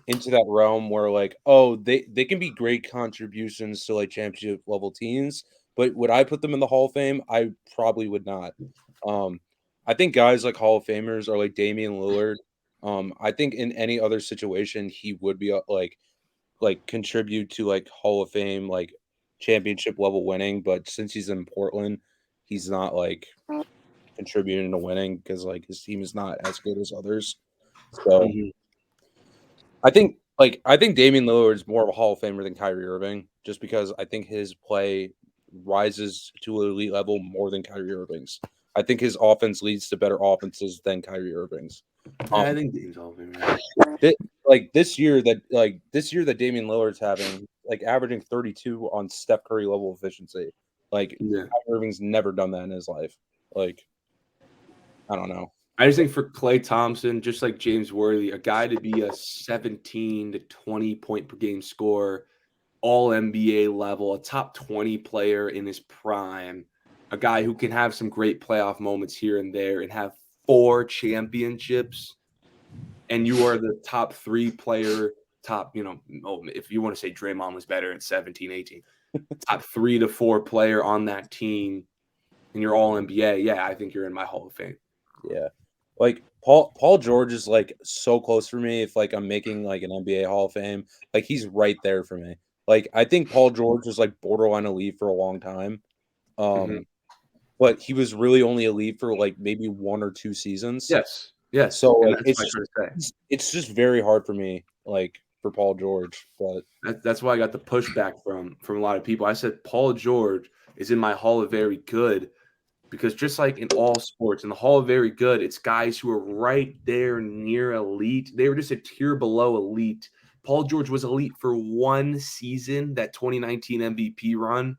into that realm where like, oh, they can be great contributions to like championship level teams, but would I put them in the Hall of Fame? I probably would not. Um, I think guys like Hall of Famers are like Damian Lillard. I think in any other situation he would be like contribute to like Hall of Fame like championship level winning, but since he's in Portland, he's not like contributing to winning because like his team is not as good as others. So Mhm. I think Damian Lillard is more of a Hall of Famer than Kyrie Irving, just because I think his play rises to an elite level more than Kyrie Irving's. I think his offense leads to better offenses than Kyrie Irving's. Um, Yeah, I think Dame's Hall of Famer. thi- this year that Damian Lillard's having, like averaging 32 on Steph Curry level efficiency. Like Yeah. Kyrie Irving's never done that in his life. Like I don't know. I just think for Klay Thompson, just like James Worthy, a guy to be a 17 to 20 point per game scorer, all NBA level, a top 20 player in his prime, a guy who can have some great playoff moments here and there and have 4 championships, and you are the top 3 player, if you want to say Draymond was better at 17, 18, top 3 to 4 player on that team, and you're all NBA, yeah, I think you're in my Hall of Fame. Yeah. Like Paul George is like so close for me if like I'm making like an NBA Hall of Fame. Like he's right there for me. Like I think Paul George was like borderline elite for a long time. Mhm. Um but he was really only elite for like maybe 1 or 2 seasons. Yes, yes, So and like that's what I try to say. it's just very hard for me like for Paul George, but That's why I got the pushback from a lot of people. I said Paul George is in my Hall of Very Good because just like in all sports, in the Hall of Very Good, it's guys who are right there near elite. They were just a tier below elite. Paul George was elite for 1 season, that 2019 MVP run,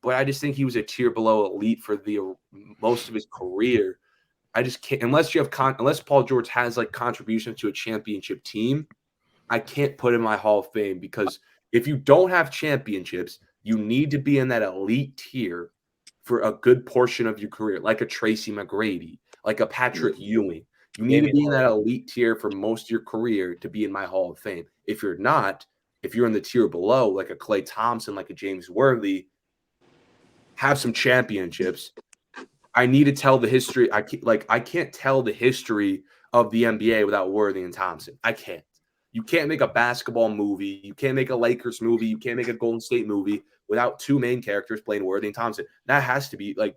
but I just think he was a tier below elite for the most of his career. I just can't unless Paul George has like contributions to a championship team. I can't put in my Hall of Fame because if you don't have championships, you need to be in that elite tier for a good portion of your career, like a Tracy McGrady, like a Patrick Ewing. You need to Damian be in Lillard. that elite tier for most of your career to be in my Hall of Fame. If you're not, if you're in the tier below, like a Klay Thompson, like a James Worthy, have some championships. I need to tell the history. I can't tell the history of the NBA without Worthy and Thompson. I can't. You can't make a basketball movie. You can't make a Lakers movie. You can't make a Golden State movie without 2 main characters playing Worthy and Thompson. That has to be like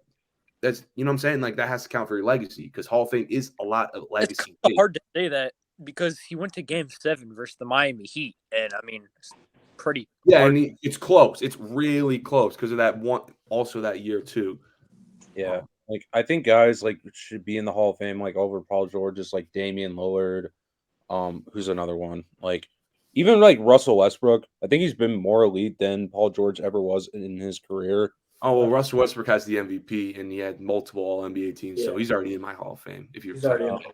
that's what I'm saying. Like that has to count for your legacy because Hall of Fame is a lot of It's legacy. kind of hard to say that because he went to Game 7 versus the Miami Heat, and I mean, it's pretty Yeah, hard. and it's close. It's really close because of that one. Also that year too. Yeah. Like I think guys like should be in the Hall of Fame like over Paul George, just like Damian Lillard. Who's another one? Like even like Russell Westbrook. I think he's been more elite than Paul George ever was in his career. Oh well, Russell Westbrook has the MVP and he had multiple All NBA teams, so Yeah. he's already in my Hall of Fame. If you're He's already in. we're gonna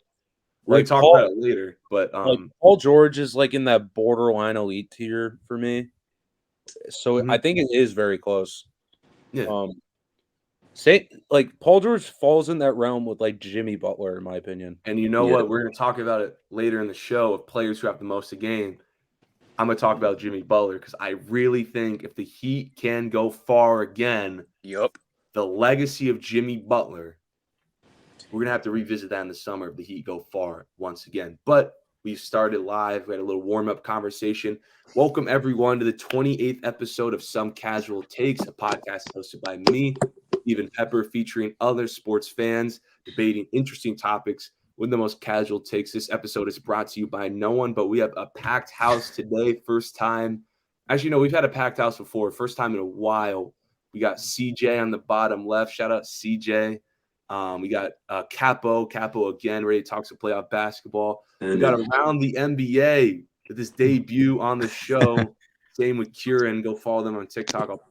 Like talk Paul, about it later, but like Paul George is like in that borderline elite tier for me. So I Mhm. think it is very close. Yeah, Um, say like Paul George falls in that realm with like Jimmy Butler, in my opinion. and you know Yeah. what? We're gonna talk about it later in the show of players who have the most to gain. I'm gonna talk about Jimmy Butler because I really think if the Heat can go far again, Yup. the legacy of Jimmy Butler, we're gonna have to revisit that in the summer if the Heat go far once again. But we started live. We had a little warm-up conversation. Welcome everyone to the 28th episode of Some Casual Takes, a podcast hosted by me, Stephen Pepper, featuring other sports fans debating interesting topics with the most casual takes. This episode is brought to you by no one, but we have a packed house today. First time. Actually, no, we've had a packed house before. First time in a while. We got CJ on the bottom left. Shout out CJ. We got Capo again, ready to talk some playoff basketball. We got Around the NBA with his debut on the show. Same with Kieran. Go follow them on TikTok. I'll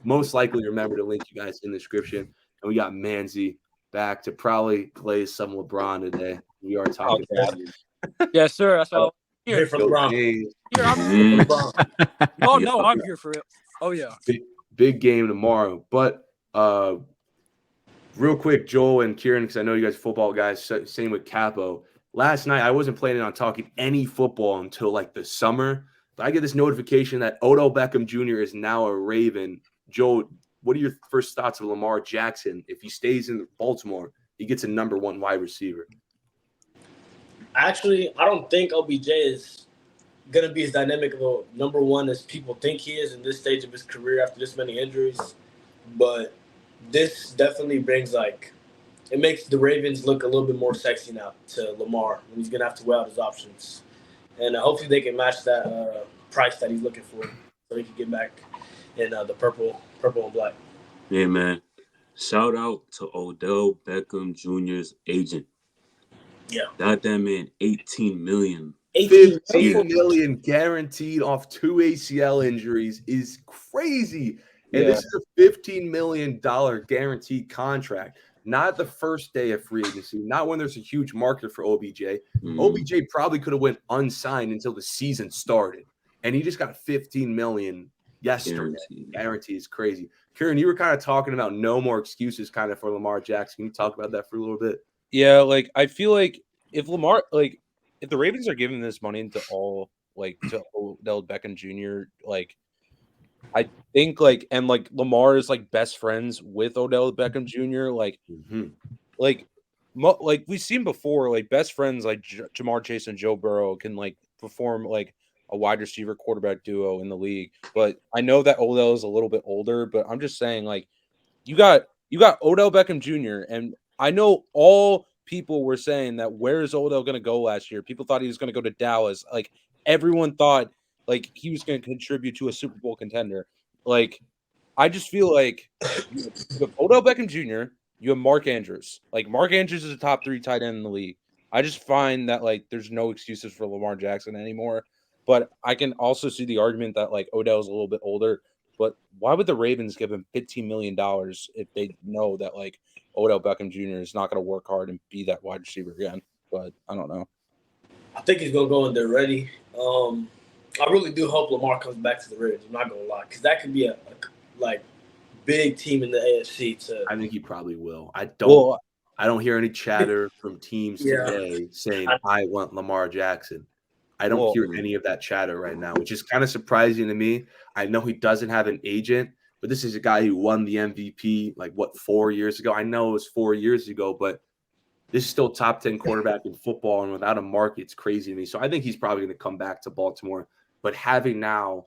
most likely remember to link you guys in the description. And we got Manzi back to probably play some LeBron today. We are talking about it. Yes, sir. That's all. Here Here, for Go LeBron. James. here. I'm. Here for LeBron. Oh no, I'm here for it. Oh yeah. Big game tomorrow. But real quick, Joel and Kieran, because I know you guys are football guys. Same with Capo. last night I wasn't planning on talking any football until like the summer, but I get this notification that Odell Beckham Jr. is now a Raven. Joe, what are your first thoughts of Lamar Jackson? If he stays in Baltimore, he gets a number 1 wide receiver. Actually, I don't think OBJ is going to be as dynamic of a number 1 as people think he is in this stage of his career after this many injuries. But this definitely brings it makes the Ravens look a little bit more sexy now to Lamar, and he's going to have to weigh out his options. And hopefully they can match that price that he's looking for so he can get back in the purple and black. Yeah, man. Shout out to Odell Beckham Jr.'s agent. Yeah. Got that man $18 million. 15 million guaranteed off 2 ACL injuries is crazy. And this is a $15 million guaranteed contract. Not the first day of free agency, not when there's a huge market for OBJ. OBJ probably could have went unsigned until the season started. And he just got 15 million yesterday. Guarantee is crazy. Kieran, you were kind of talking about no more excuses kind of for Lamar Jackson. Can you talk about that for a little bit? Yeah, like I feel like if the Ravens are giving this money to Odell Beckham Jr., I think Lamar is best friends with Odell Beckham Jr. We've seen before, best friends Jamar Chase and Joe Burrow can perform a wide receiver quarterback duo in the league. But I know that Odell is a little bit older, but I'm just saying you got Odell Beckham Jr. and I know all people were saying that where is Odell going to go last year? People thought he was going to go to Dallas. Everyone thought he was going to contribute to a Super Bowl contender. I just feel like you have Odell Beckham Jr., you have Mark Andrews. Mark Andrews is a top 3 tight end in the league. I just find that there's no excuses for Lamar Jackson anymore. But I can also see the argument that Odell's a little bit older. But why would the Ravens give him $15 million if they know that Odell Beckham Jr. is not going to work hard and be that wide receiver again? But I don't know. I think he's going to go in there ready. I really do hope Lamar comes back to the Ravens. I'm not going to lie, because that could be a big team in the AFC. I think he probably will. I don't hear any chatter from teams today saying I want Lamar Jackson. I don't hear any of that chatter right now, which is kind of surprising to me. I know he doesn't have an agent, but this is a guy who won the MVP 4 years ago. I know it was 4 years ago, but this is still top 10 quarterback in football, and without a market, it's crazy to me. So I think he's probably going to come back to Baltimore. But having now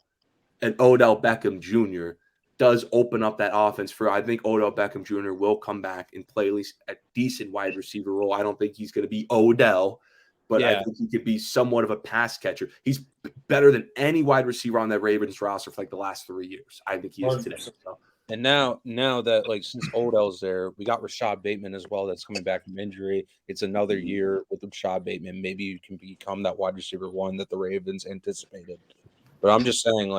an Odell Beckham Jr. does open up that offense I think Odell Beckham Jr. will come back and play at least a decent wide receiver role. I don't think he's going to be Odell, but I think he could be somewhat of a pass catcher. He's better than any wide receiver on that Ravens roster for the last 3 years. I think he is today. So. And now that since Odell's there, we got Rashad Bateman as well that's coming back from injury. It's another year with Rashad Bateman. Maybe you can become that wide receiver 1 that the Ravens anticipated. But I'm just saying,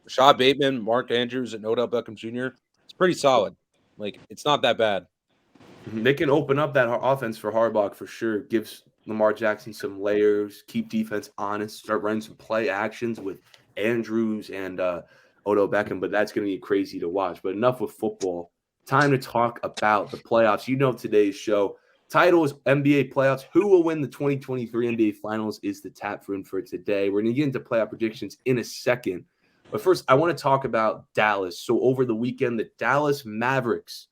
Rashad Bateman, Mark Andrews, and Odell Beckham Jr., it's pretty solid. It's not that bad. They can open up that offense for Harbaugh for sure. Gives Lamar Jackson some layers, keep defense honest, start running some play actions with Andrews and Odell Beckham, but that's going to be crazy to watch. But enough with football. Time to talk about the playoffs. Today's show title is NBA playoffs. Who will win the 2023 NBA Finals is the tap room for today. We're going to get into playoff predictions in a second. But first, I want to talk about Dallas. So over the weekend, the Dallas Mavericks,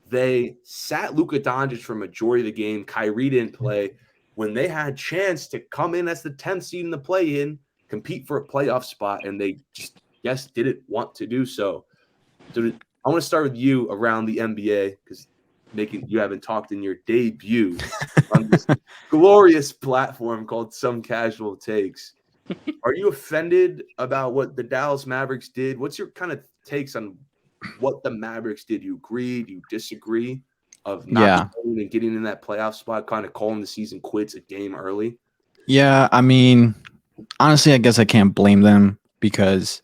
they sat Luka Doncic for a majority of the game. Kyrie didn't play. When they had a chance to come in as the 10th seed in the play-in, compete for a playoff spot, and they just didn't want to do so. So I want to start with you around the NBA, because you haven't talked in your debut on this glorious platform called Some Casual Takes. Are you offended about what the Dallas Mavericks did? What's your kind of takes on what the Mavericks did? You agree? Do you disagree of not going and getting in that playoff spot, kind of calling the season quits a game early? Yeah, I mean, honestly, I guess I can't blame them, because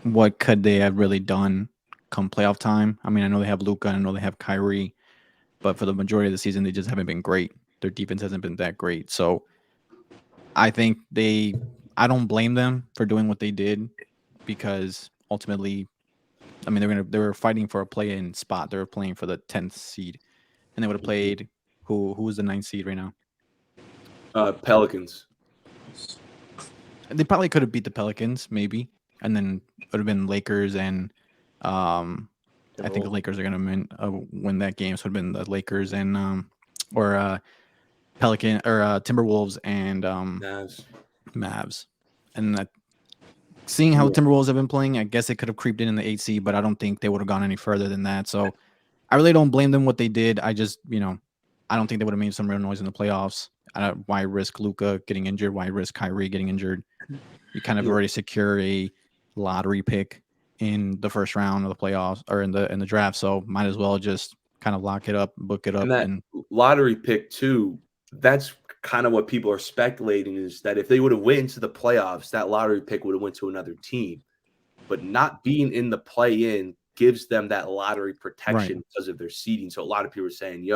what could they have really done come playoff time? I mean, I know they have Luka, I know they have Kyrie, but for the majority of the season, they just haven't been great. Their defense hasn't been that great. So I think I don't blame them for doing what they did, because ultimately, I mean, they were fighting for a play-in spot. They were playing for the 10th seed, and they would have played who was the 9th seed right now? Pelicans. They probably could have beat the Pelicans, maybe, and then it would have been Lakers and I think the Lakers are gonna win that game. So it would have been the Lakers and Pelican or Timberwolves and Mavs. And seeing how Timberwolves have been playing, I guess it could have creeped in the 8 seed, but I don't think they would have gone any further than that. So I really don't blame them what they did. I just, I don't think they would have made some real noise in the playoffs. Why risk Luka getting injured? Why risk Kyrie getting injured? You kind of already secure a lottery pick in the first round of the playoffs or in the draft, so might as well just kind of lock it up, book it up. And that lottery pick too, that's kind of what people are speculating, is that if they would have went into the playoffs, that lottery pick would have went to another team. But not being in the play-in gives them that lottery protection because of their seeding. So a lot of people are saying,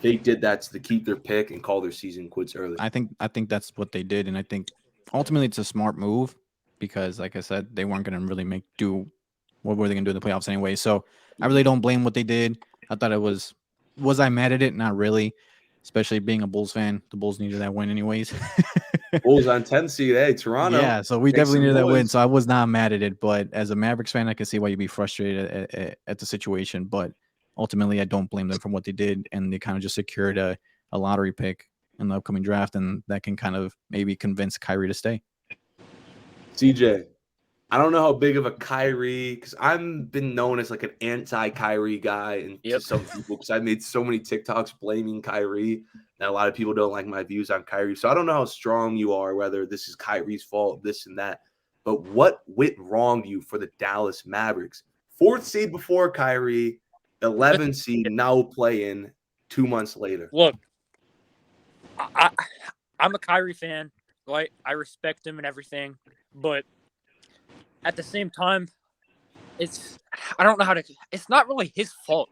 they did that to keep their pick and call their season quits early. I think that's what they did, and I think ultimately it's a smart move because, like I said, they weren't going to really what were they going to do in the playoffs anyway? So I really don't blame what they did. I thought it was I mad at it? Not really, especially being a Bulls fan. The Bulls needed that win anyways. Bulls on 10 seed, hey, Toronto. Yeah, so we definitely needed that win. So I was not mad at it, but as a Mavericks fan, I can see why you'd be frustrated at the situation. But ultimately, I don't blame them for what they did, and they kind of just secured a lottery pick in the upcoming draft, and that can kind of maybe convince Kyrie to stay. CJ, I don't know how big of a Kyrie, because I've been known as like an anti-Kyrie guy and to some people, because I've made so many TikToks blaming Kyrie that a lot of people don't like my views on Kyrie. So I don't know how strong you are, whether this is Kyrie's fault, this and that. But what went wrong to you for the Dallas Mavericks? 4th seed before Kyrie, 11 seed now playing 2 months later. Look, I'm a Kyrie fan. Right? I respect him and everything, but at the same time, it's not really his fault,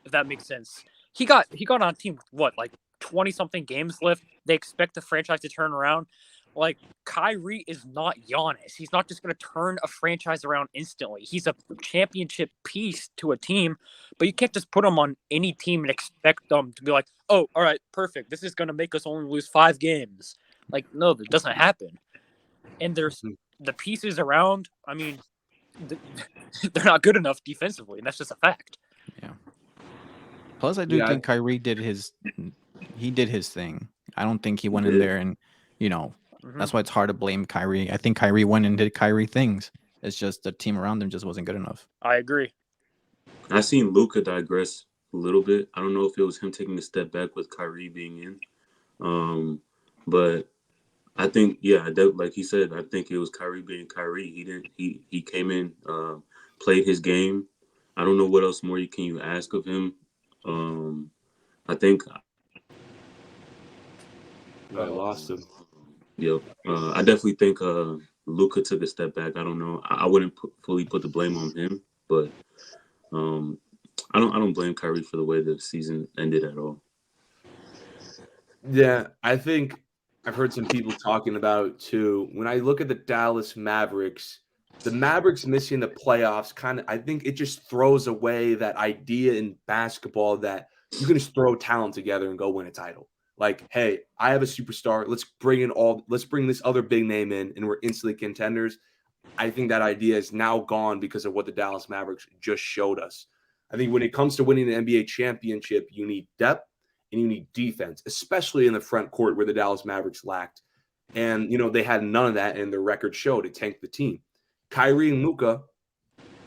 if that makes sense. He got on a team with what, like 20 something games left. They expect the franchise to turn around. Like, Kyrie is not Giannis. He's not just going to turn a franchise around instantly. He's a championship piece to a team, but you can't just put him on any team and expect them to be like, oh, all right, perfect. This is going to make us only lose 5 games. Like, no, that doesn't happen. And there's the pieces around. I mean, they're not good enough defensively, and that's just a fact. Yeah. Plus, I do think Kyrie did his thing. I don't think he went in there and, that's why it's hard to blame Kyrie. I think Kyrie went and did Kyrie things. It's just the team around him just wasn't good enough. I agree. I seen Luka digress a little bit. I don't know if it was him taking a step back with Kyrie being in. But I think, like he said, I think it was Kyrie being Kyrie. He came in, played his game. I don't know what else more can you ask of him. I think I lost him. Yep. I definitely think Luka took a step back. I don't know. I wouldn't fully put the blame on him, but I don't blame Kyrie for the way the season ended at all. Yeah, I think I've heard some people talking about it too. When I look at the Dallas Mavericks, the Mavericks missing the playoffs I think it just throws away that idea in basketball that you can just throw talent together and go win a title. Like, hey, I have a superstar. Let's bring this other big name in, and we're instantly contenders. I think that idea is now gone because of what the Dallas Mavericks just showed us. I think when it comes to winning an NBA championship, you need depth and you need defense, especially in the front court where the Dallas Mavericks lacked. And, they had none of that, and their record showed it tanked the team. Kyrie and Luka,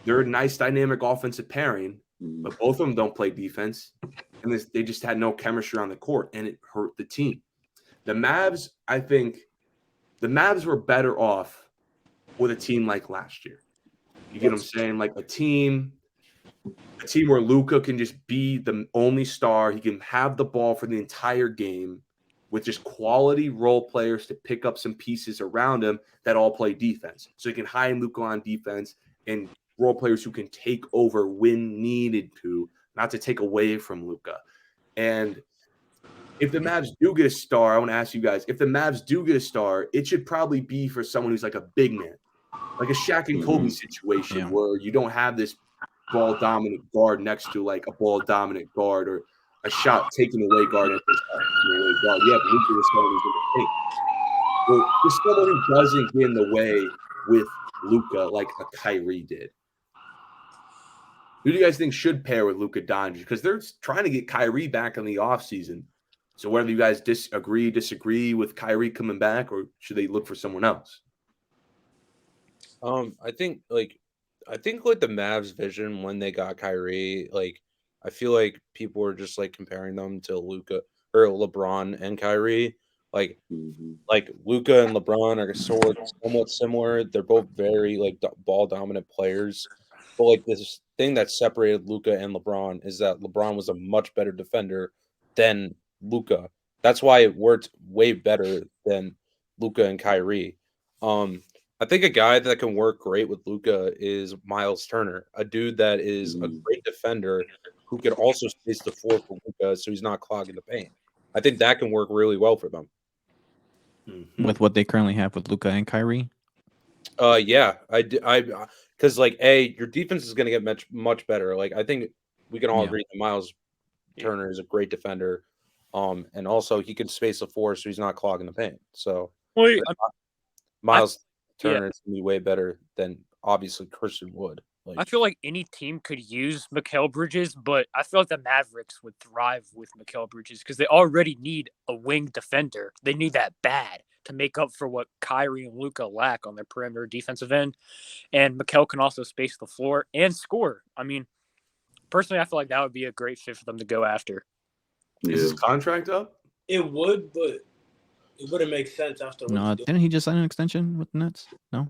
they're a nice dynamic offensive pairing, but both of them don't play defense. And they just had no chemistry on the court, and it hurt the team. The Mavs, I think the Mavs were better off with a team like last year. You get what I'm saying? Like a team where Luka can just be the only star. He can have the ball for the entire game with just quality role players to pick up some pieces around him that all play defense. So he can hide Luka on defense and role players who can take over when needed to, not to take away from Luka. And if the Mavs do get a star, I want to ask you guys, if the Mavs do get a star, it should probably be for someone who's like a big man, like a Shaq and Kobe situation where you don't have this ball dominant guard next to like a ball dominant guard, or a shot taken away guard after a shot taken away guard. You have Luka with someone who's in the paint. Well, there's someone who doesn't get in the way with Luka like a Kyrie did. Who do you guys think should pair with Luka Doncic? Because they're trying to get Kyrie back in the offseason. So whether you guys disagree with Kyrie coming back, or should they look for someone else? I think like the Mavs vision when they got Kyrie, like I feel like people were just like comparing them to Luka or LeBron and Kyrie. Like Mhm. Luka and LeBron are somewhat similar. They're both very like ball dominant players. But like this thing that separated Luka and LeBron is that LeBron was a much better defender than Luka. That's why it worked way better than Luka and Kyrie. I think a guy that can work great with Luka is Miles Turner, a dude that is a Mhm. great defender who could also space the floor for Luka so he's not clogging the paint. I think that can work really well for them. with what they currently have with Luca and Kyrie. Yeah, because like your defense is going to get much better. Like I think we can all Yeah. agree that Miles Turner is a great defender, and also he can space the floor so he's not clogging the paint. So Wait, Miles yeah. Turner is going to be way better than obviously Christian Wood. I feel like any team could use Mikal Bridges, but I feel like the Mavericks would thrive with Mikal Bridges because they already need a wing defender. They need that bad to make up for what Kyrie and Luka lack on their perimeter defensive end. And Mikal can also space the floor and score. I mean, personally, I feel like that would be a great fit for them to go after. Is his Yeah. contract up? It would, but it wouldn't make sense after what No, he's doing. didn't he just sign an extension with the Nets? No,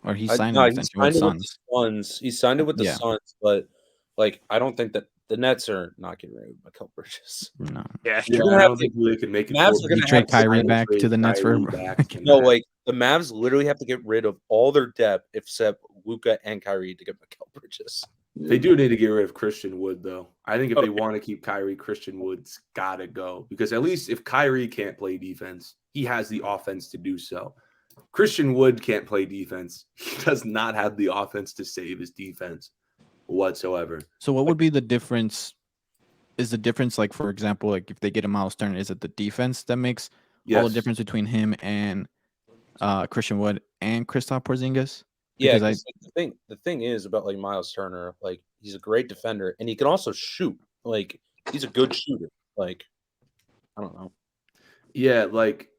or he signed No, an he extension signed with it with the Suns. Suns. He signed it with the Yeah. Suns, but like I don't think that the Nets are not getting rid of Mikal Bridges. No, Yeah, Yeah, gonna I have don't to- think they can make it. Mavs for are him. gonna trade have to Kyrie sign- back to the Nets for Kyrie back to the No, Nets. like the Mavs literally have to get rid of all their depth except Luka and Kyrie to get Mikal Bridges. They do need to get rid of Christian Wood, though. I think if they Okay. want to keep Kyrie, Christian Wood's got to go. Because at least if Kyrie can't play defense, he has the offense to do so. Christian Wood can't play defense. He does not have the offense to save his defense whatsoever. So what would be the difference? Is the difference like, for example, like if they get a Miles Turner, is it the defense that makes all the Yes. difference between him and Christian Wood and Kristaps Porzingis? Yeah, Because 'cause, like, the thing is about like Miles Turner, like he's a great defender and he can also shoot. Like he's a good shooter. Like I don't know. Yeah, like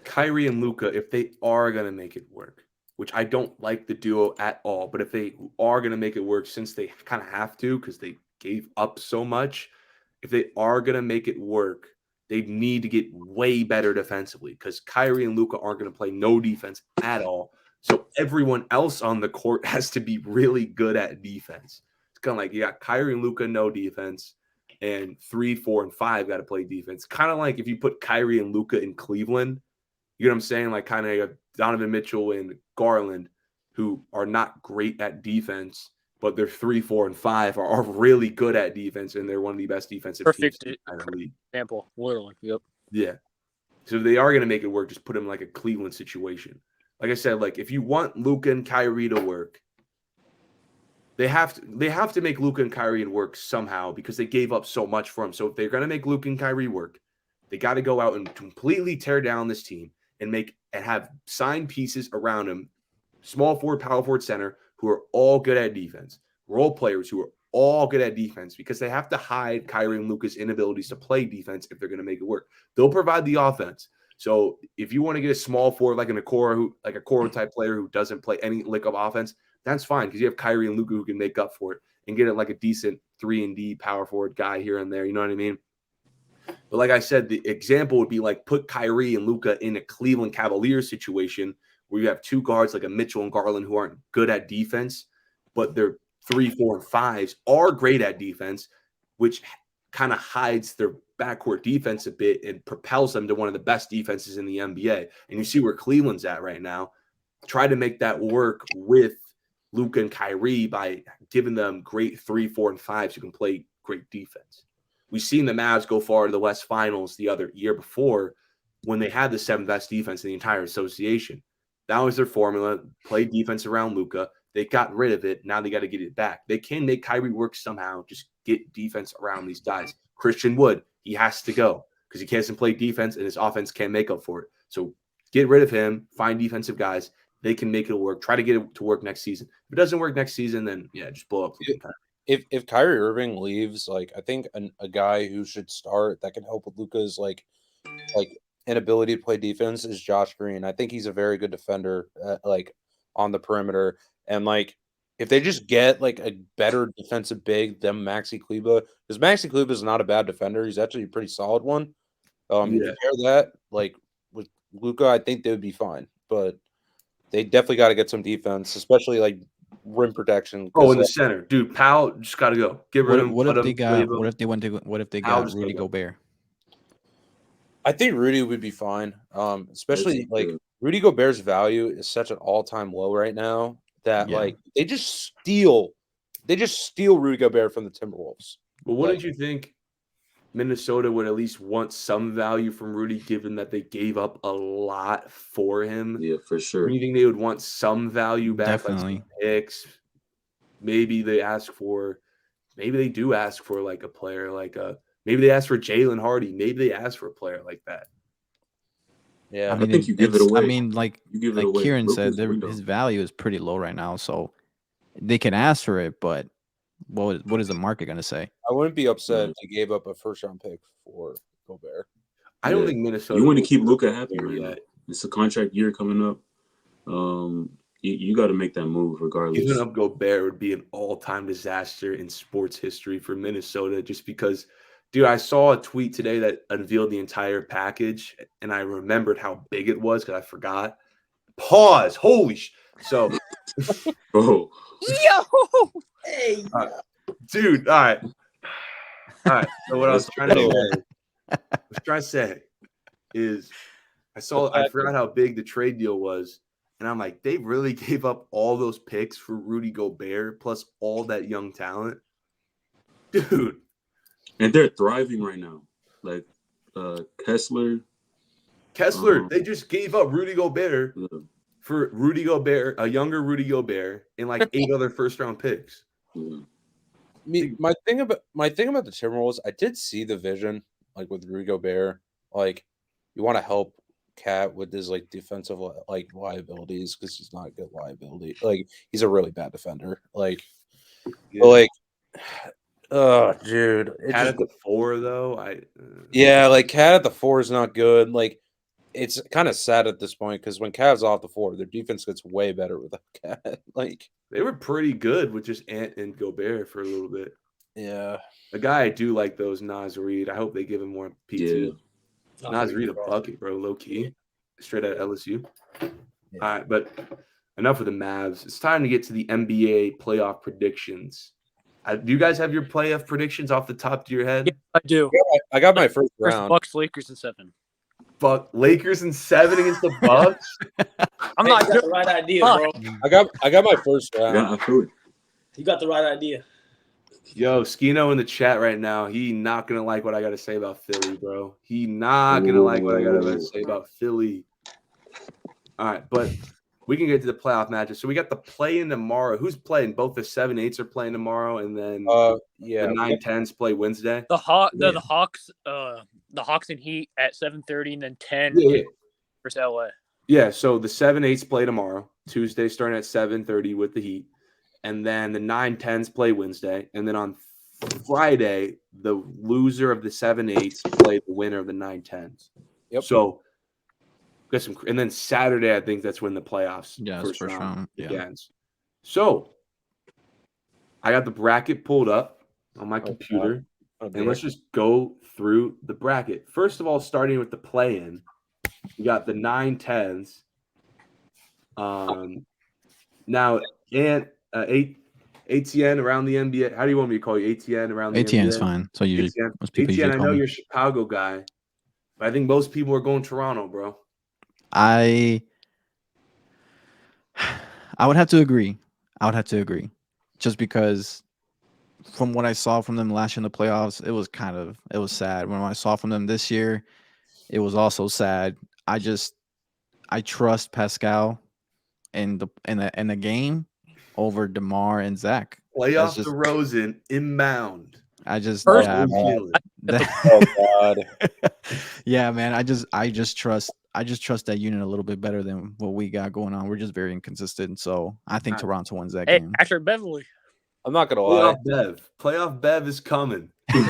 Kyrie and Luka, if they are going to make it work, which I don't like the duo at all, but if they are going to make it work, since they kind of have to because they gave up so much, if they are going to make it work, they need to get way better defensively because Kyrie and Luka aren't going to play no defense at all. So everyone else on the court has to be really good at defense. It's kind of like you got Kyrie and Luka, no defense, and 3, 4, and 5 got to play defense. Kind of like if you put Kyrie and Luka in Cleveland, you know what I'm saying? Like kind of Donovan Mitchell and Garland, who are not great at defense, but they're 3, 4, and 5 are really good at defense, and they're one of the best defensive perfect teams in the league. example. Literally, yep. Yeah. So if they are going to make it work, just put them like a Cleveland situation. Like I said, like if you want Luka and Kyrie to work, they have to make Luka and Kyrie work somehow because they gave up so much for them. So if they're going to make Luka and Kyrie work, they got to go out and completely tear down this team and have signed pieces around them, small forward, power forward, center, who are all good at defense, role players who are all good at defense because they have to hide Kyrie and Luka's inabilities to play defense if they're going to make it work. They'll provide the offense. So if you want to get a small forward like an Okoro type player who doesn't play any lick of offense, that's fine because you have Kyrie and Luka who can make up for it and get it like a decent 3-and-D power forward guy here and there. You know what I mean? But like I said, the example would be like put Kyrie and Luka in a Cleveland Cavaliers situation where you have two guards like a Mitchell and Garland who aren't good at defense, but they're 3, 4, and 5s are great at defense, which kind of hides their backcourt defense a bit and propels them to one of the best defenses in the NBA. And you see where Cleveland's at right now. Try to make that work with Luka and Kyrie by giving them great 3, 4, and 5s who can play great defense. We've seen the Mavs go far to the West Finals the other year before when they had the 7th best defense in the entire association. That was their formula. Play defense around Luka. They got rid of it. Now they got to get it back. They can make Kyrie work somehow. Just get defense around these guys. Christian Wood, he has to go because he can't play defense and his offense can't make up for it. So get rid of him, find defensive guys. They can make it work. Try to get it to work next season. If it doesn't work next season, then just blow up. If Kyrie Irving leaves, I think a guy who should start that can help with Luka's like inability to play defense is Josh Green. I think he's a very good defender, on the perimeter, and if they just get a better defensive big than Maxi Kleber, because Maxi Kleber is not a bad defender. He's actually a pretty solid one. If you pair that with Luka, I think they would be fine. But they definitely got to get some defense, especially rim protection. In the center, dude. Powell just got to go. Get rid of him. What if they got Rudy Gobert? I think Rudy would be fine. Especially Rudy Gobert's value is such an all-time low right now that they just steal Rudy Gobert from the Timberwolves. Well, wouldn't you think Minnesota would at least want some value from Rudy, given that they gave up a lot for him? Yeah, for sure. Do you think they would want some value back, Definitely. like some picks? Maybe they do ask for a player maybe they ask for Jalen Hardy. Maybe they ask for a player like that. Yeah, I think you give it away. I mean, like Kieran said, his value is pretty low right now, so they can ask for it, but what is the market going to say? I wouldn't be upset if they gave up a first-round pick for Gobert. I don't think Minnesota. You want to keep Luka happy right now. It's a contract year coming up. You got to make that move regardless. Giving up Gobert would be an all-time disaster in sports history for Minnesota, just because. Dude, I saw a tweet today that unveiled the entire package, and I remembered how big it was because I forgot. Pause. Holy So, oh, Yo, Hey, dude, all right. So what I was trying to say is I forgot how big the trade deal was, and I'm like, they really gave up all those picks for Rudy Gobert plus all that young talent, dude. And they're thriving right now. Like Kessler, they just gave up Rudy Gobert for Rudy Gobert, a younger Rudy Gobert, and 8 other first-round picks. My thing about the Timberwolves, I did see the vision, with Rudy Gobert. You want to help Cat with his defensive liabilities because he's not a good liability. He's a really bad defender. Oh, dude. Cat at the 4, though. Cat at the 4 is not good. It's kind of sad at this point because when Cat's off the floor, their defense gets way better with Cat. They were pretty good with just Ant and Gobert for a little bit. Yeah. The guy I do like, though, is Naz Reid. I hope they give him more PT. Yeah. Naz Reid a bucket, bro. Low key. Straight out of LSU. Yeah. All right, but enough of the Mavs. It's time to get to the NBA playoff predictions. Do you guys have your playoff predictions off the top of your head? Yeah, I do. Yeah, I got my first round. Bucks, Lakers, and 7. Lakers and 7 against the Bucks. I'm not got the right idea, bro. I got my first round. Yeah, I feel it. You got the right idea. Yo, Skino in the chat right now. He not gonna like what I gotta say about Philly, bro. He not gonna like what I gotta say about Philly. All right, but we can get to the playoff matches. So we got the play-in tomorrow. Who's playing? Both the 7-8s are playing tomorrow, and then the 9-10s play Wednesday. The Hawks and Heat at 7:30, and then 10 versus LA. Yeah, so the 7-8s play tomorrow. Tuesday starting at 7:30 with the Heat, and then the 9-10s play Wednesday, and then on Friday the loser of the 7-8s play the winner of the 9-10s. Yep. So. And then Saturday, I think that's when the playoffs first round begins. So I got the bracket pulled up on my computer, and let's just go through the bracket. First of all, starting with the play-in, we got the 9-10s. Now, and ATN around the NBA. How do you want me to call you? ATN around the NBA? ATN is fine. So usually, ATN, I know you're a Chicago guy, but I think most people are going Toronto, bro. I would have to agree. Just because from what I saw from them last year in the playoffs, it was sad. When I saw from them this year, it was also sad. I trust Pascal in the game over DeMar and Zach. Playoff DeRozan inbound. Oh God. Yeah, man. I just trust that unit a little bit better than what we got going on. We're just very inconsistent. So I think Toronto wins that Hey, game. Patrick Beverly. I'm not gonna lie. Playoff Bev is coming. I'm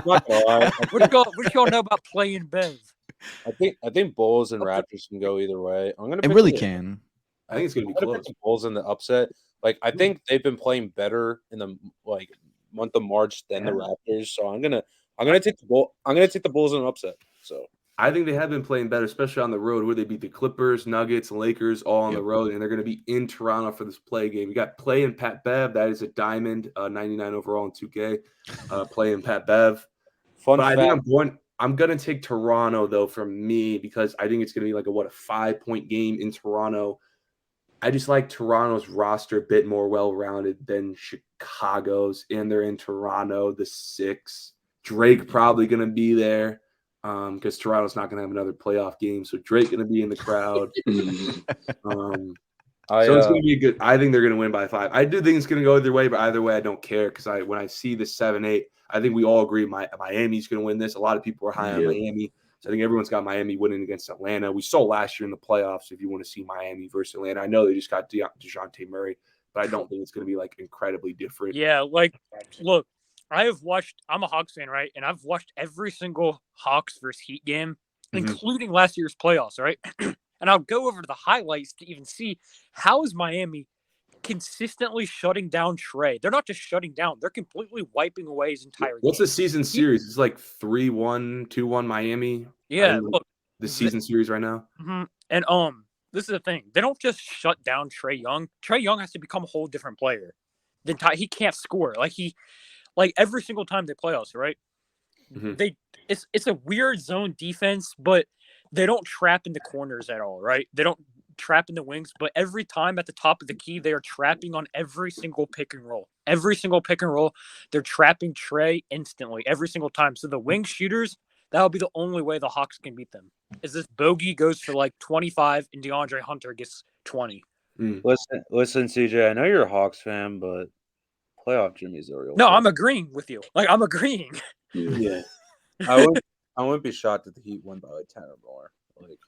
not gonna lie. What y'all know about playing Bev? I think Bulls and Raptors can go either way. I'm gonna It pick really the, can. I think it's gonna be I'm gonna close. pick the Bulls in the upset. Like I think they've been playing better in the month of March than the Raptors. So I'm gonna take the Bull. I'm gonna take the Bulls in an upset. So I think they have been playing better, especially on the road, where they beat the Clippers, Nuggets, Lakers, all on the road, and they're going to be in Toronto for this play game. We got play and Pat Bev. That is a diamond, 99 overall in 2K. Play and Pat Bev. fun But fact. I think I'm going to take Toronto though for me because I think it's going to be like a 5-point game in Toronto. I just like Toronto's roster a bit more well-rounded than Chicago's, and they're in Toronto, the 6. Drake probably going to be there. Because Toronto's not going to have another playoff game, so Drake going to be in the crowd. So it's going to be good. I think they're going to win by 5. I do think it's going to go either way, but either way, I don't care because when I see the 7-8, I think we all agree Miami's going to win this. A lot of people are high on Miami, so I think everyone's got Miami winning against Atlanta. We saw last year in the playoffs. If you want to see Miami versus Atlanta, I know they just got DeJounte Murray, but I don't think it's going to be like incredibly different. Yeah, look. I'm a Hawks fan, right? And I've watched every single Hawks versus Heat game, including last year's playoffs, right? And I'll go over to the highlights to even see how is Miami consistently shutting down Trey. They're not just shutting down, they're completely wiping away his entire What's game. the season series? It's like 3-1, 2-1 Miami. Yeah, look. The season series right now. And this is the thing. They don't just shut down Trey Young. Trey Young has to become a whole different player. He can't score. Like every single time they play us, right? It's a weird zone defense, but they don't trap in the corners at all, right? They don't trap in the wings, but every time at the top of the key, they are trapping on every single pick and roll. Every single pick and roll, they're trapping Trey instantly every single time. So the wing shooters, that'll be the only way the Hawks can beat them. Is this Bogey goes for like 25 and DeAndre Hunter gets 20. Listen, CJ. I know you're a Hawks fan, but playoff Jimmy's the real. No, I'm agreeing with you. I'm agreeing. Yeah. I wouldn't be shocked if the Heat won by like 10 or more.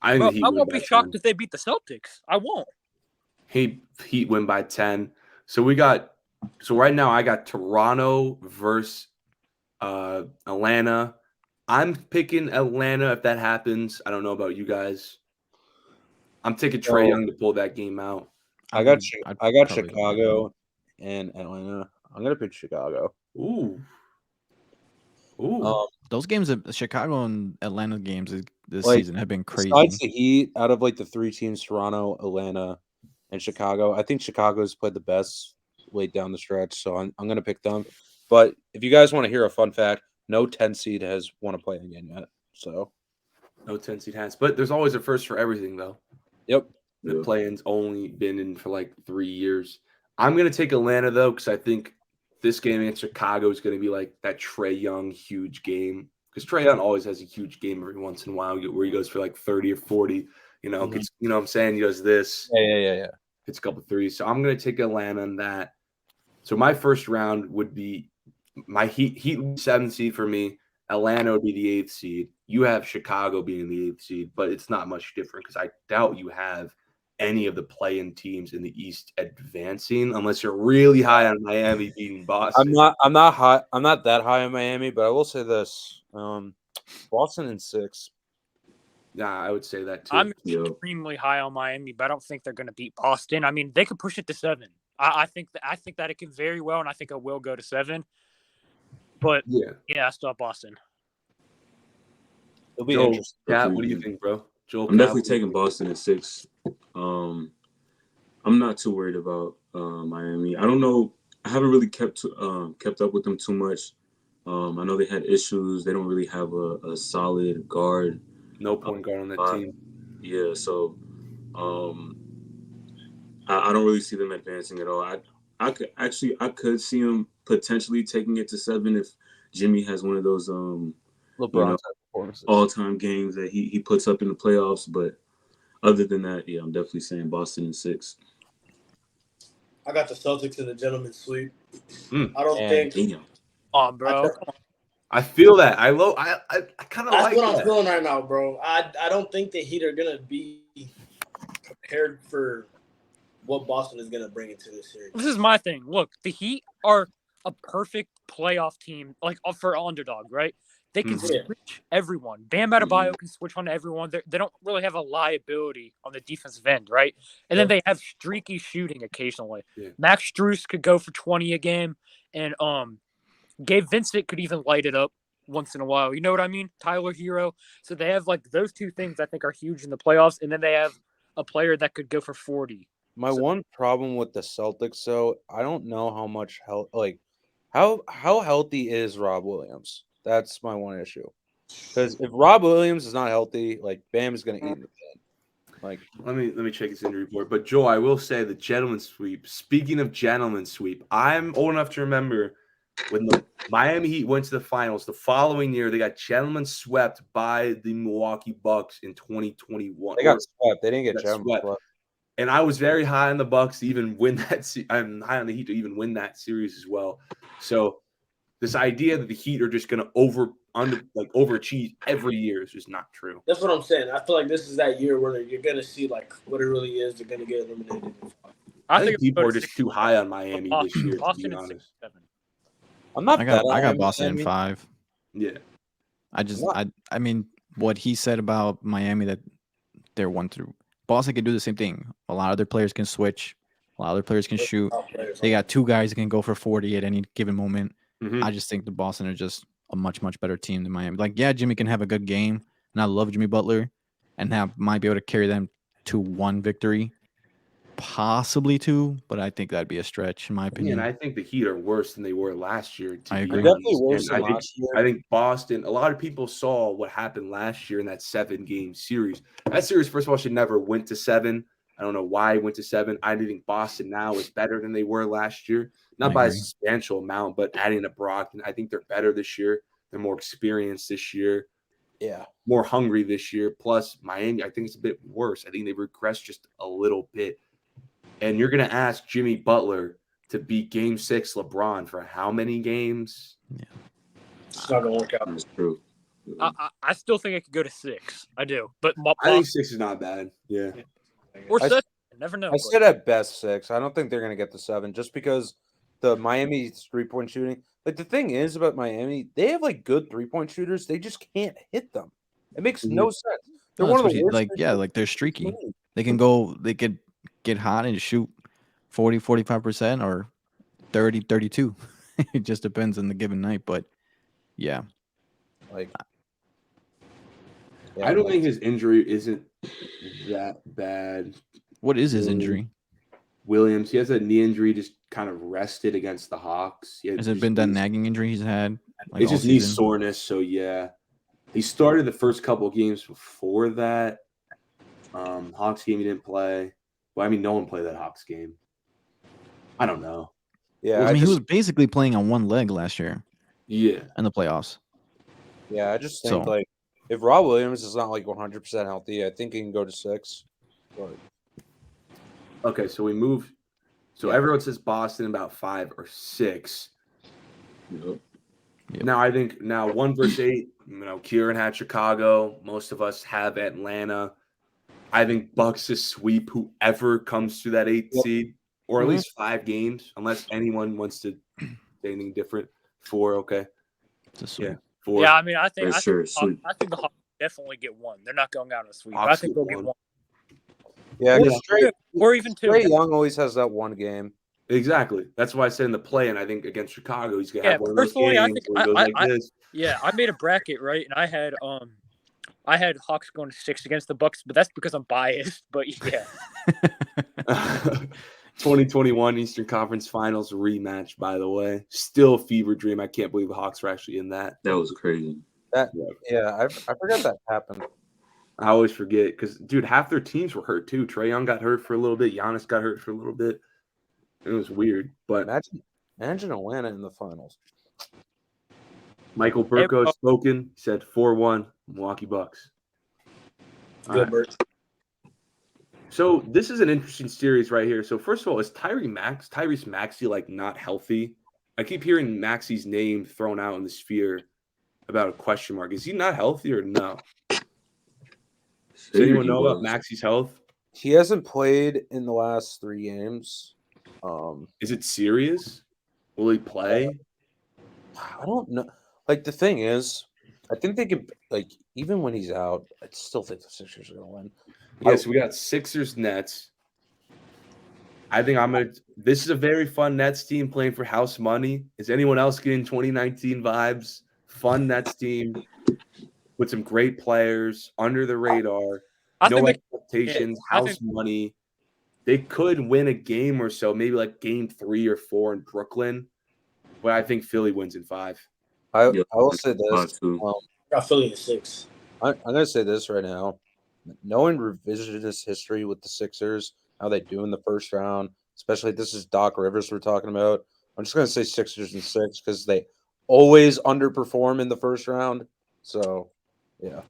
I won't be shocked if they beat the Celtics. I won't. Heat win by 10. So right now I got Toronto versus Atlanta. I'm picking Atlanta if that happens. I don't know about you guys. I'm taking Trey Young to pull that game out. I got Chicago and Atlanta. I'm gonna pick Chicago. Ooh. Those games, Chicago and Atlanta games this season have been crazy. Besides the Heat, out of like the 3 teams, Toronto, Atlanta, and Chicago, I think Chicago's played the best late down the stretch. So I'm gonna pick them. But if you guys want to hear a fun fact, no 10 seed has won a play-in game yet. So no 10 seed has, but there's always a first for everything though. Yep. The play-in's only been in for like 3 years. I'm gonna take Atlanta though, because I think this game against Chicago is going to be like that Trey Young huge game, because Trey Young always has a huge game every once in a while where he goes for like 30 or 40. You know, gets, you know what I'm saying? He does this. Yeah. Hits a couple threes. So I'm going to take Atlanta on that. So my first round would be my Heat 7th seed for me. Atlanta would be the 8th seed. You have Chicago being the 8th seed, but it's not much different because I doubt you have any of the play-in teams in the East advancing unless you're really high on Miami beating Boston. I'm not high. I'm not that high on Miami, but I will say this: Boston in 6. Yeah, I would say that too. I'm extremely high on Miami, but I don't think they're going to beat Boston. I mean, they could push it to 7. I think that it can very well, and I think it will go to 7. But yeah, I still have Boston. It'll be interesting. Yeah, what do you think, bro? Joel, I'm definitely taking Boston at 6. I'm not too worried about Miami. I don't know. I haven't really kept up with them too much. I know they had issues. They don't really have a solid guard. No point guard on that team. Yeah, so I don't really see them advancing at all. I could see them potentially taking it to 7 if Jimmy has one of those LeBron performances, all-time games that he puts up in the playoffs. But other than that, yeah, I'm definitely saying Boston in 6. I got the Celtics in the gentleman's sweep. Mm. I don't think. Damn. Oh, bro. I feel that. I kind of That's like what I'm that. feeling right now, bro. I don't think the Heat are gonna be prepared for what Boston is gonna bring into this series. This is my thing. Look, the Heat are a perfect playoff team, like for underdog, right? They can Mhm. switch everyone. Bam Adebayo can switch on everyone. They don't really have a liability on the defensive end, right? And then they have streaky shooting occasionally. Yeah. Max Strus could go for 20 a game, and Gabe Vincent could even light it up once in a while. You know what I mean? Tyler Hero. So they have like those two things I think are huge in the playoffs, and then they have a player that could go for 40. My So- one problem with the Celtics, though, I don't know how much health, like how healthy is Rob Williams? That's my one issue. Because if Rob Williams is not healthy, like Bam is going to eat in the bed. Like, Let me check his injury report. But Joe, I will say the gentleman sweep. Speaking of gentleman sweep, I'm old enough to remember when the Miami Heat went to the finals. The following year, they got gentleman swept by the Milwaukee Bucks in 2021. they got swept. They didn't get got gentlemen swept. swept. And I was very high on the Bucks to even win that. I'm high on the Heat to even win that series as well. So this idea that the Heat are just going to overachieve every year is just not true. That's what I'm saying. I feel like this is that year where you're gonna see like what it really is. They're gonna get eliminated. I think it's people about are just 6, too high on Miami but this year, to Boston be in honest. 6-7. I'm not. I got bet on Boston in Miami. 5. Yeah. I mean, what he said about Miami that they're 1 through. Boston can do the same thing. A lot of their players can switch. A lot of their players can shoot. They got 2 guys that can go for 40 at any given moment. Mhm. I just think the Boston are just a much better team than Miami. Like, yeah, Jimmy can have a good game, and I love Jimmy Butler, and might be able to carry them to 1 victory, possibly 2, but I think that'd be a stretch in my Yeah, opinion. and I think the Heat are worse than they were last year. I Be agree. They're definitely honest. worse And than last year. I think Boston. A lot of people saw what happened last year in that 7-game series. That series, first of all, should never went to 7. I don't know why it went to 7. I think Boston now is better than they were last year, not I by a agree. substantial amount, but adding a Brockton, I think they're better this year. They're more experienced this year, Yeah. more hungry this year. Plus, Miami, I think it's a bit worse. I think they've regressed just a little bit. And you're going to ask Jimmy Butler to beat Game 6 LeBron for how many games? It's not gonna work out. That's true. I still think it could go to 6. I do, but I think 6 is not bad. Yeah. or I- 7. Never know. I but- said at best 6. I don't think they're going to get the 7 just because the Miami 3-point shooting. Like, the thing is about Miami, they have like good 3-point shooters. They just can't hit them. It makes no sense. They're No, one of that's the what worst. like, yeah, like they're streaky. teams. They could get hot and shoot 40-45% or 30-32. It just depends on the given night, but yeah. Like, I don't think his injury isn't that bad. What is his injury? Williams, he has a knee injury, just kind of rested against the Hawks. Has it been that nagging injury he's had? Like, It's all just knee season? soreness. So, yeah. He started the first couple of games before that. Hawks game he didn't play. Well, I mean, no one played that Hawks game. I don't know. Yeah, Well, I I mean, just, he was basically playing on one leg last year Yeah. in the playoffs. yeah, I just think So- like if Rob Williams is not like 100% healthy, I think he can go to 6. But Okay, so we move. So Yeah. everyone says Boston about 5 or 6. Yep. Yep. Now I think 1 versus 8. Kieran had Chicago. Most of us have Atlanta. I think Bucks is sweep whoever comes to that 8th Yep. seed, or at Mhm. least 5 games, unless anyone wants to say anything different. 4, okay, It's a sweep. 4. Yeah, I mean, I think For sure, sweep. I think the Hawks definitely get 1. They're not going out in a sweep. Hawks I think get they'll get 1. 1. yeah, Or 'cause two, or even 2. Trae Young always has that one game. Exactly. That's why I said in the play, and I think against Chicago, he's gonna Yeah, have one of those personally, I games think where he goes like this. Yeah, I made a bracket, right? And I had Hawks going to 6 against the Bucks, but that's because I'm biased. But yeah, 2021 Eastern Conference Finals rematch, by the way. Still a fever dream. I can't believe the Hawks were actually in that. That was crazy. Yeah, I forgot that happened. I always forget because, dude, half their teams were hurt too. Trae Young got hurt for a little bit. Giannis got hurt for a little bit. It was weird. But Imagine Atlanta in the finals. Michael Burko has spoken. He said 4-1 Milwaukee Bucks. All Good, right. Bert. So this is an interesting series right here. So first of all, is Tyrese Maxey like not healthy? I keep hearing Maxey's name thrown out in the sphere. about a question mark. Is he not healthy or no? Does Figured anyone he know about was. Maxi's health? He hasn't played in the last 3 games. Is it serious? Will he play? I don't know. Like, the thing is, I think they could, like, even when he's out, I still think the Sixers are going to win. Yes, we got Sixers Nets. I think this is a very fun Nets team playing for house money. Is anyone else getting 2019 vibes? Fun Nets team with some great players under the radar. I No think expectations, I house think money. They could win a game or so, maybe like game 3 or 4 in Brooklyn. But I think Philly wins in 5. I Yeah, will say this. too. Got Philly in 6. I'm going to say this right now. Knowing revisionist history with the Sixers, how they do in the first round, especially this is Doc Rivers we're talking about. I'm just going to say Sixers in 6 because they always underperform in the first round. So, yeah.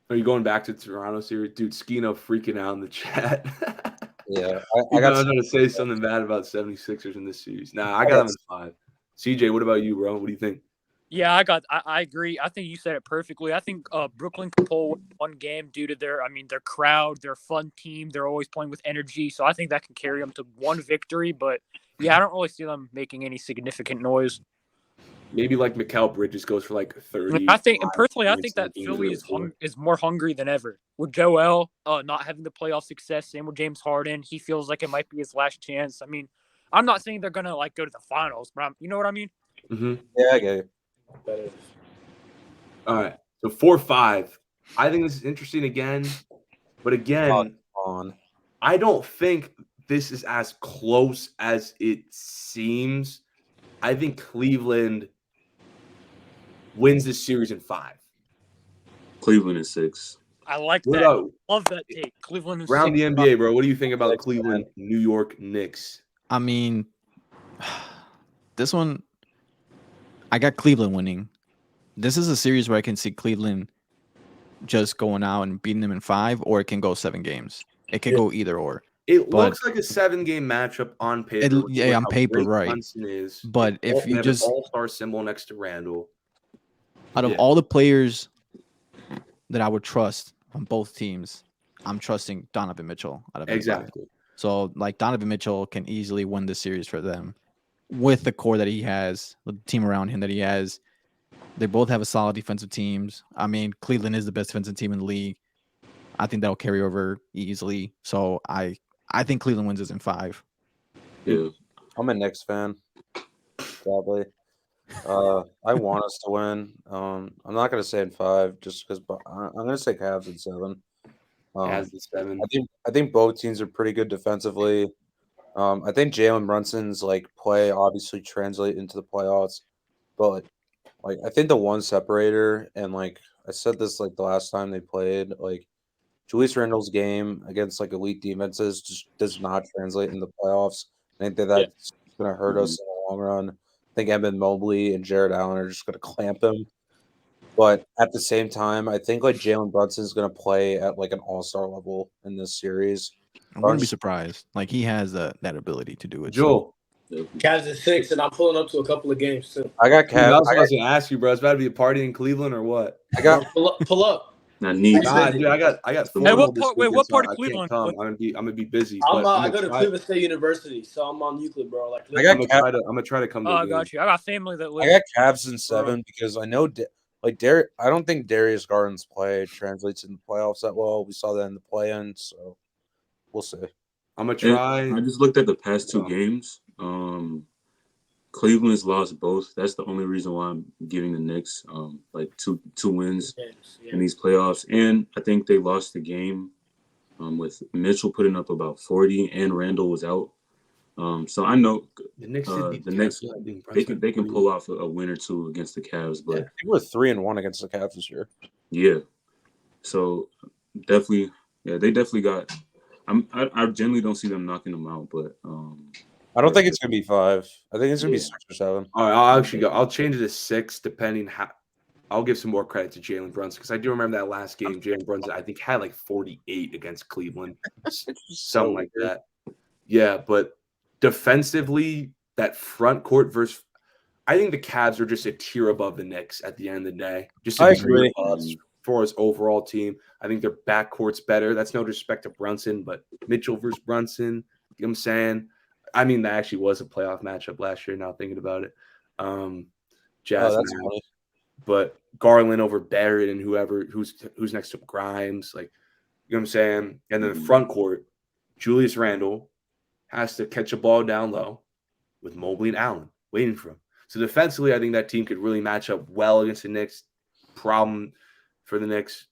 Are you going back to Toronto series? Dude, Skino freaking out in the chat. Yeah. He I got thought I was going to say something bad about 76ers in this series. Nah, I got them in 5. CJ, what about you, bro? What do you think? Yeah, I agree. I think you said it perfectly. I think Brooklyn can pull one game due to their crowd, their fun team. They're always playing with energy, so I think that can carry them to one victory. But yeah, I don't really see them making any significant noise. Maybe like Mikal Bridges goes for like 30. I think, and personally, I think points that at the Philly end of the fourth. is more hungry than ever. With Joel not having the playoff success, same with James Harden, he feels like it might be his last chance. I mean, I'm not saying they're gonna like go to the finals, but you know what I mean. Mm-hmm. Yeah, I get it. Better. All right. So 4-5. I think this is interesting again. But again, On. I don't think this is as close as it seems. I think Cleveland wins this series in 5. Cleveland in 6. I like What that. about Love that take. Cleveland is around the NBA, bro? What do you think about the Six, Cleveland New York Knicks? I mean, this one, I got Cleveland winning. This is a series where I can see Cleveland just going out and beating them in 5, or it can go 7 games. It can go either or. It But- looks like a 7-game matchup on paper. which Yeah, shows on how paper, great right. Brunson is. But if you have just an all-star symbol next to Randall, out of Yeah. all the players that I would trust on both teams, I'm trusting Donovan Mitchell out of anybody. exactly. So like Donovan Mitchell can easily win the series for them with the core that he has, the team around him that he has. They both have a solid defensive teams. I mean, Cleveland is the best defensive team in the league. I think that'll carry over easily. So I think Cleveland wins this in 5. Yeah. I'm a Knicks fan. Sadly. I want us to win. I'm not gonna say in 5 just because I'm gonna say Cavs in 7. As the 7. I think both teams are pretty good defensively. I think Jalen Brunson's like play obviously translate into the playoffs, but like I think the one separator, and like I said this like the last time they played, like Julius Randle's game against like elite defenses just does not translate in the playoffs. I think that's gonna hurt us in the long run. I think Evan Mobley and Jared Allen are just gonna clamp him. But at the same time, I think like Jalen Brunson's gonna play at like an all-star level in this series. I wouldn't be surprised. Like he has that ability to do it. Joel, Cavs in 6, and I'm pulling up to a couple of games too. I got dude, I Cavs. was about to ask you, bro. It's about to be a party in Cleveland or what? I got Pull up. I need Nah, to. dude, I got Hey, formal this weekend, what so part of I can't Cleveland? come. I'm gonna be busy. I But go to Cleveland State University, so I'm on Euclid, bro. Like, I got I'm gonna try to come to Oh, a I game. got you. I got family that I lives. got Cavs in 7 because I know I don't think Darius Garland's play translates in the playoffs that well. We saw that in the play-in, so we'll see. I'm gonna And try. I just looked at the past 2 games. Cleveland's lost both. That's the only reason why I'm giving the Knicks like two wins in these playoffs. And I think they lost the game with Mitchell putting up about 40 and Randall was out. So I know The Knicks they can pull off a win or 2 against the Cavs, but I think we're 3-1 against the Cavs this year. yeah. So definitely, yeah, they definitely got. I generally don't see them knocking them out, but I don't think it's gonna be 5. I think it's gonna be Yeah. 6 or 7. All right, I'll actually go. I'll change it to 6, depending how. I'll give some more credit to Jalen Brunson because I do remember that last game. Jalen Brunson, I think, had like 48 against Cleveland, something like that. Yeah, but defensively, that front court versus I think the Cavs are just a tier above the Knicks at the end of the day. Just I a tier agree. above as far as overall team. I think their backcourt's better. That's no disrespect to Brunson, but Mitchell versus Brunson, you know what I'm saying? I mean, that actually was a playoff matchup last year, now thinking about it. Jazz that's Mavs. funny. But Garland over Barrett and who's next to Grimes, like, you know what I'm saying? And then the front court, Julius Randle has to catch a ball down low with Mobley and Allen waiting for him. So defensively, I think that team could really match up well against the Knicks. Problem for the Knicks,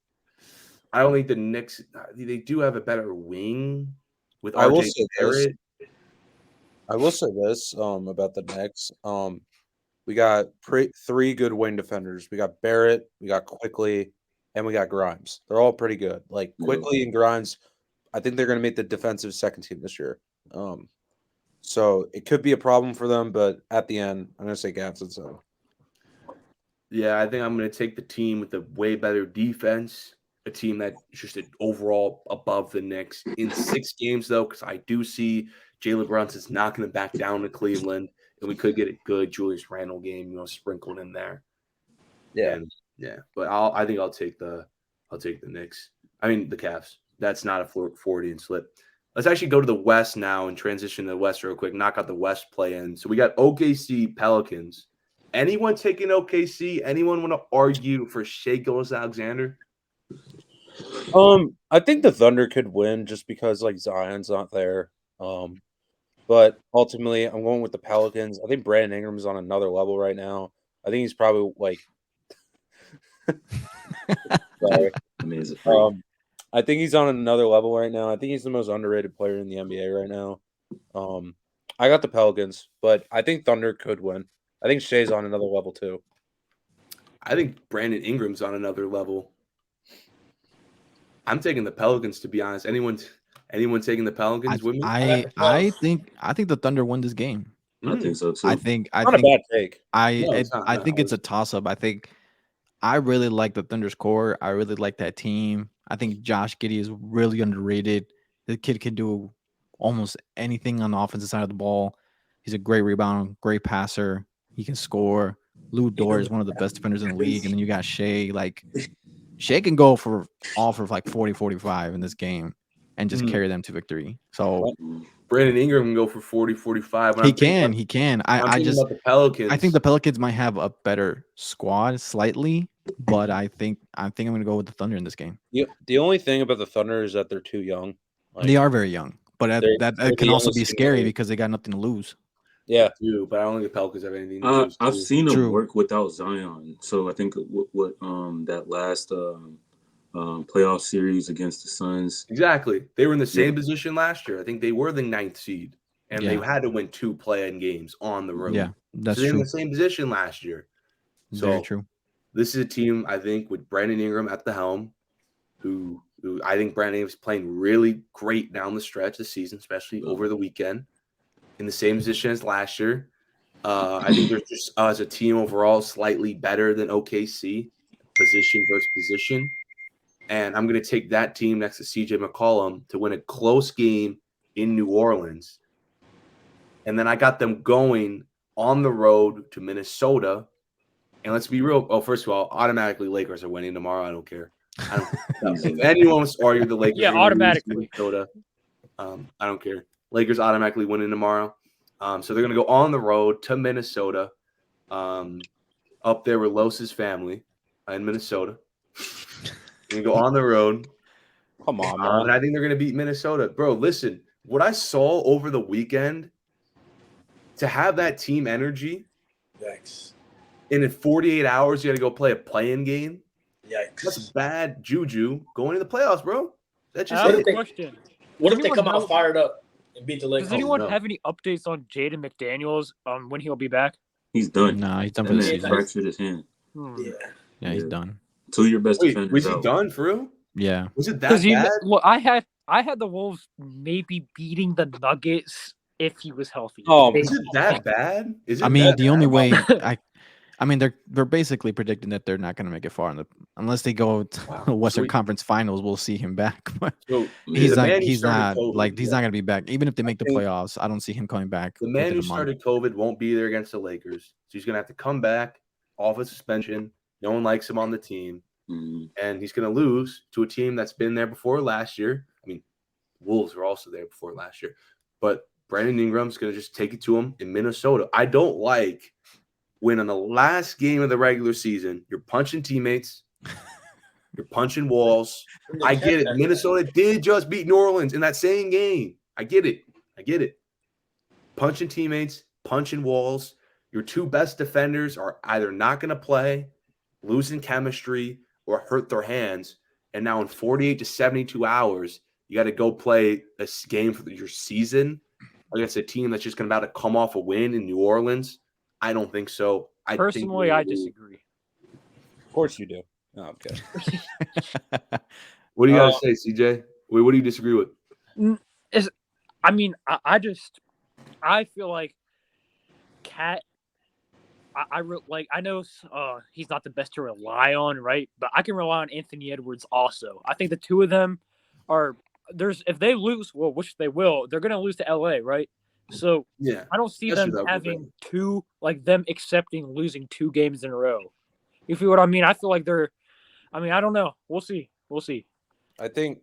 I don't think the Knicks, they do have a better wing with I will RJ say this. Barrett. I will say this about the Knicks. We got three good wing defenders. We got Barrett, we got Quickly, and we got Grimes. They're all pretty good. Like Quickly and Grimes, I think they're going to make the defensive second team this year. So it could be a problem for them, but at the end, I'm going to say Cavs and 7. Yeah, I think I'm going to take the team with a way better defense, a team that's just overall above the Knicks in 6 games, though, because I do see Jalen Brunson's not going to back down to Cleveland, and we could get a good Julius Randle game, sprinkled in there. Yeah, and, but I think I'll take the Knicks. I mean the Cavs. That's not a Freudian slip. Let's actually go to the West now and transition to the West real quick. Knock out the West play-in. So we got OKC Pelicans. Anyone taking OKC? Anyone want to argue for Shai Gilgeous-Alexander? I think the Thunder could win just because like Zion's not there. But ultimately, I'm going with the Pelicans. I think Brandon Ingram's on another level right now. I think he's probably like. Sorry. I mean, it's I think he's on another level right now. I think he's the most underrated player in the NBA right now. I got the Pelicans, but I think Thunder could win. I think Shai's on another level too. I think Brandon Ingram's on another level. I'm taking the Pelicans, to be honest. Anyone taking the Pelicans with me? I think the Thunder won this game. I think so too. I think Not a bad take. I think it's a toss up. I think I really like the Thunder's core. I really like that team. I think Josh Giddey is really underrated. The kid can do almost anything on the offensive side of the ball. He's a great rebounder, great passer. He can score. Lou Dort is one of the best defenders in the league. And then you got Shai. Like, Shai can go for like 40, 45 in this game and just carry them to victory. So Brandon Ingram can go for 40, 45. He can. I'm just about the Pelicans. I think the Pelicans might have a better squad slightly, but I think I'm going to go with the Thunder in this game. The only thing about the Thunder is that they're too young. Like, they are very young, but that can also be scary because they got nothing to lose. Yeah, but I don't think the Pelicans have anything to lose. I've seen them work without Zion, so I think what that last playoff series against the Suns. Exactly, they were in the same position last year. I think they were the 9th seed, and they had to win 2 play-in games on the road. Yeah, that's so they're true. in the same position last year. So very true. This is a team, I think, with Brandon Ingram at the helm, who I think Brandon Ingram's playing really great down the stretch this season, especially over the weekend, in the same position as last year. I think they're just, as a team overall, slightly better than OKC, position versus position. And I'm going to take that team next to CJ McCollum to win a close game in New Orleans. And then I got them going on the road to Minnesota. And let's be real. Oh, first of all, automatically Lakers are winning tomorrow. I don't care. If anyone wants to argue the Lakers, automatically. Minnesota, I don't care. Lakers automatically winning tomorrow. So they're going to go on the road to Minnesota, up there with Los's family in Minnesota. They're going to go on the road. Come on, man. And I think they're going to beat Minnesota. Bro, listen, what I saw over the weekend, to have that team energy, Yikes. and in 48 hours, you got to go play a play-in game. Yikes. That's bad juju going to the playoffs, bro. That's just I have a it. question. What if they anyone come out know- fired up and beat the Lakers? Does anyone no. have any updates on Jaden McDaniels when he'll be back? He's done. Nah, he's done for And the then he season. fractured his hand. Yeah, he's done. 2 of your best Wait, defenders was he out. done for real? Yeah. Was it that Because bad? well, I had the Wolves maybe beating the Nuggets if he was healthy. Oh, Is it that bad? Is it I mean, that the only bad? way I mean, they're basically predicting that they're not going to make it far unless they go to the Western Conference Finals. We'll see him back, but So he's the not. man who He's started not COVID, he's not going to be back. Even if they make the think playoffs, I don't see him coming back. the man within who a month. started COVID won't be there against the Lakers. So he's going to have to come back off a suspension. No one likes him on the team. And he's going to lose to a team that's been there before last year. I mean, Wolves were also there before last year. But Brandon Ingram's going to just take it to him in Minnesota. I don't like when in the last game of the regular season, you're punching teammates, you're punching walls. I get it. Minnesota did just beat New Orleans in that same game. I get it. Punching teammates, punching walls. Your two best defenders are either not going to play, losing chemistry, or hurt their hands. And now in 48 to 72 hours, you got to go play a game for your season against a team that's just going to about to come off a win in New Orleans. I don't think so. Personally, I disagree. Of course you do. No, I'm kidding. What do you got to say, CJ? What do you disagree with? I feel like Cat. I know he's not the best to rely on, right? But I can rely on Anthony Edwards also. I think the two of them are if they lose, well, which they will, they're going to lose to LA, right? So yeah, I don't see them having them accepting losing 2 games in a row. You feel what I mean? I feel like I don't know. We'll see. I think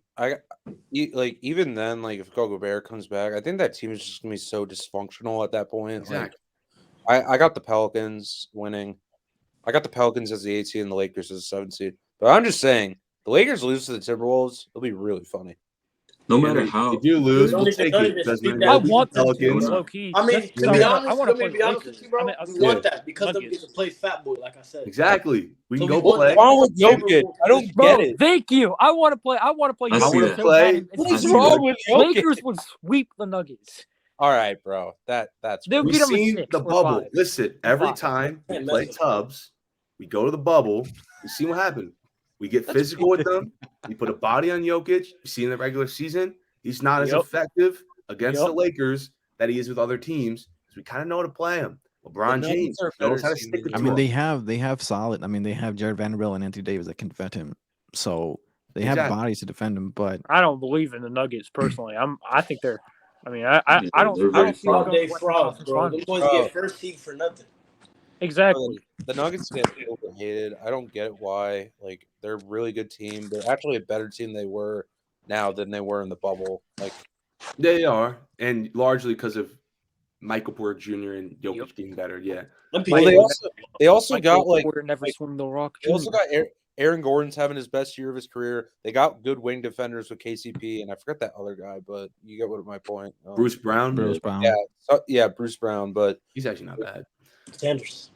even then, like if Gobert comes back, I think that team is just gonna be so dysfunctional at that point. Exactly. Like, I got the Pelicans winning. I got the Pelicans as the 8 seed and the Lakers as the 7 seed. But I'm just saying, the Lakers lose to the Timberwolves, it'll be really funny. No matter how. If you lose, we'll take it. I want them to, low key. I mean, to be honest, let me be honest with you, bro. We want that because we get to play Fat Boy, like I said. Exactly. We can So go play. What's wrong with Jokic? I don't get it. Thank you. I want to play. I want to play. I see Jokic that. so bad. What is wrong with Jokic? Lakers would sweep the Nuggets. All right, bro. That's They'll We've beat them in seen 6 the or bubble. 5. Listen, every time we play Tubbs, we go to the bubble. We see what happened. We get physical with them. We put a body on Jokic. You see in the regular season, he's not as effective against the Lakers that he is with other teams because we kind of know how to play him. LeBron James knows how to stick it to him. they have solid. They have Jared Vanderbilt and Anthony Davis that can defend him. So they have bodies to defend him. But I don't believe in the Nuggets personally. I think they're. I don't see they frauds, bro. Them boys get first seed for nothing. Exactly. The Nuggets get overhated. I don't get why. Like, they're a really good team. They're actually a better team they were now than they were in the bubble. Like, they are, and largely because of Michael Porter Jr. and Jokic being better. Yeah. Well, they also got swung the rock. They also got Aaron Gordon's having his best year of his career. They got good wing defenders with KCP, and I forget that other guy, but you get what my point. Bruce Brown. Yeah, Bruce Brown, but he's actually not bad. Sanders.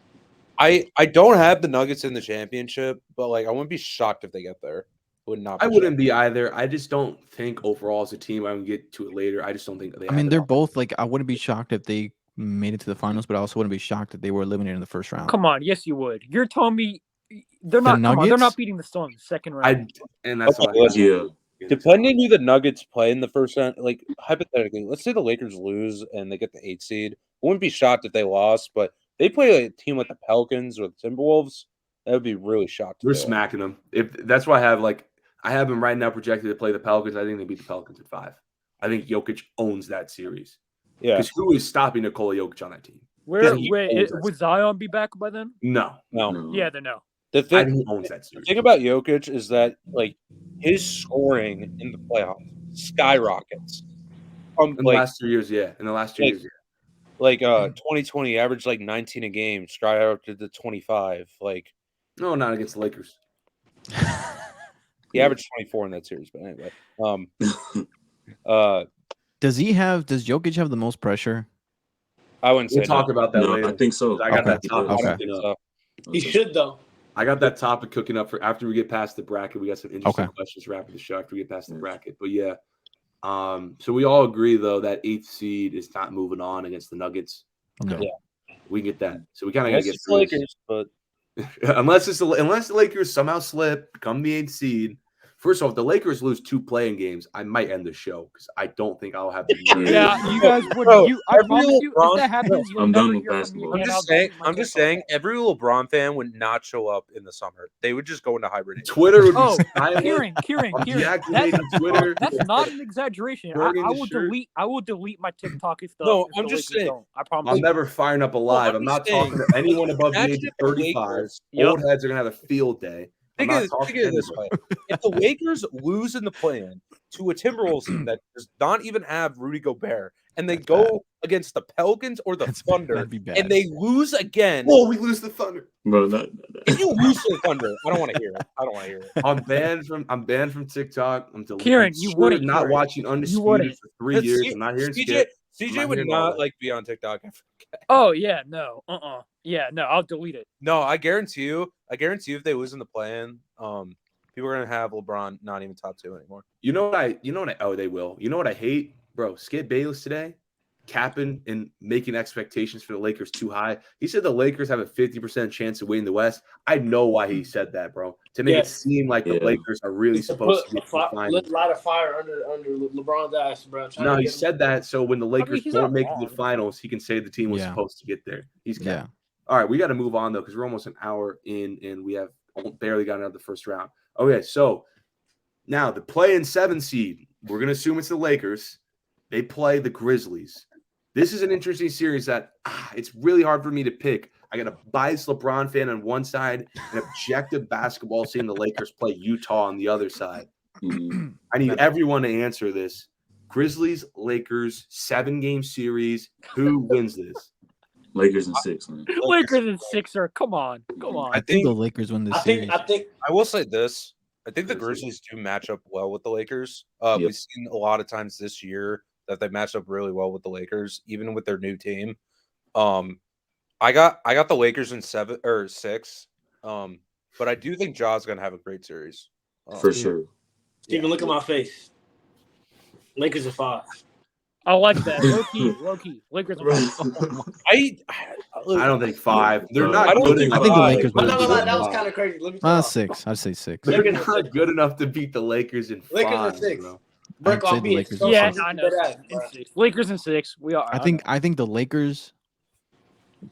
I don't have the Nuggets in the championship, but like I wouldn't be shocked if they get there. I wouldn't be either. I just don't think overall as a team. I can get to it later. I just don't think they. they're both like. I wouldn't be shocked if they made it to the finals, but I also wouldn't be shocked if they were eliminated in the first round. Come on, yes, you would. You're telling me they're not. They're not beating the Suns second round. And that's depending who the Nuggets play in the first round. Like hypothetically, let's say the Lakers lose and they get the 8 seed. I wouldn't be shocked if they lost, but they play a team like the Pelicans or the Timberwolves. That would be really shocked. We're smacking them. If that's why I have them right now projected to play the Pelicans. I think they beat the Pelicans in 5. I think Jokic owns that series. Yeah. Because who is stopping Nikola Jokic on that team? Would Zion be back by then? No. Yeah, then no. The thing, who owns that series. The thing about Jokic is that like his scoring in the playoffs skyrockets. In the last 2 years, yeah. In the last 2 years, yeah. Like 2020 averaged like 19 a game, skyrocketed to 25. Like no, not against the Lakers. He averaged 24 in that series, but anyway. Does Jokic have the most pressure? I wouldn't say. We'll talk about that later. I think so. I got that topic. He should though. I got that topic cooking up for after we get past the bracket. We got some interesting questions for after the show after we get past the bracket. But yeah. So we all agree though that 8th seed is not moving on against the Nuggets. Okay. Yeah. We can get that. So we kind of got to get Lakers, but unless the Lakers somehow slip, become the 8th seed, First off, the Lakers lose 2 playing games, I might end the show because I don't think I'll have the nerve. Yeah, you guys would. Bro, I every promise you, LeBron- if that happens, you'll I'm never done with hear from me basketball. again. I'm I'll just saying. delete my I'm just TikTok. saying. Every LeBron fan would not show up in the summer. They would just go into hibernation. Twitter would be Oh, silent. Kieran, I'm Kieran. deactivating Twitter. That's not an exaggeration. Burning I the will shirt. delete. I will delete my TikTok if the No, if I'm the just Lakers saying. don't. I promise. I'm you. never firing up a live. I'm I'm not just saying, talking to anyone above the imagine age of if the 35. Lakers- Yep. Old heads are gonna have a field day. I'm not Think talking of to it this anybody. way: if the Lakers lose in the play-in to a Timberwolves team that does not even have Rudy Gobert, and they That's go bad. against the Pelicans or the That's Thunder, that'd be bad. and they lose again, Whoa, we lose the Thunder. Bro, if you lose to the Thunder, I don't want to hear it. I don't want to hear it. I'm banned from TikTok. I'm Kieran, you wouldn't, not Kieran. watching Undisputed wouldn't. for 3 Because years. I'm not hearing CJ, Skip. I'm CJ not would hearing all not that. like be on TikTok. Oh yeah, no, yeah, no. I'll delete it. No, I guarantee you if they lose in the play-in, people are gonna have LeBron not even top 2 anymore. You know what I oh, they will. You know what I hate? Bro, Skip Bayless today capping and making expectations for the Lakers too high. He said the Lakers have a 50% chance of winning the West. I know why he said that, bro. To make it Yes. seem like the Yeah. Lakers are really Just to supposed put to get to the finals. light a fire under LeBron's ass, bro. Trying No, to he get him- said that so when the Lakers he's don't not make it to wrong. the finals, he can say the team was Yeah. supposed to get there. He's Yeah. capping. All right, we got to move on though because we're almost an hour in and we have barely gotten out of the first round. Okay, so now the play-in 7 seed, we're gonna assume it's the Lakers. They play the Grizzlies. This is an interesting series that it's really hard for me to pick. I got a biased LeBron fan on one side, an objective basketball seeing the Lakers play Utah on the other side. Mhm. I need everyone to answer this. Grizzlies, Lakers, 7-game series. Who wins this? Lakers in 6, man. Lakers and Sixer. Come on. I think the Lakers win this series. I think I will say this. I think the Grizzlies. Grizzlies do match up well with the Lakers. Yep. We've seen a lot of times this year that they matched up really well with the Lakers, even with their new team. I got the Lakers in 7 or 6. But I do think Ja's gonna have a great series. For sure. Steven, look at my face. Lakers are 5. I like that. Low key. Lakers. Are I don't think 5. They're not I don't good think- enough. I think the five. Lakers No, win. no, this that was series. kind of crazy. Let me talk. 6. I'd say 6. They're Lakers are not good enough to beat the Lakers in 5. Lakers are 6. bro. Break I'd say off the me. Lakers So are yeah, six. I know. In 6. Lakers and 6. We are. I think the Lakers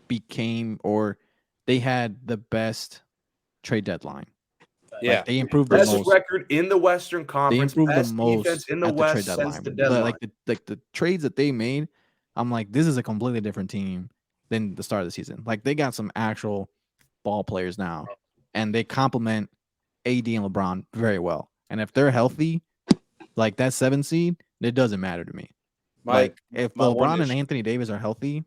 became or they had the best trade deadline. Yeah. Like, they improved the Best most. record in the Western They Conference. improved the Best most defense in the at the West trade since deadline. the deadline. Like the trades that they made, I'm like, this is a completely different team than the start of the season. Like they got some actual ball players now, and they complement AD and LeBron very well. And if they're healthy, like that 7 seed, it doesn't matter to me. Like if my one LeBron and issue- Anthony Davis are healthy,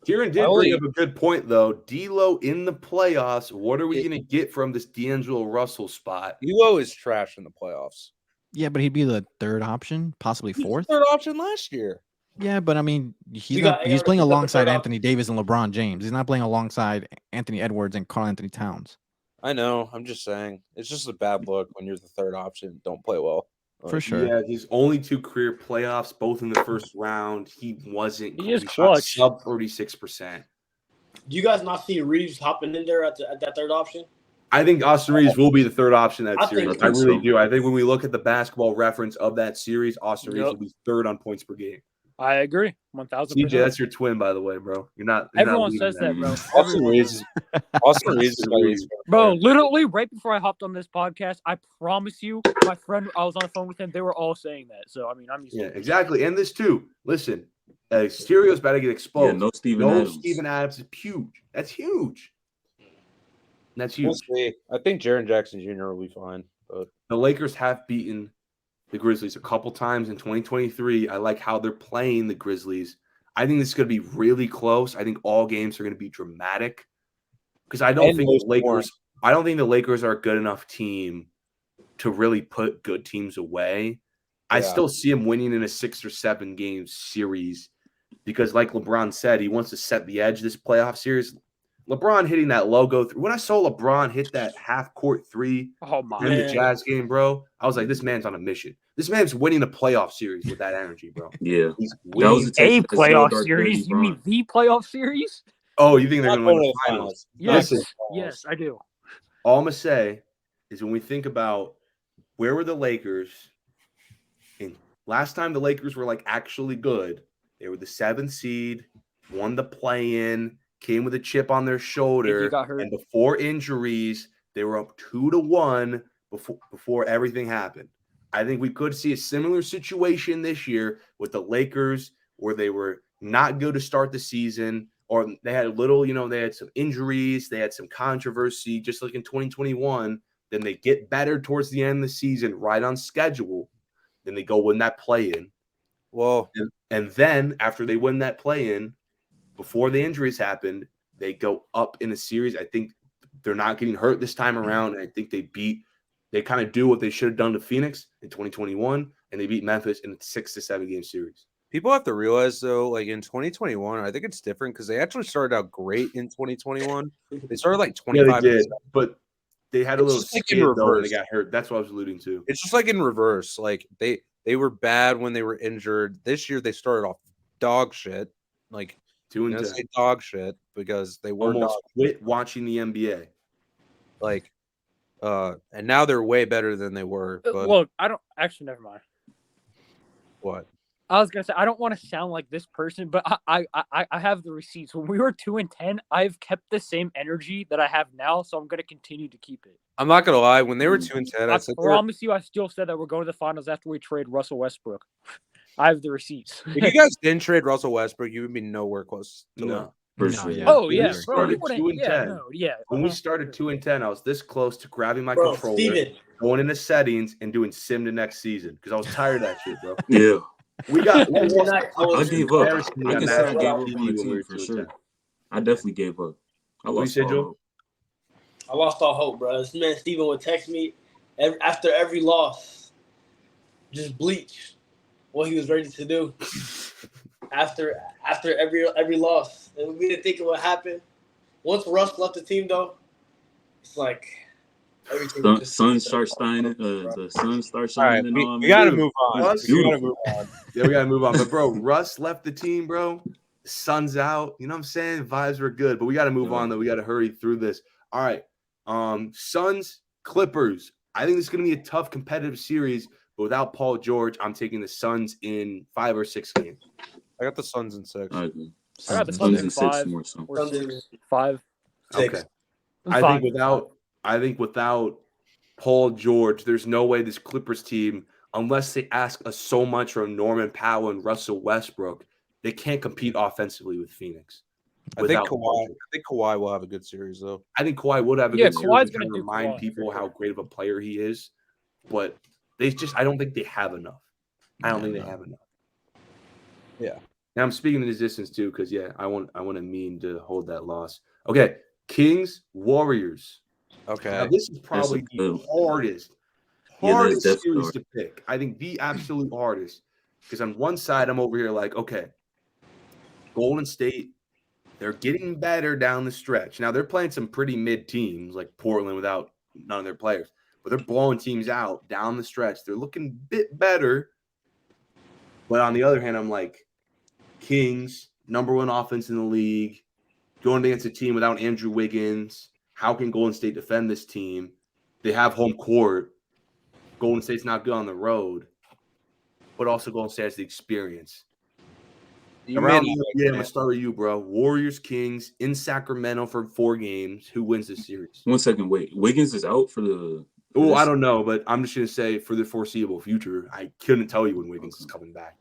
Kieran did bring up a good point, though. D'Lo in the playoffs. What are we going to get from this D'Angelo Russell spot? Elo is trash in the playoffs. yeah, but he'd be the 3rd option, possibly He was 4th. the 3rd option last year. Yeah, but I mean, he's You not. got- He's playing you got the alongside third Anthony Davis and LeBron James. He's not playing alongside Anthony Edwards and Karl Anthony Towns. I know. I'm just saying. It's just a bad look when you're the 3rd option. Don't play well. For sure. Yeah, his only 2 career playoffs, both in the first round. He wasn't. He is shot clutch. Sub 36%. Do you guys not see Reeves hopping in there at that 3rd option? I think Austin Reeves will be the 3rd option in that I series. think I really so. do. I think when we look at the basketball reference of that series, Austin Reeves Yep. will be 3rd on points per game. I agree. 1000%. CJ, that's your twin, by the way, bro. You're not. Everyone leading says that, bro. Austin Reeves is my least favorite Bro, player. literally right before I hopped on this podcast, I promise you, my friend, I was on the phone with him. They were all saying that. So I mean, I'm used Yeah, to it. exactly. And this too. Listen, Stereo's about to get Yeah, exposed. no Steven Adams. Steven Adams is huge. That's huge. That's We'll huge. see. I think Jaren Jackson Jr. will be fine. But The Lakers have beaten the Grizzlies a couple times in 2023. I like how they're playing the Grizzlies. I think this is going to be really close. I think all games are going to be dramatic because I don't And think most the Lakers. I don't think the Lakers are a good enough team to really put good teams away. I Yeah. still see him winning in a 6 or 7 game series because, like LeBron said, he wants to set the edge this playoff series. LeBron hitting that logo. When I saw LeBron hit that half-court 3 Oh my in the Man. Jazz game, bro, I was like, this man's on a mission. This man's winning a playoff series with that energy, bro. Yeah. He's That was winning. a A take- it's playoff Dark series? Dirty You mean Bron. the playoff series? Oh, you think they're not going to win going the to the finals? Yes. Listen, Yes, I do. all I'm going to say is when we think about where were the Lakers? And last time the Lakers were like actually good, they were the 7th seed, won the play-in, came with a chip on their shoulder, got hurt. and before injuries, they were up 2-1 before everything happened. I think we could see a similar situation this year with the Lakers, where they were not good to start the season, or they had a little, they had some injuries, they had some controversy, just like in 2021. Then they get better towards the end of the season, right on schedule. Then they go win that play-in. Well, and then after they win that play-in, before the injuries happened, they go up in a series. I think they're not getting hurt this time around. And I think they kind of do what they should have done to Phoenix in 2021, and they beat Memphis in a 6 to 7 game series. people have to realize, though, like in 2021, I think it's different because they actually started out great in 2021. They started like 25. Yeah, they did, but they had a It's little just like in skid though when they reverse. got hurt. That's what I was alluding to. It's just like in reverse. Like they were bad when they were injured. This year they started off dog shit. Like 2 and I'm 10. gonna say dog shit because they were Almost dog quit watching the NBA. like and now they're way better than they were. But Look, I don't actually. Never mind. what? I was gonna say I don't want to sound like this person, but I have the receipts. When we were 2-10, I've kept the same energy that I have now, so I'm gonna continue to keep it. I'm not gonna lie. When they were 2 and 10, I I said they were, promise you, I still said that we're going to the finals after we trade Russell Westbrook. I have the receipts. if you guys didn't trade Russell Westbrook, you would be nowhere close to No. For No, sure. yeah. Oh When yeah, we bro. started You wouldn't. 2 and 10, when we uh-huh. started 2 and 10, I was this close to grabbing my Bro, controller, Steven. going into settings, and doing sim to next season because I was tired of that shit, bro. Yeah. We got Every night I was I gave up. embarrassing I on can say I national gave up TV on the when we were team for 2 and sure. 10. I definitely gave up. I What you lost say, all Joe? hope. I lost all hope, bro. This man Steven would text me after every loss, just bleach what he was ready to do. after every loss, and we didn't think of what happened. Once Russ left the team, though, it's like everything. The sun starts shining. The sun starts All right, shining on we me. gotta Dude, move on. Russ- We gotta move on. Yeah, we gotta move on. But bro, Russ left the team, bro. The sun's out. You know what I'm saying? Vibes were good, but we gotta move on though. We gotta hurry through this. All right. Suns, Clippers. I think this is gonna be a tough competitive series, but without Paul George, I'm taking the Suns in 5 or 6 games. I got the Suns in 6. I agree. I got the Suns Suns in in 6 5 more so. or 6, 5. Okay. I'm I fine. think without Paul George, there's no way this Clippers team, unless they ask us so much from Norman Powell and Russell Westbrook, they can't compete offensively with Phoenix. I think without Paul George. Kawhi will have a good series though. I think Kawhi would have a Yeah, good series Kawhi's to gonna do remind Kawhi, people for how sure. great of a player he is, but I don't think they have enough. I don't think they have enough. Yeah. Now I'm speaking in this distance too, because I want a meme to hold that loss. Okay, Kings, Warriors. Okay. Now this is probably the good hardest Yeah, that's definitely series hard. to pick. I think the absolute hardest. Because on one side, I'm over here like, okay, Golden State, they're getting better down the stretch. Now they're playing some pretty mid teams like Portland without none of their players, but they're blowing teams out down the stretch. They're looking a bit better. But on the other hand, I'm like, Kings, #1 offense in the league, going against a team without Andrew Wiggins. How can Golden State defend this team? They have home court. Golden State's not good on the road, but also Golden State has the experience. You Around may the not- NBA, I'm gonna start with you, bro. Warriors, Kings in Sacramento for 4 games. Who wins this series? 1 second, wait. Wiggins is out for the. Oh, this- I don't know, but I'm just gonna say for the foreseeable future, I couldn't tell you when Wiggins is coming back.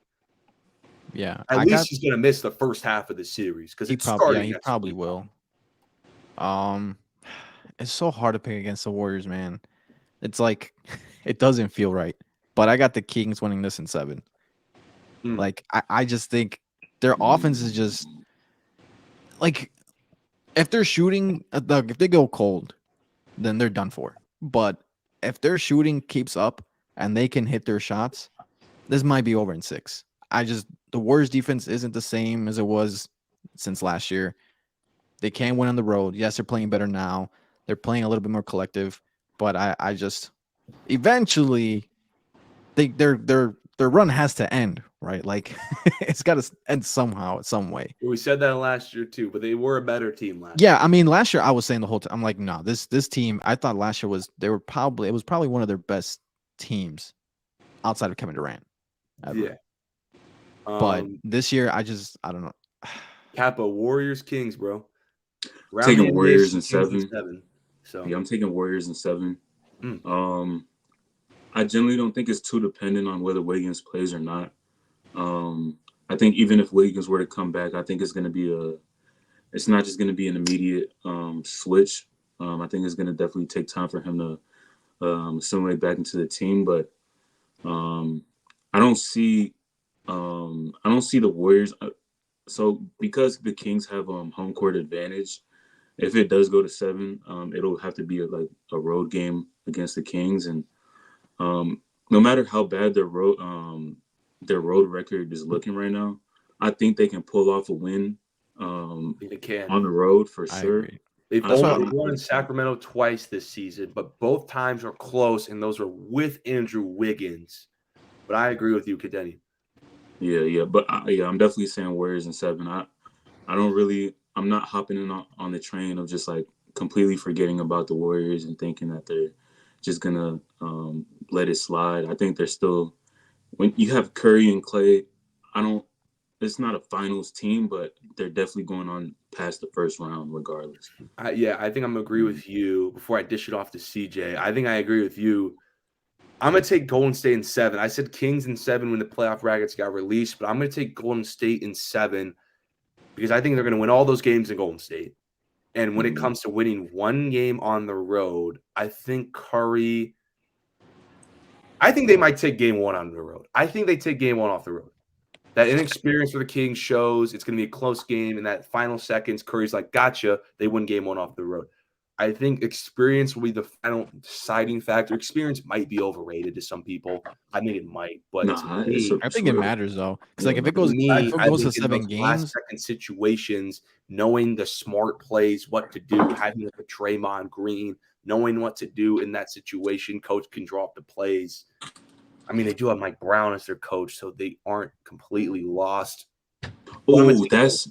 Yeah, At I least got. he's gonna miss the first half of the series because He it's probably, starting. yeah, he next probably week. will. It's so hard to pick against the Warriors, man. It's like it doesn't feel right. But I got the Kings winning this in 7. Mm. Like I just think their offense is just like if they're shooting, if they go cold, then they're done for. But if their shooting keeps up and they can hit their shots, this might be over in 6. The Warriors defense isn't the same as it was since last year. They can't win on the road. Yes, they're playing better now. They're playing a little bit more collective, but I just eventually their run has to end, right? Like it's got to end somehow, some way. We said that last year too, but they were a better team last. Yeah, I mean, last year I was saying the whole time, I'm like, no, this team. I thought last year it was probably one of their best teams outside of Kevin Durant. Ever. Yeah. But this year, I don't know. Kappa, Warriors, Kings, bro. Taking Warriors in 7. So yeah, I'm taking Warriors in 7. Mm. I generally don't think it's too dependent on whether Wiggins plays or not. I think even if Wiggins were to come back, I think it's going to be it's not just going to be an immediate switch. I think it's going to definitely take time for him to assimilate back into the team. But I don't see the Warriors. So because the Kings have home court advantage, if it does go to 7, it'll have to be a road game against the Kings, and no matter how bad their road record is looking right now, I think they can pull off a win they can on the road for I sure. agree. They've That's only what won in Sacramento twice this season, but both times are close, and those are with Andrew Wiggins. But I agree with you, Kadeni. Yeah, but I'm definitely saying Warriors in 7. I'm not hopping in on the train of just like completely forgetting about the Warriors and thinking that they're just gonna let it slide. I think they're still, when you have Curry and Clay, it's not a finals team, but they're definitely going on past the first round regardless. I think I'm gonna agree with you. Before I dish it off to CJ, I think I agree with you. I'm gonna take Golden State in 7. I said Kings in 7 when the playoff brackets got released, but I'm gonna take Golden State in 7 because I think they're gonna win all those games in Golden State. And when it comes to winning one game on the road, I think Curry. I think they might take game 1 on the road. I think they take game 1 off the road. That inexperience for the Kings shows it's going to be a close game. In that final seconds, Curry's like, gotcha. They win game 1 off the road. I think experience will be the final deciding factor. Experience might be overrated to some people. I think it might, but to me, I think it matters though, because like if it to me, I goes to think in 7 those games, last-second situations, knowing the smart plays, what to do, having a Draymond Green, knowing what to do in that situation, coach can draw up the plays. I mean, they do have Mike Brown as their coach, so they aren't completely lost. Oh, that's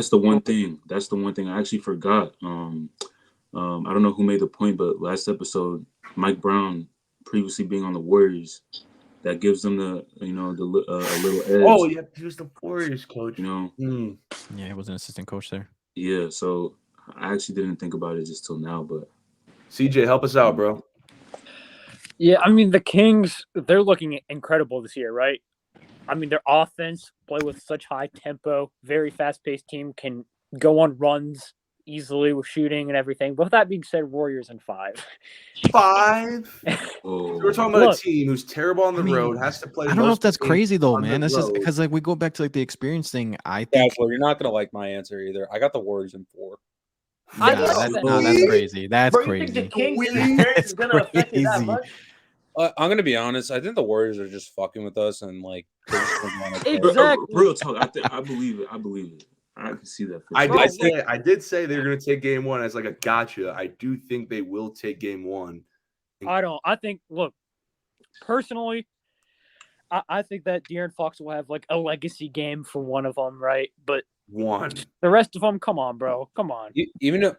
the one thing. That's the one thing I actually forgot. I don't know who made the point, but last episode, Mike Brown previously being on the Warriors, that gives them a little edge. Oh, yeah, he was the Warriors coach. Yeah, he was an assistant coach there. Yeah, so I actually didn't think about it just till now, but CJ, help us out, bro. Yeah, I mean, the Kings, they're looking incredible this year, right? I mean, their offense, play with such high tempo, very fast-paced team, can go on runs easily with shooting and everything. But with that being said, Warriors in 5. 5? We're talking about a team who's terrible on the road, has to play. I don't know if that's crazy though, man. That's just because like we go back to like the experience thing. I think you're not gonna like my answer either. I got the Warriors in 4. That's crazy. That's Bro, crazy. You think the Kings' experience is gonna affect it that much? I'm gonna be honest. I think the Warriors are just fucking with us and like exactly. Real talk. I believe it. I can see that. I did say they're going to take game 1 as like a gotcha. I do think they will take game 1. I think. Look, personally, I think that De'Aaron Fox will have like a legacy game for one of them, right? But the rest of them, come on, bro, come on. Even though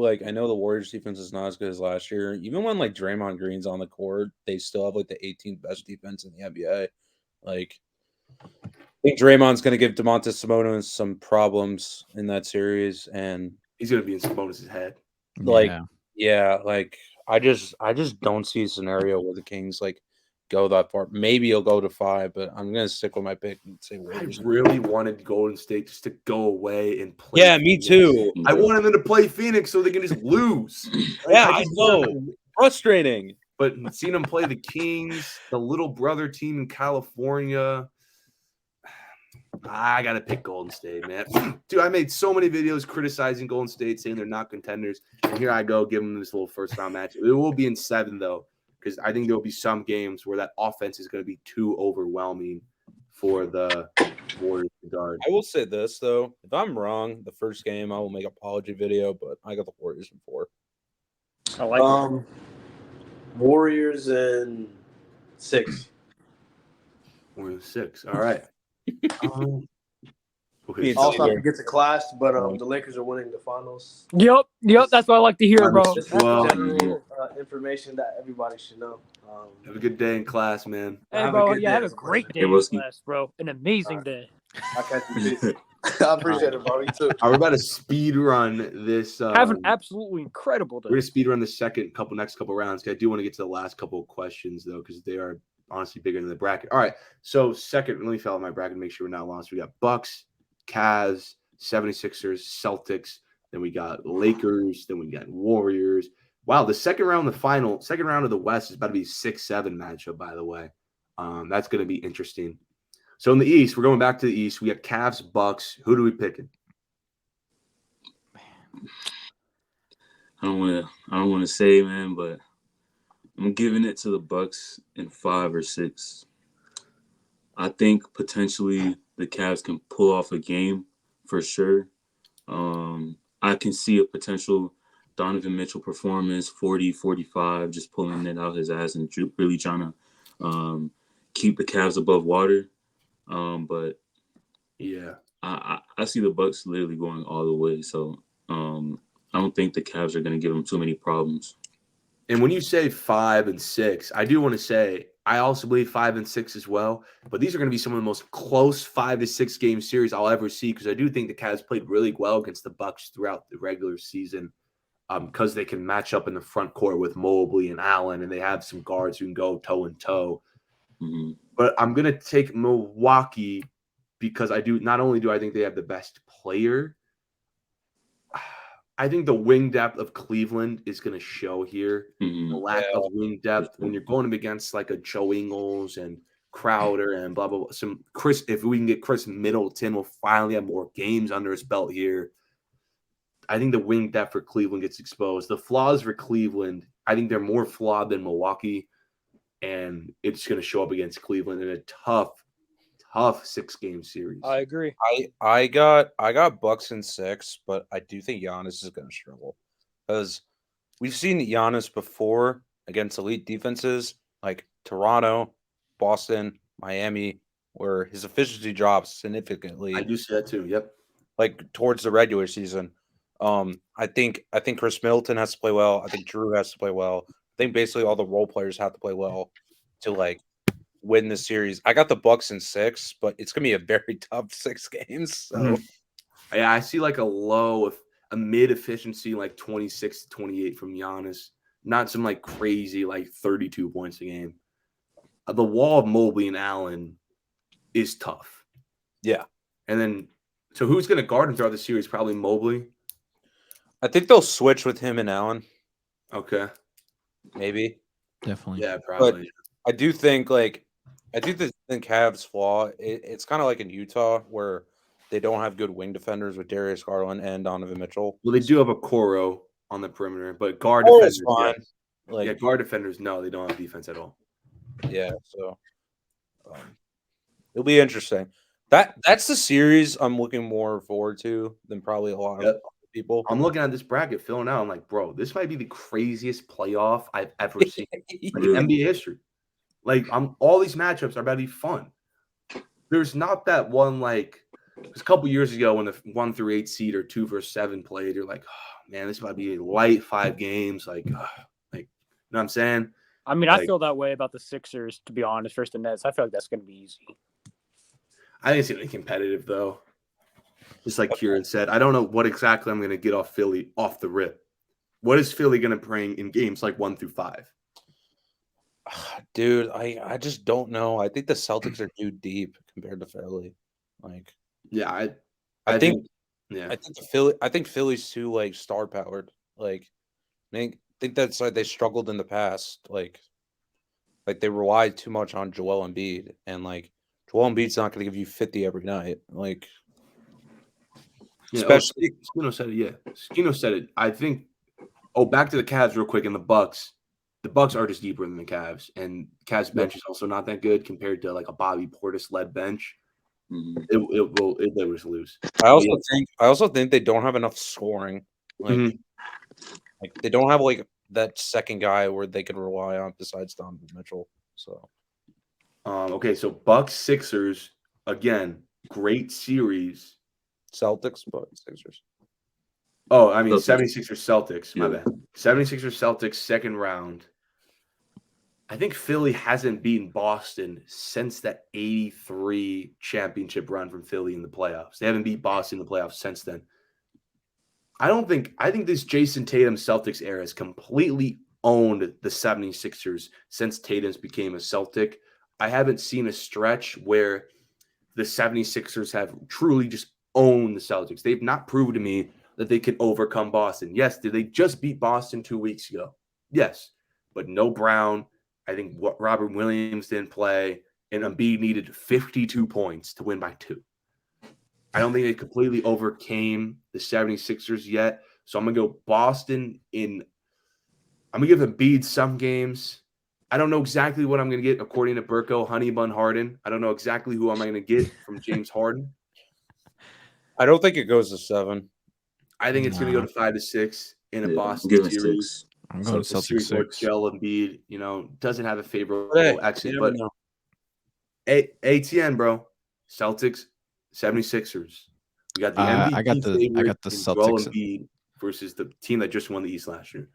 I know the Warriors defense is not as good as last year, even when like Draymond Green's on the court, they still have like the 18th best defense in the NBA. Like, I think Draymond's going to give Domantas Sabonis some problems in that series, and he's going to be in Sabonis' head. I just don't see a scenario where the Kings like go that far. Maybe he'll go to 5, but I'm going to stick with my pick and say Warriors. I really wanted Golden State just to go away and play. Yeah, me too. I wanted them to play Phoenix so they can just lose. I know. Frustrating. But seeing them play the Kings, the little brother team in California, I got to pick Golden State, man. Dude, I made so many videos criticizing Golden State, saying they're not contenders. And here I go, giving them this little first-round match. It will be in 7, though, because I think there will be some games where that offense is going to be too overwhelming for the Warriors to guard. I will say this, though. If I'm wrong, the first game, I will make an apology video, but I got the Warriors in 4. I like it. Warriors in 6. Warriors 6. All right. Okay, It's Also, I either- forget the class, but the Lakers are winning the finals. Yep. That's what I like to hear, bro. Just Well, general information that everybody should know. have a good day in class, man. Hey, Have a bro. good Yeah, day. have a It's a great pleasure. day Hey, in Broski. class, bro. An amazing day. I'll catch you. Peace. I appreciate it, bro. You too. We're about to speed run this. Have an absolutely incredible We're day. gonna speed run the next couple rounds. I do want to get to the last couple of questions though, because they are honestly bigger than the bracket. All right, so second, let me fill out my bracket, make sure we're not lost. We got Bucks, Cavs, 76ers, Celtics. Then we got Lakers. Then we got Warriors. Wow, the second round of the West is about to be 6-7 matchup. By the way, that's gonna be interesting. So in the East, we're going back to the East. We have Cavs, Bucks. Who do we pick? I don't want to say, man, but I'm giving it to the Bucks in 5 or 6. I think potentially the Cavs can pull off a game for sure. I can see a potential Donovan Mitchell performance, 40, 45, just pulling it out his ass and really trying to keep the Cavs above water. But Yeah, I see the Bucks literally going all the way. So I don't think the Cavs are going to give them too many problems. and when you say 5 and 6, I do want to say I also believe 5 and 6 as well. But these are going to be some of the most close 5 to 6 game series I'll ever see, because I do think the Cavs played really well against the Bucks throughout the regular season, because they can match up in the front court with Mobley and Allen, and they have some guards who can go toe and toe. Mm-hmm. But I'm going to take Milwaukee because not only do I think they have the best player, I think the wing depth of Cleveland is going to show here. Mm-hmm. The lack of wing depth when you're going up against like a Joe Ingles and Crowder and blah blah blah. If we can get Chris Middleton, we'll finally have more games under his belt here. I think the wing depth for Cleveland gets exposed. The flaws for Cleveland, I think they're more flawed than Milwaukee, and it's going to show up against Cleveland in a tough 6-game series. I agree. I got Bucks in 6, but I do think Giannis is going to struggle because we've seen Giannis before against elite defenses like Toronto, Boston, Miami, where his efficiency drops significantly. I do see that too. Yep. Like towards the regular season. I think Chris Middleton has to play well. I think Drew has to play well. I think basically all the role players have to play well to like win the series. I got the Bucks in 6, but it's gonna be a very tough 6 games. So yeah, I see like a mid efficiency like 26 to 28 from Giannis, not some like crazy like 32 points a game. The wall of Mobley and Allen is tough. Yeah. And then so who's gonna guard him throughout the series? Probably Mobley. I think they'll switch with him and Allen. Okay. Maybe. Definitely. Yeah, probably. I do think the Cavs flaw. It's kind of like in Utah where they don't have good wing defenders with Darius Garland and Donovan Mitchell. Well, they do have a Coro on the perimeter, but guard Coro's defenders, fine. guard defenders, no, they don't have defense at all. Yeah, so it'll be interesting. That's the series I'm looking more forward to than probably a lot of people. I'm looking at this bracket, filling out. I'm like, bro, this might be the craziest playoff I've ever seen in NBA history. Like, all these matchups are about to be fun. There's not that one like a couple years ago when the 1 through 8 seed or 2 versus 7 played. You're like, oh, man, this might be a light 5 games. Like, you know what I'm saying? I mean, I feel that way about the Sixers, to be honest, versus the Nets. I feel like that's going to be easy. I think it's going to be competitive, though. Just like Kieran said, I don't know what exactly I'm going to get off Philly off the rip. What is Philly going to bring in games like 1 through 5? Dude, I just don't know. I think the Celtics are too deep compared to Philly. Like, yeah, I think Philly's too like star powered. Like, I think that's like they struggled in the past. Like they relied too much on Joel Embiid, and like Joel Embiid's not going to give you 50 every night. Like, especially Skino said it. Yeah, Skino said it. I think. Oh, back to the Cavs real quick and the Bucks. The Bucks are just deeper than the Cavs, and Cavs bench is also not that good compared to like a Bobby Portis led bench. Mm-hmm. They will just lose. I also think they don't have enough scoring. Like they don't have like that second guy where they can rely on besides Donovan Mitchell. So okay, so Bucks Sixers again, great series. Celtics, but Sixers. Oh, I mean, Celtics. 76ers Celtics. My Yeah. bad. 76ers Celtics, second round. I think Philly hasn't beaten Boston since that 83 championship run from Philly in the playoffs. They haven't beat Boston in the playoffs since then. I think this Jason Tatum Celtics era has completely owned the 76ers since Tatum's became a Celtic. I haven't seen a stretch where the 76ers have truly just owned the Celtics. They've not proven to me that they can overcome Boston. Yes, did they just beat Boston 2 weeks ago? Yes, but no Brown. I think Robert Williams didn't play, and Embiid needed 52 points to win by 2. I don't think they completely overcame the 76ers yet. So I'm going to go Boston I'm going to give Embiid some games. I don't know exactly what I'm going to get according to Burko, Honey Bun Harden. I don't know exactly who I'm going to get from James Harden. I don't think it goes to 7. I think it's going to go to 5 to 6 in a Boston I'm giving series. 6. I'm going So to it's a Celtics series where 6. Joel Embiid, doesn't have a favorable Hey, exit. you But never know. ATN, bro. Celtics, 76ers. We got the MVP I got the favorite in Joel Celtics. Embiid versus the team that just won the East last year.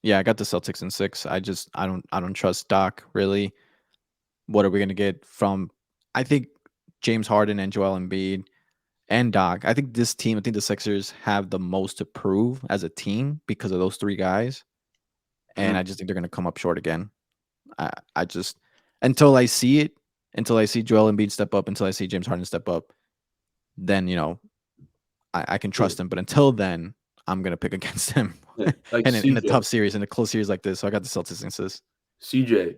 Yeah, I got the Celtics in 6. I don't trust Doc really. What are we gonna get from? I think James Harden and Joel Embiid and Doc. I think the Sixers have the most to prove as a team because of those 3 guys, and I just think they're gonna come up short again. I just until I see Joel Embiid step up, until I see James Harden step up, then I can trust him. But until then, I'm gonna pick against him. Yeah, like and in a CJ. tough series, in a close series like this, so I got the Celtics in 6. CJ,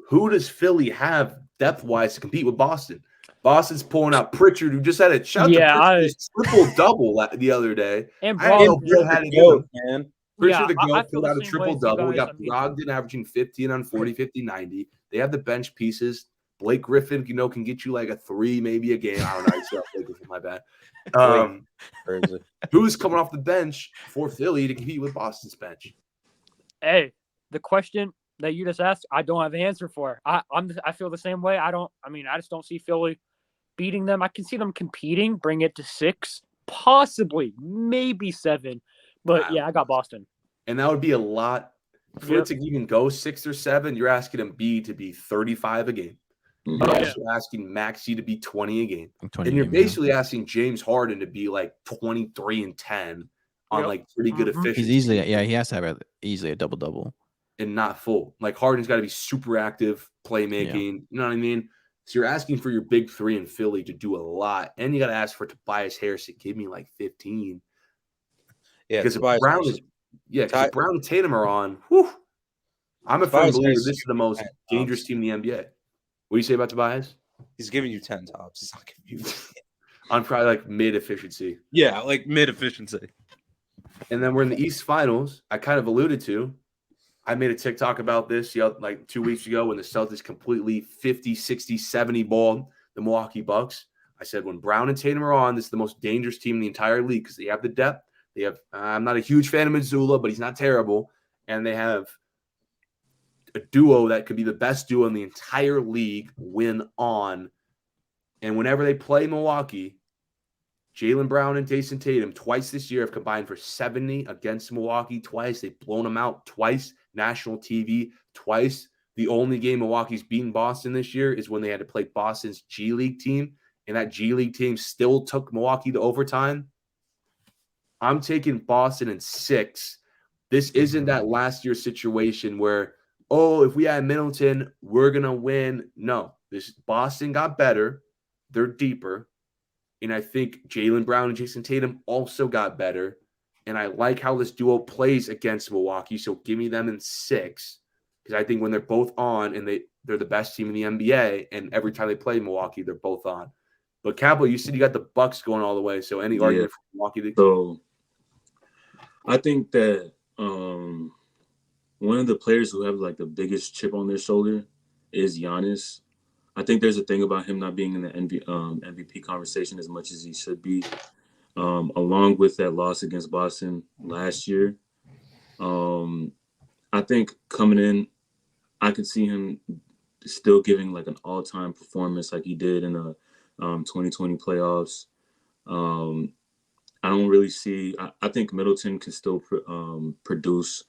who does Philly have depth-wise to compete with Boston? Boston's pulling out Pritchard, who just had a shout Yeah, to Pritchard's triple-double the other day. And I don't know Brogdon. what had it in Goat, him. man. Pritchard to I go, feel pulled the out a same way as you triple-double. We guys. got Brogdon averaging 15 on 40, 50, 90. They have the bench pieces. Blake Griffin, can get you like a 3, maybe a game. I don't know. I still have Blake Griffin, my bad. Crazy. Who's coming off the bench for Philly to compete with Boston's bench? Hey, the question that you just asked, I don't have an answer for. I feel the same way. I just don't see Philly beating them. I can see them competing, bring it to 6, possibly, maybe 7. But yeah, I got Boston. And that would be a lot. For it to even go 6 or 7, you're asking Embiid to be 35 a game. You're also asking Maxey to be 20 a game. And you're basically asking James Harden to be like 23 and 10 on like pretty good efficiency. He's easily, he has to have easily a double-double. And not full. Like Harden's got to be super active, playmaking. You know what I mean? So you're asking for your big 3 in Philly to do a lot. And you got to ask for Tobias Harris to give me like 15. Yeah, because Brown and Tatum are on. Whew, I'm a firm believer this is the most dangerous team in the NBA. What do you say about Tobias? He's giving you 10 tops. He's not giving you on probably like mid efficiency. Yeah, like mid efficiency. And then we're in the East Finals. I kind of alluded to. I made a TikTok about this like 2 weeks ago when the Celtics completely 50, 60, 70 balled the Milwaukee Bucks. I said when Brown and Tatum are on, this is the most dangerous team in the entire league because they have the depth. They have. I'm not a huge fan of Mazzulla, but he's not terrible. And they have a duo that could be the best duo in the entire league when on. And whenever they play Milwaukee, Jaylen Brown and Jason Tatum twice this year have combined for 70 against Milwaukee twice. They've blown them out twice, national TV twice. The only game Milwaukee's beaten Boston this year is when they had to play Boston's G League team, and that G League team still took Milwaukee to overtime. I'm taking Boston in 6. This isn't that last year situation where, if we had Middleton, we're going to win. No, Boston got better. They're deeper. And I think Jaylen Brown and Jason Tatum also got better. And I like how this duo plays against Milwaukee. So give me them in 6. Because I think when they're both on and they're the best team in the NBA, and every time they play Milwaukee, they're both on. But Campbell, you said you got the Bucks going all the way. So any argument for Milwaukee? So I think that one of the players who have like the biggest chip on their shoulder is Giannis. I think there's a thing about him not being in the MVP conversation as much as he should be, along with that loss against Boston last year. I think coming in, I could see him still giving like an all-time performance like he did in the 2020 playoffs. I don't really see. I think Middleton can still produce.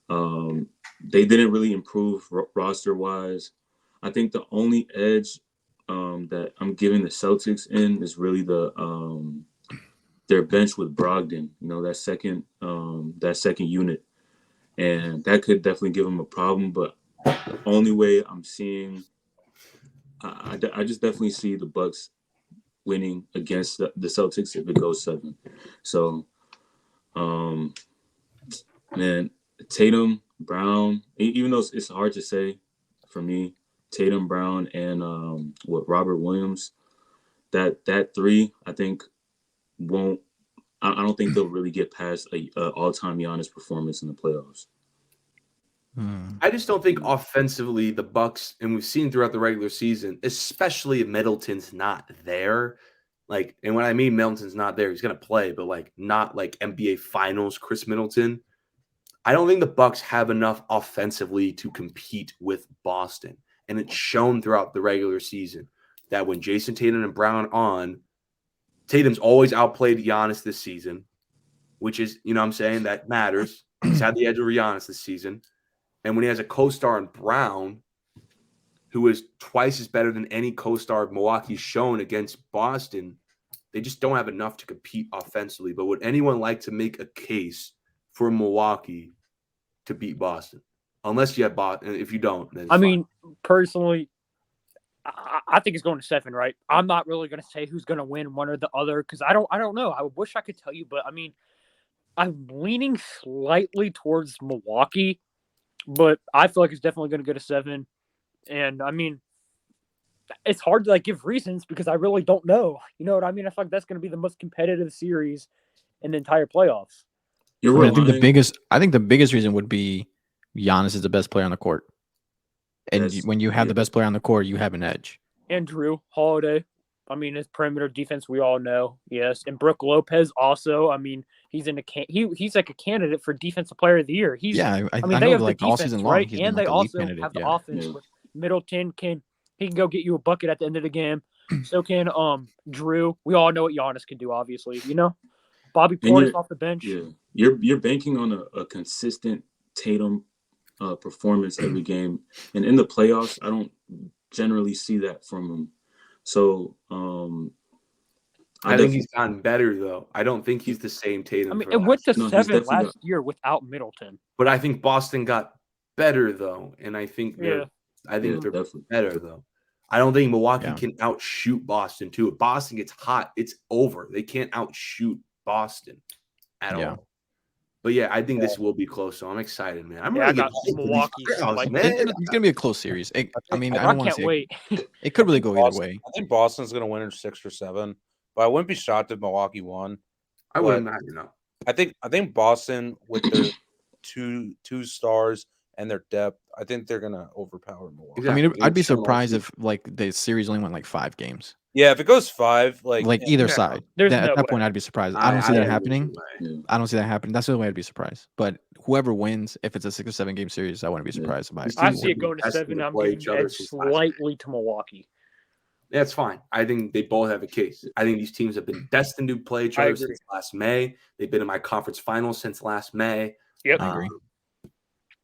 They didn't really improve roster wise. I think the only edge that I'm giving the Celtics in is really their bench with Brogdon. You know, that second unit, and that could definitely give them a problem. But the only way I'm seeing, I just definitely see the Bucks winning against the Celtics if it goes 7. So, man, Tatum, Brown, even though it's hard to say for me, Tatum, Brown, and Robert Williams, that 3, I think won't. I don't think they'll really get past a all-time Giannis performance in the playoffs. I just don't think offensively the Bucks, and we've seen throughout the regular season, especially if Middleton's not there. Like, and when I mean Middleton's not there, he's gonna play, but like not like NBA Finals Chris Middleton. I don't think the Bucks have enough offensively to compete with Boston, and it's shown throughout the regular season that when Jason Tatum and Brown on, Tatum's always outplayed Giannis this season, which is, you know what I'm saying, that matters. He's had the edge over Giannis this season. And when he has a co-star in Brown, who is twice as better than any co-star Milwaukee's shown against Boston, they just don't have enough to compete offensively. But would anyone like to make a case for Milwaukee to beat Boston? Unless you have Boston. If you don't, then it's I fine. mean, personally, I think it's going to 7, right? I'm not really going to say who's going to win one or the other because I don't know. I wish I could tell you, but I mean, I'm leaning slightly towards Milwaukee, but I feel like it's definitely going to go to 7. And I mean, it's hard to like give reasons because I really don't know. You know what I mean? I feel like that's going to be the most competitive series in the entire playoffs. You're I relying. think the biggest reason would be Giannis is the best player on the court, and when you have the best player on the court, you have an edge. And Drew Holiday, I mean, his perimeter defense, we all know, yes. And Brook Lopez also. I mean, he's like a candidate for Defensive Player of the Year. I mean, know they have like the all defense, season long, right? he's And been they like a lead also candidate. have the Yeah. offense. With Middleton can go get you a bucket at the end of the game. So can Drew. We all know what Giannis can do. Obviously, you know, Bobby Portis off the bench. Yeah, you're banking on a consistent Tatum performance every game, and in the playoffs, I don't generally see that from him. So I think he's gotten better though. I don't think he's the same Tatum. I mean, it went to 7 last year without Middleton. But I think Boston got better though, and I think they're definitely better though. I don't think Milwaukee can outshoot Boston too. If Boston gets hot, it's over. They can't outshoot Boston at all. But yeah, I think this will be close. So I'm excited, man. I'm really got Milwaukee. It's gonna be a close series. I can't wait. It could really go either way. I think Boston's gonna win in 6 or 7, but I wouldn't be shocked if Milwaukee won. I wouldn't imagine no. I think Boston with their two stars and their depth, I think they're gonna overpower Milwaukee. Exactly. I mean, I'd be surprised if like the series only went like 5 games. Yeah, if it goes 5, like either side. At that point, I'd be surprised. I don't see that happening. I don't see that happening. That's the only way I'd be surprised. But whoever wins, if it's a 6 or 7 game series, I wouldn't be surprised by it. I see it going to 7. I'm giving edge slightly to Milwaukee. That's fine. I think they both have a case. I think these teams have been destined to play each other since last May. They've been in my conference finals since last May. Yep. I agree.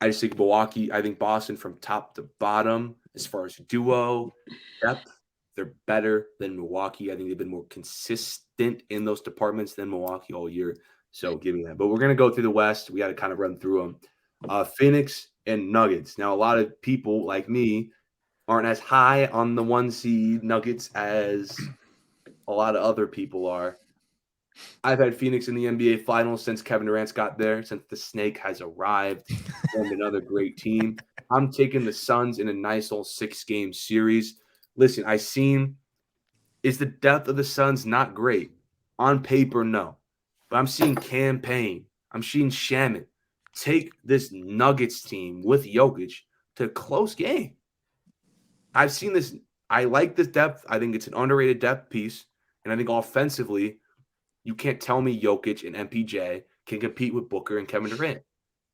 I just think Milwaukee, I think Boston from top to bottom, as far as duo, depth, they're better than Milwaukee. I think they've been more consistent in those departments than Milwaukee all year. So give me that. But we're going to go through the West. We got to kind of run through them. Phoenix and Nuggets. Now, a lot of people like me aren't as high on the 1 seed Nuggets as a lot of other people are. I've had Phoenix in the NBA Finals since Kevin Durant's got there, since the Snake has arrived, and another great team. I'm taking the Suns in a nice old 6-game series. Listen, is the depth of the Suns not great? On paper, no. But I'm seeing campaign. I'm seeing Shaman take this Nuggets team with Jokic to a close game. I've seen this. I like this depth. I think it's an underrated depth piece. And I think offensively, you can't tell me Jokic and MPJ can compete with Booker and Kevin Durant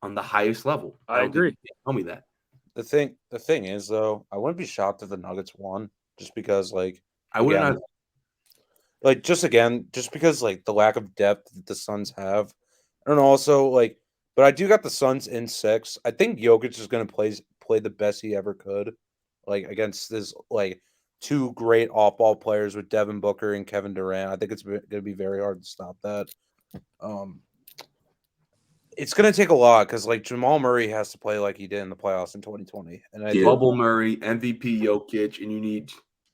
on the highest level. I agree. Tell me that. The thing is, though, I wouldn't be shocked if the Nuggets won, just because, like, I wouldn't. like just because like the lack of depth that the Suns have, and also like, but I do got the Suns in 6. I think Jokic is going to play the best he ever could, like against this like two great off-ball players with Devin Booker and Kevin Durant. I think it's going to be very hard to stop that. It's going to take a lot because like Jamal Murray has to play like he did in the playoffs in 2020, and I think Bubble Murray, MVP Jokic, and you need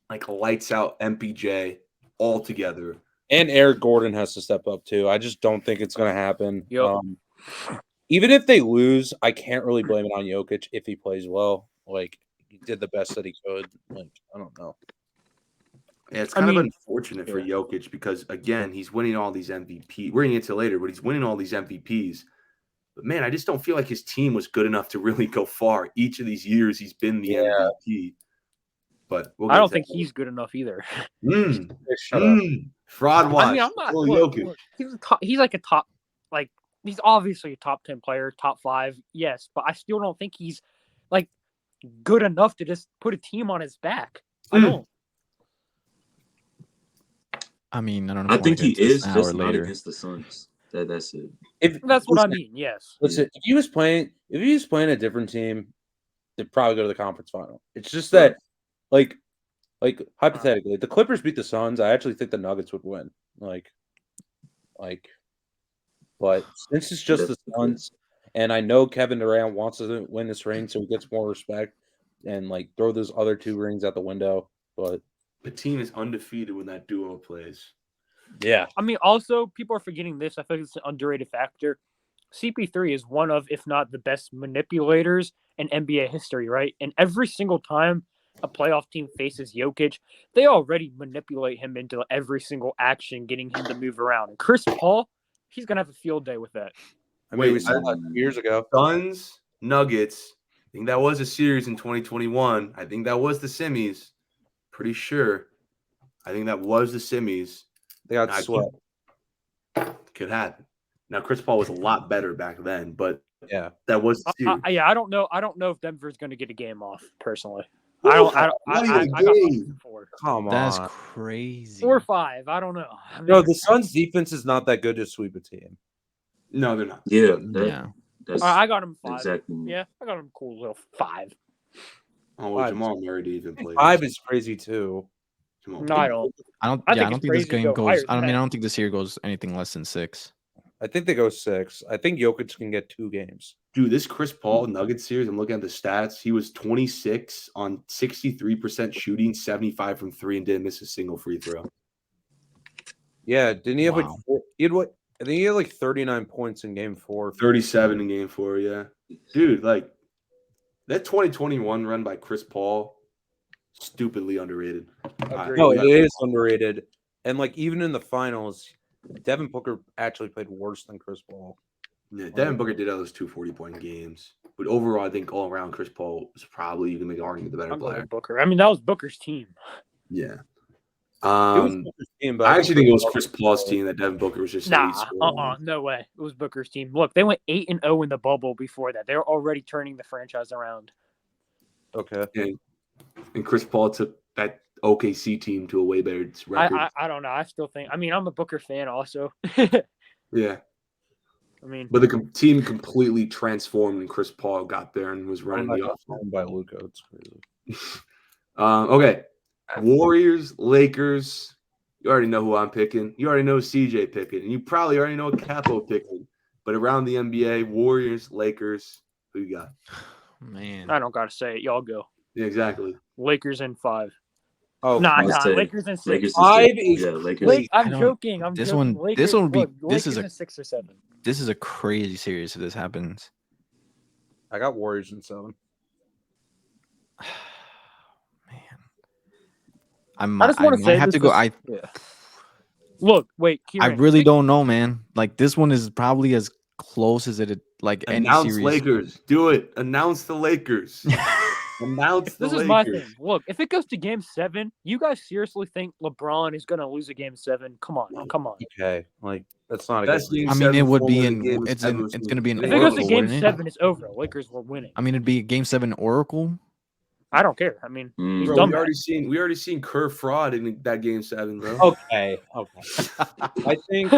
like a lights out MPJ all together. and Eric Gordon has to step up too. I just don't think it's going to happen. Yep. Even if they lose, I can't really blame it on Jokic if he plays well. Like he did the best that he could. Like I don't know. Yeah, it's kind of unfortunate for Jokic because again, he's winning all these MVP. We're gonna get to later, but he's winning all these MVPs. But man, I just don't feel like his team was good enough to really go far. Each of these years, he's been the MVP. But I don't think he's good enough either. Fraud watch. I mean, I'm not. Look, he's like a top, like he's obviously a top 10 player, top 5, yes. But I still don't think he's like good enough to just put a team on his back. I don't. I mean, I don't know. I think he is just not against the Suns. That's it. That's what I mean. Yes. Listen, if he was playing a different team, they'd probably go to the conference final. It's just that, like hypothetically, the Clippers beat the Suns. I actually think the Nuggets would win. But since it's just the Suns, and I know Kevin Durant wants to win this ring, so he gets more respect, and like throw those other 2 rings out the window. But the team is undefeated when that duo plays. Yeah. I mean, also, people are forgetting this. I think it's an underrated factor. CP3 is one of, if not the best manipulators in NBA history, right? And every single time a playoff team faces Jokic, they already manipulate him into every single action, getting him to move around. And Chris Paul, he's going to have a field day with that. I mean, we saw that years ago. Suns, Nuggets. I think that was a series in 2021. I think that was the semis. Pretty sure. I think that was the semis. They got swept. Could happen. Now, Chris Paul was a lot better back then, but yeah, that was the series. I don't know. I don't know if Denver's going to get a game off, personally. I got 4. Come on. That's crazy. 4 or 5. I don't know. No, the Suns' defense is not that good to sweep a team. No, they're not. Yeah. I got him 5. Exactly. Yeah, I got him cool little 5. Oh, well, Jamal Murray didn't even play. 5 is crazy too. No, I don't. I don't think this game goes. I don't think this year goes anything less than 6. I think they go 6. I think Jokic can get 2 games. Dude, this Chris Paul Nuggets series, I'm looking at the stats. He was 26 on 63% shooting, 75 from 3, and didn't miss a single free throw. Yeah, didn't he have like 4? He had what? I think he had like 39 points in game 4. 37 in game 4, yeah. Dude, like that 2021 run by Chris Paul, stupidly underrated. No, it is underrated. And like even in the finals, Devin Booker actually played worse than Chris Paul. Yeah, Devin Booker did have those 2 40-point games. But overall, I think all around Chris Paul was probably, you can make an argument, the better player. Booker. I mean, that was Booker's team. Yeah. Team, I actually think it was Chris Paul's team that Devin Booker was just no way. It was Booker's team. Look, they went 8-0 in the bubble before that. They were already turning the franchise around. Okay. And Chris Paul took that OKC team to a way better record. I don't know. I still think. I mean, I'm a Booker fan also. Yeah. I mean, but the team completely transformed, and Chris Paul got there and was running the offense by Luka. It's crazy. Okay. Warriors, Lakers. You already know who I'm picking. You already know CJ picking. And you probably already know Capo picking. But around the NBA, Warriors, Lakers, who you got? Man. I don't got to say it. Y'all go. Yeah, exactly. Lakers in 5. Oh, nah. Lakers in 6. Lakers 5 is Lakers. I'm joking. This joking. one. Lakers, this one would be. look, This is a 6 or 7. This is a crazy series if this happens. I got Warriors in 7. Man, I just want to say I have to go. Look, wait. I really don't know, man. Like this one is probably as close as it like Announce any series. Lakers. Do it. Announce the Lakers. Announce the This Lakers. is my thing. Look, if it goes to Game 7, you guys seriously think LeBron is going to lose a Game 7? Come on. Okay, like that's not a That's good. I mean, it would be in. It's going to be an If Oracle. it goes to Game wouldn't it? 7, it's over. Lakers were winning. I mean, it'd be Game 7 Oracle. I don't care. I mean, he's Bro, done we that. already seen Kerr fraud in that game 7, bro. Okay. I think.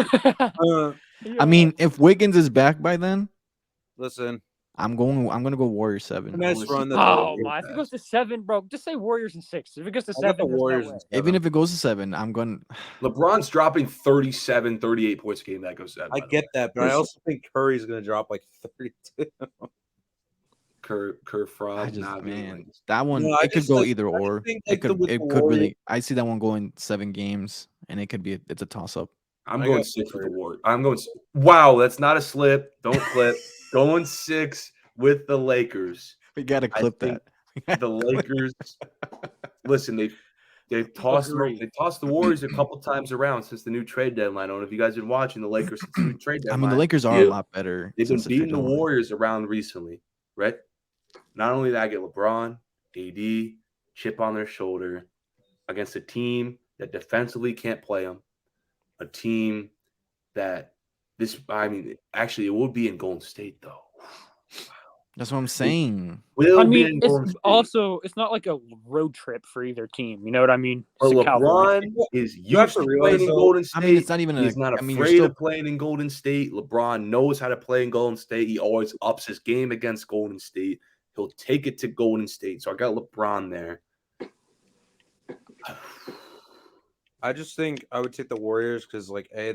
I mean, if Wiggins is back by then, Listen, I'm gonna go Warriors 7. nice wanna see- run that. Oh the my! If it goes to 7, bro, just say Warriors in 6. If it goes to I got the 7, there's Warriors no way. in 7. Even if it goes to 7, I'm going. LeBron's dropping 37, 38 points a game that goes 7. I by the get way. that, but I also think Curry's going to drop like 32. Kerr fraud. I just not being man, like that one No, I it could just go like- either I or. think, It like, with the could Warriors- really. I see that one going 7 games, and it could be it's a toss up. I'm I going got 6 with the Warriors. Warriors. I'm going. Wow, that's not a slip. Don't clip. Going 6 with the Lakers. We gotta I clip think that. The Lakers. Listen, they've tossed Agreed. they tossed the Warriors a couple times around since the new trade deadline. I don't know if you guys have been watching the Lakers since the new trade I deadline. mean, the Lakers are Yeah. a lot better. They've been since the trade beating the deadline. Warriors around recently, right? Not only that, I get LeBron, AD, chip on their shoulder against a team that defensively can't play them, a team that actually, it would be in Golden State though. That's what I'm saying. Will I be mean, in it's Golden State. also it's not like a road trip for either team. You know what I mean? But It's a Cowboys. LeBron is You have used to to realize, playing in though- Golden State. I mean, it's not even He's not I mean, afraid you're of playing in Golden State. LeBron knows how to play in Golden State. He always ups his game against Golden State. He'll take it to Golden State. So I got LeBron there. I just think I would take the Warriors because, like, I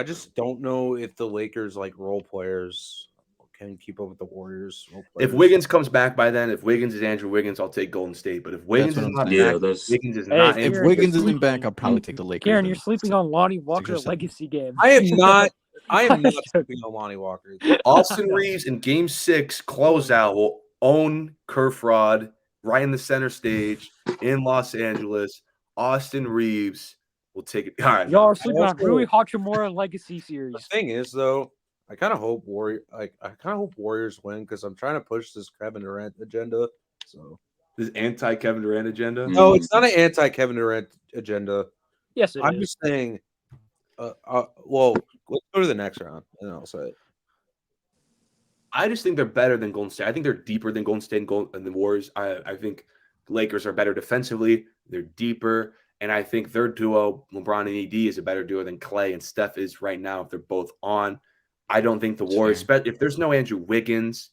just don't know if the Lakers, like, role players can keep up with the Warriors role players. If Wiggins comes back by then, if Wiggins is Andrew Wiggins, I'll take Golden State. But if Wiggins what is I'm not saying. Yeah, back, that's- Wiggins is Hey, not If Andrew Karen, Wiggins you're isn't back, sleeping. I'll probably take the Lakers. Karen, then. you're sleeping on Lonnie Walker or seven. legacy game. I am not. I am I'm not joking. sleeping on Lonnie Walker. Austin Reeves in Game 6 closeout will own Kerr fraud right in the center stage in Los Angeles. Austin Reeves will take it. All right, Y'all no. are sleeping on also- Rui Hachimura legacy The series. thing is, though, I kind of hope Warriors win because I'm trying to push this Kevin Durant agenda. So This anti-Kevin Durant agenda. no, it's not an anti-Kevin Durant agenda. Yes, it I'm is. just saying. Well, let's go to the next round, and then I'll say it. I just think they're better than Golden State. I think they're deeper than Golden State and the Warriors. I think Lakers are better defensively. They're deeper. And I think their duo, LeBron and AD, is a better duo than Clay and Steph is right now if they're both on. I don't think the Warriors, if there's no Andrew Wiggins,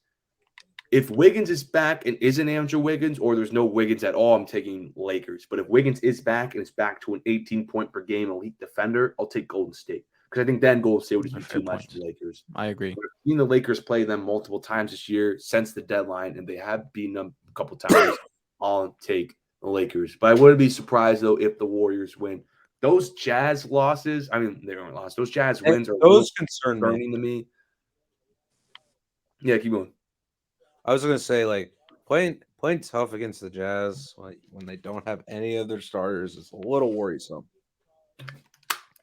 if Wiggins is back and isn't Andrew Wiggins, or there's no Wiggins at all, I'm taking Lakers. But if Wiggins is back and it's back to an 18-point per game elite defender, I'll take Golden State. Because I think then Golden State would just be Fair too much point. for the Lakers. I agree. But I've seen the Lakers play them multiple times this year since the deadline, and they have beaten them a couple times. I'll take the Lakers. But I wouldn't be surprised, though, if the Warriors win. Those Jazz losses, I mean, they weren't lost. Those Jazz wins are Those concern me. concerning to me. Yeah, keep going. I was gonna say, like, playing tough against the Jazz when they don't have any of their starters is a little worrisome.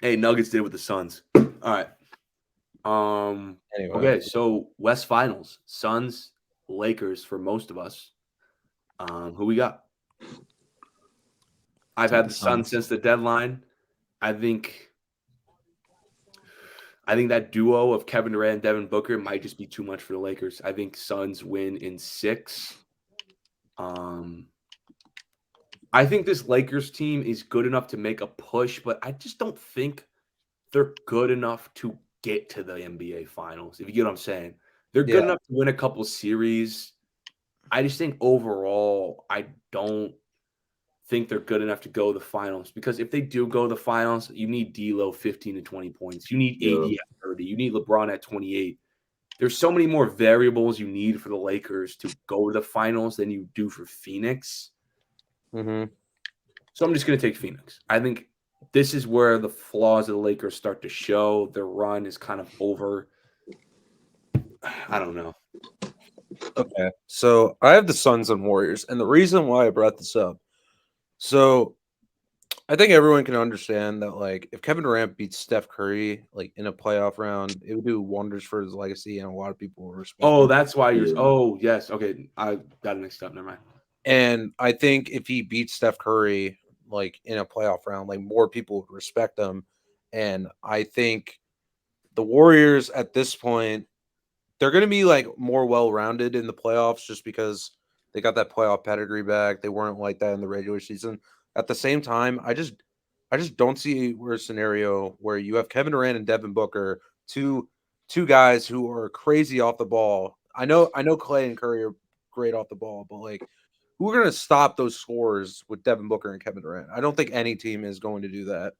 Hey, Nuggets did it with the Suns. All right. Anyway, Okay, so West Finals, Suns, Lakers for most of us. Who we got? I've had the Suns since the deadline. I think that duo of Kevin Durant and Devin Booker might just be too much for the Lakers. I think Suns win in 6. I think this Lakers team is good enough to make a push, but I just don't think they're good enough to get to the NBA Finals, if you get what I'm saying. They're good Yeah. enough to win a couple series. I just think overall, I don't think they're good enough to go to the finals, because if they do go to the finals, you need D'Lo 15 to 20 points. You need AD at 30. You need LeBron at 28. There's so many more variables you need for the Lakers to go to the finals than you do for Phoenix. Mm-hmm. So I'm just going to take Phoenix. I think this is where the flaws of the Lakers start to show. Their run is kind of over. I don't know. Okay, so I have the Suns and Warriors, and the reason why I brought this up, so I think everyone can understand that, like, if Kevin Durant beats Steph Curry, like, in a playoff round, it would do wonders for his legacy, and a lot of people will respect Oh, him. that's why you're. Yeah. Oh, yes. Okay, I got it mixed up. Never mind. And I think if he beats Steph Curry, like, in a playoff round, like, more people would respect him. And I think the Warriors at this point, they're going to be, like, more well-rounded in the playoffs just because They got that playoff pedigree back. They weren't like that in the regular season. At the same time, I just don't see a scenario where you have Kevin Durant and Devin Booker, two guys who are crazy off the ball. I know Clay and Curry are great off the ball, but like who are going to stop those scores with Devin Booker and Kevin Durant? I don't think any team is going to do that.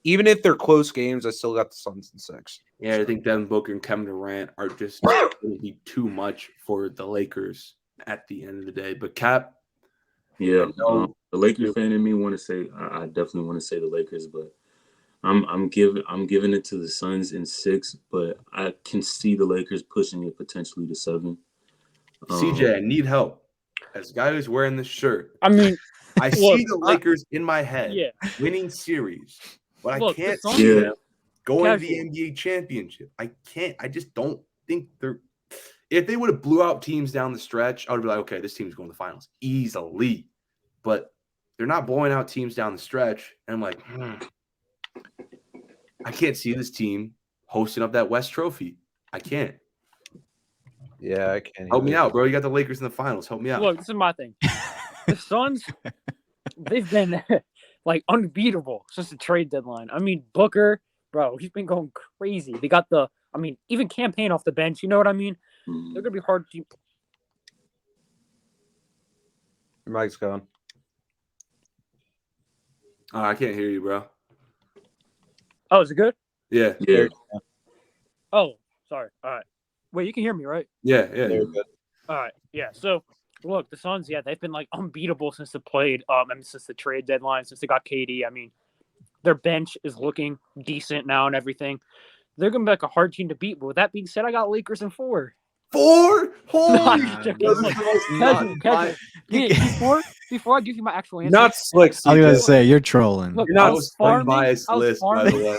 Even if they're close games, I still got the Suns in 6. Yeah, I think Devin Booker and Kevin Durant are just going to be too much for the Lakers at the end of the day. But Cap, Yeah, know- the Lakers fan in me want to say I definitely want to say the Lakers, but I'm giving it to the Suns in 6, but I can see the Lakers pushing it potentially to 7. CJ, I need help. As a guy who's wearing this shirt, I mean, I see the Lakers in my head yeah. winning series, but Look, I can't the Suns- see Yeah. them going to the Casual. NBA championship. I can't. I just don't think they're. If they would have blew out teams down the stretch, I would be like, okay, this team's going to the finals easily. But they're not blowing out teams down the stretch, and I'm like, I can't see this team hosting up that West Trophy. I can't. Yeah, I can't. Help me out, bro. You got the Lakers in the finals. Help me out. Look, this is my thing. The Suns, they've been like unbeatable since the trade deadline. I mean, Booker, bro, he's been going crazy. They got even campaign off the bench. You know what I mean? They're gonna be hard to. Your mic's gone. I can't hear you, bro. Oh, is it good? Yeah. Yeah. Oh, sorry. All right. Wait, you can hear me, right? Yeah. Very good. All right. Yeah. So, look, the Suns, they've been like unbeatable since the since the trade deadline, since they got KD. I mean, their bench is looking decent now and everything. They're gonna be like a hard team to beat. But with that being said, I got Lakers in 4. 4? Holy I'm shit. joking. Casual. Yeah, before I give you my actual answer, Not slick. I was gonna CJ. say you're trolling. look, You're not I was unbiased farming. list, by the way.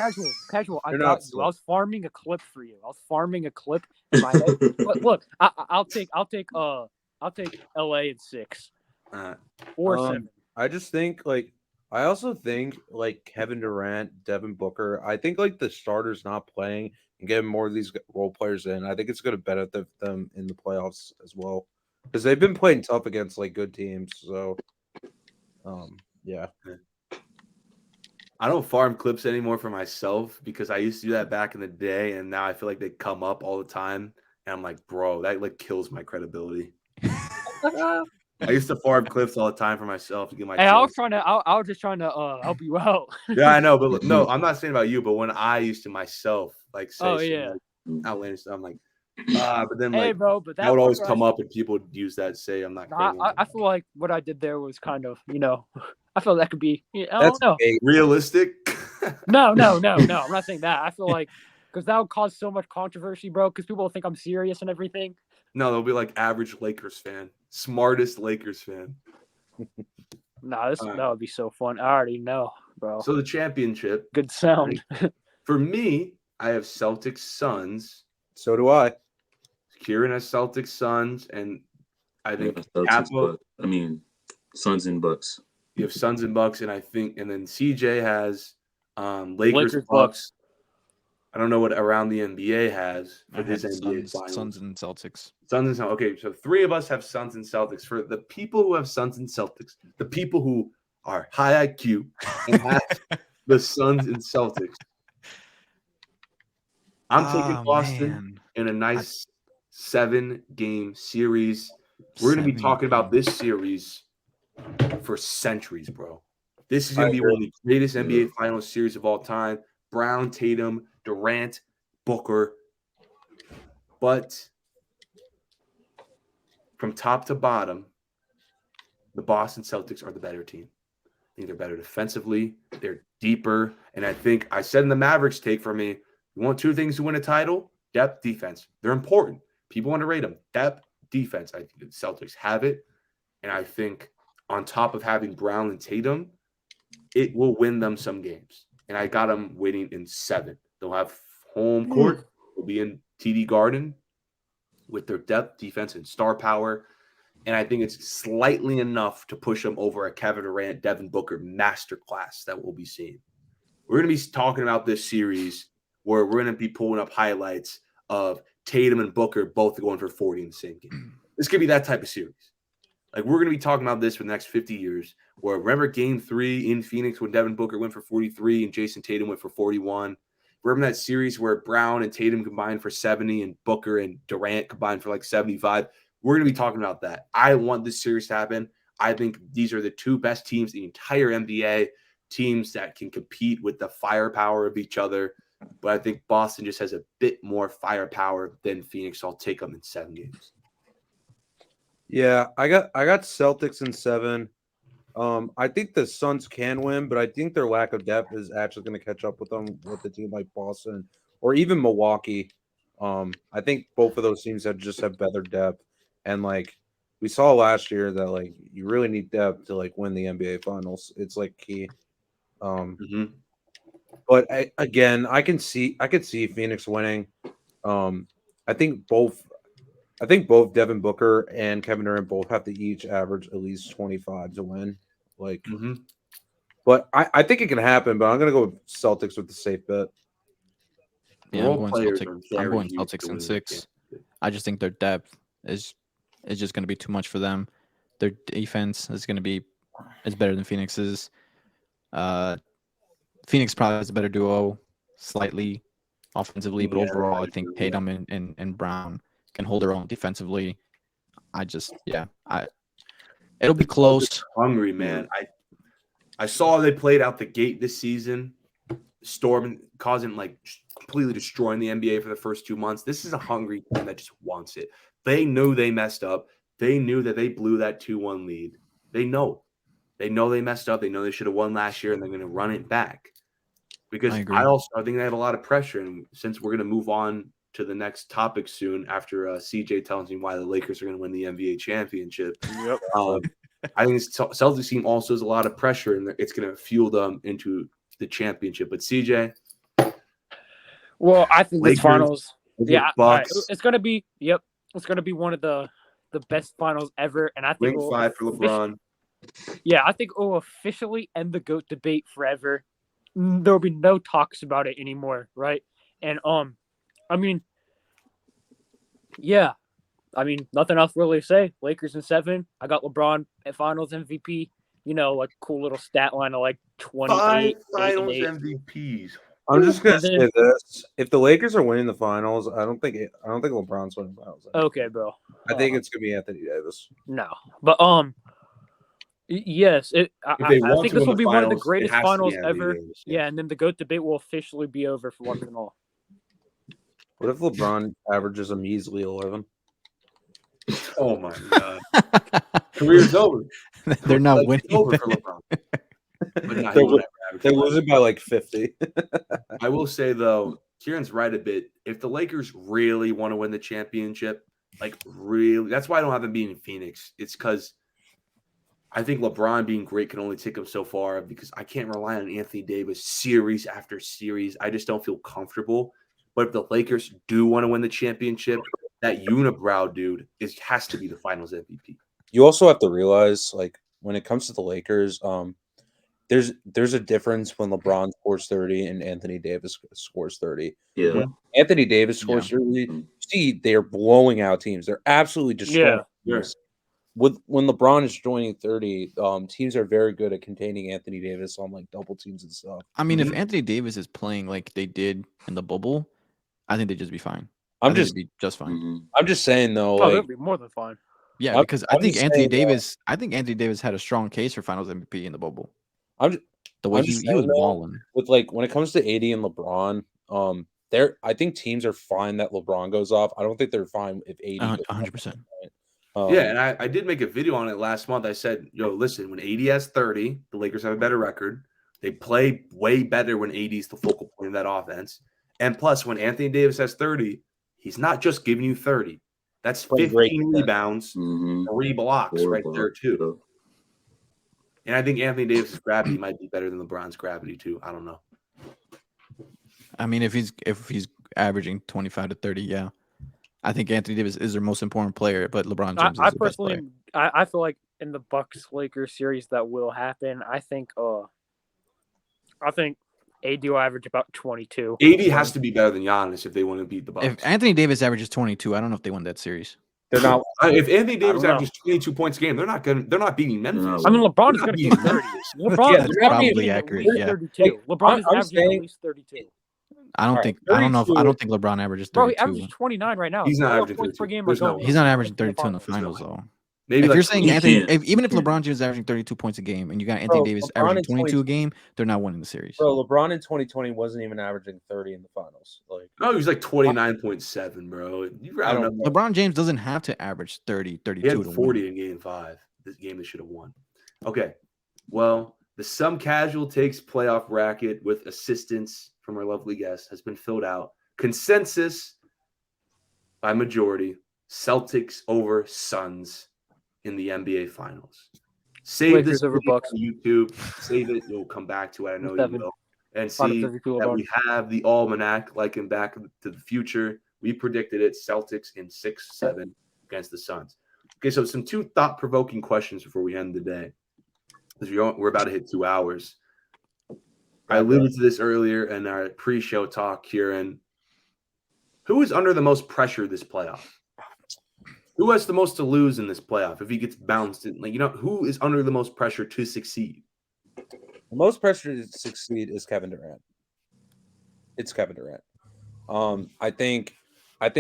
Casual. I You're got not you. slick. I was farming a clip for you. I was farming a clip in my head. Look, I'll take LA in 6 or 7. I just think I also think Kevin Durant, Devin Booker. I think the starters not playing and getting more of these role players in. I think it's going to benefit them in the playoffs as well because they've been playing tough against good teams. So, yeah. I don't farm clips anymore for myself because I used to do that back in the day, and now I feel like they come up all the time, and I'm like, bro, that kills my credibility. I used to farm clips all the time for myself to get my. Hey, I was just trying to help you out. Yeah, I know, but no, I'm not saying about you. But when I used to myself say some outlandish stuff, I'm like, but then Hey, bro, but that would always part come where up, and people would use that to say I'm not. I feel like what I did there was kind of, I feel that could be. I That's don't know. realistic. No. I'm not saying that. I feel like because that would cause so much controversy, bro. Because people will think I'm serious and everything. No, they'll be like average Lakers fan, smartest Lakers fan. Nah, that would be so fun. I already know, bro. So the championship. Good sound. For me, I have Celtics Suns. So do I. Kieran has Celtics Suns, and I think Suns and Bucks. You have Suns and Bucks, and then CJ has Lakers Bucks. I don't know what around the NBA has for this NBA finals. Suns and Celtics. Suns and Celtics. Okay, so 3 of us have Suns and Celtics. For the people who have Suns and Celtics, the people who are high IQ and have the Suns and Celtics, I'm taking Boston in a nice 7-game series. We're going to be talking about this series for centuries, bro. This is going to be one of the greatest NBA Finals series of all time. Brown, Tatum, Durant, Booker. But from top to bottom, the Boston Celtics are the better team. I think they're better defensively. They're deeper. And I think I said in the Mavericks take for me, you want 2 things to win a title? Depth, defense. They're important. People underrate them. Depth, defense. I think the Celtics have it. And I think on top of having Brown and Tatum, it will win them some games. And I got them winning in 7. They'll have home court. They'll be in TD Garden with their depth, defense, and star power. And I think it's slightly enough to push them over a Kevin Durant, Devin Booker masterclass that we'll be seeing. We're going to be talking about this series where we're going to be pulling up highlights of Tatum and Booker both going for 40 in the same game. This could be that type of series. Like, we're going to be talking about this for the next 50 years. Where remember Game 3 in Phoenix when Devin Booker went for 43 and Jason Tatum went for 41? Remember that series where Brown and Tatum combined for 70 and Booker and Durant combined for like 75? We're going to be talking about that. I want this series to happen. I think these are the two best teams in the entire NBA, teams that can compete with the firepower of each other. But I think Boston just has a bit more firepower than Phoenix. So I'll take them in 7 games. Yeah, I got Celtics in 7. I think the Suns can win, but I think their lack of depth is actually going to catch up with them with a team like Boston or even Milwaukee. I think both of those teams have better depth, and like we saw last year that like you really need depth to like win the NBA Finals. It's like key. But again, I could see Phoenix winning. I think both Devin Booker and Kevin Durant both have to each average at least 25 to win. Like, but I think it can happen. But I'm gonna go with Celtics with the safe bet. Yeah, I'm going Celtics in 6. I just think their depth is just going to be too much for them. Their defense is better than Phoenix's. Phoenix probably has a better duo, slightly offensively, but overall, I think Tatum and Brown can hold their own defensively. It'll be close. Hungry, man. I saw they played out the gate this season, storming, causing like completely destroying the NBA for the first 2 months. This is a hungry team that just wants it. They knew they messed up. They knew that they blew that 2-1 lead. They know they messed up. They know they should have won last year, and they're going to run it back. Because I think they have a lot of pressure. And since we're going to move on to the next topic soon, after CJ tells me why the Lakers are going to win the NBA championship, I think this Celtics team also has a lot of pressure, and it's going to fuel them into the championship. But CJ, well, I think Lakers, this finals, Bucks, it's going to be, it's going to be one of the best finals ever, and I think Ring 5 for LeBron. I think it will officially end the GOAT debate forever. There will be no talks about it anymore, right? And I mean, nothing else really to say. Lakers in 7. I got LeBron at Finals MVP. Like cool little stat line of like 28 Finals MVPs. I'm just gonna say this: if the Lakers are winning the Finals, I don't think LeBron's winning the Finals. Okay, bro. I think it's gonna be Anthony Davis. No, but yes, I think this will be one of the greatest finals ever. Yeah, and then the GOAT debate will officially be over for once and all. What if LeBron averages a measly 11? Oh my god, career's over. They're not winning. Over for LeBron. They're losing by like 50. I will say though, Kieran's right a bit. If the Lakers really want to win the championship, like really, that's why I don't have them being in Phoenix. It's because I think LeBron being great can only take him so far because I can't rely on Anthony Davis series after series. I just don't feel comfortable. But if the Lakers do want to win the championship, that unibrow dude has to be the Finals MVP. You also have to realize, like, when it comes to the Lakers, there's a difference when LeBron scores 30 and Anthony Davis scores 30. Yeah. When Anthony Davis scores 30, you see they're blowing out teams. They're absolutely destroying teams. When LeBron is joining 30, teams are very good at containing Anthony Davis on like double teams and stuff. I mean, if Anthony Davis is playing like they did in the bubble, I think they'd just be fine. I'm just fine. I'm just saying though, they'll be more than fine. Yeah, because I think Anthony Davis had a strong case for Finals MVP in the bubble. He was balling. With like when it comes to AD and LeBron, I think teams are fine that LeBron goes off. I don't think they're fine if AD 100%. And I did make a video on it last month. I said, listen, when AD has 30, the Lakers have a better record. They play way better when AD is the focal point of that offense. And plus, when Anthony Davis has 30, he's not just giving you 30. That's 15 rebounds, 3 blocks right there, too. And I think Anthony Davis' gravity might be better than LeBron's gravity, too. I don't know. I mean, if he's averaging 25 to 30, yeah. I think Anthony Davis is their most important player, but LeBron James is the best player. I feel like in the Bucks-Lakers series that will happen, I think AD will average about 22. AD has to be better than Giannis if they want to beat the Bucks. If Anthony Davis averages 22, I don't know if they win that series. They're not. If Anthony Davis know. averages 22 points a game, they're not beating Memphis. I mean, LeBron is They're not going to beating get Memphis. 30. LeBron Yeah, is they're not probably being- getting at accurate, least yeah. 32. Like, LeBron is I'm averaging saying- at least 32. I don't All think. right, I don't know. 32 I don't think LeBron averages Bro, he 32. averages 29 right now. He's not 12 averaging points per 32. game. There's no way. He's not averaging in the 32 in the finals. finals though. Maybe If like you're saying He Anthony, can't. even if He can't. LeBron James is averaging 32 points a game, and you got Anthony Davis LeBron averaging in 22 a game, they're not winning the series. Bro, LeBron in 2020 wasn't even averaging 30 in the finals. Like, no, he was like 29.7, bro. You I round don't up. know. LeBron James doesn't have to average 30, He 32 had to 40 win. in Game 5. This game they should have won. Okay, well, the Some Casual Takes playoff bracket with assistance from our lovely guest has been filled out. Consensus by majority: Celtics over Suns in the NBA Finals. Save Lakers this over video Bucks. on YouTube. Save it. You'll come back to it. I know you 7. will. And Finals see MVP that LeBron. we have the almanac like in Back to the Future. We predicted it. Celtics in 6-7 against the Suns. Okay, so some two thought-provoking questions before we end the day. Because we're about to hit 2 hours. I alluded to this earlier in our pre-show talk, Kieran. Who is under the most pressure this playoff? Who has the most to lose in this playoff if he gets bounced? Who is under the most pressure to succeed? The most pressure to succeed is Kevin Durant. It's Kevin Durant. I think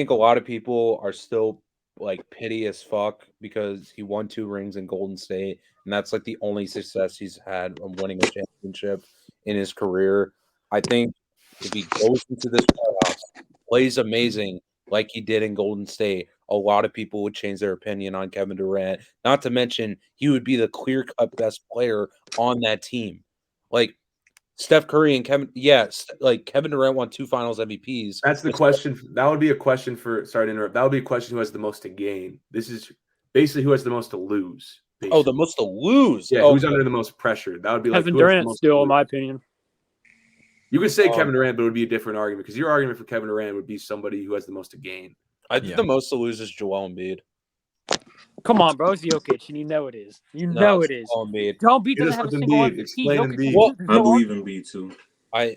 a lot of people are still like pity as fuck because he won 2 rings in Golden State, and that's like the only success he's had on winning a championship in his career. I think if he goes into this playoffs, plays amazing like he did in Golden State, a lot of people would change their opinion on Kevin Durant. Not to mention, he would be the clear-cut best player on that team. Like Steph Curry and Kevin, like Kevin Durant won 2 Finals MVPs. That's the question. That would be a question for. Sorry to interrupt. That would be a question: who has the most to gain? This is basically who has the most to lose. Basically. Oh, the most to lose. Yeah, Oh, who's under the most pressure? That would be like Kevin who has the Durant most still, to in lose? my opinion. You could say Kevin Durant, but it would be a different argument because your argument for Kevin Durant would be somebody who has the most to gain. I think the most to lose is Joel Embiid. Come on, bro. It's Jokic, and you know it is. You know it is. Joel Embiid. Joel Embiid Hit us doesn't have a with single Embiid. MVP. Explain Jokic Embiid. Well, I believe in B too. I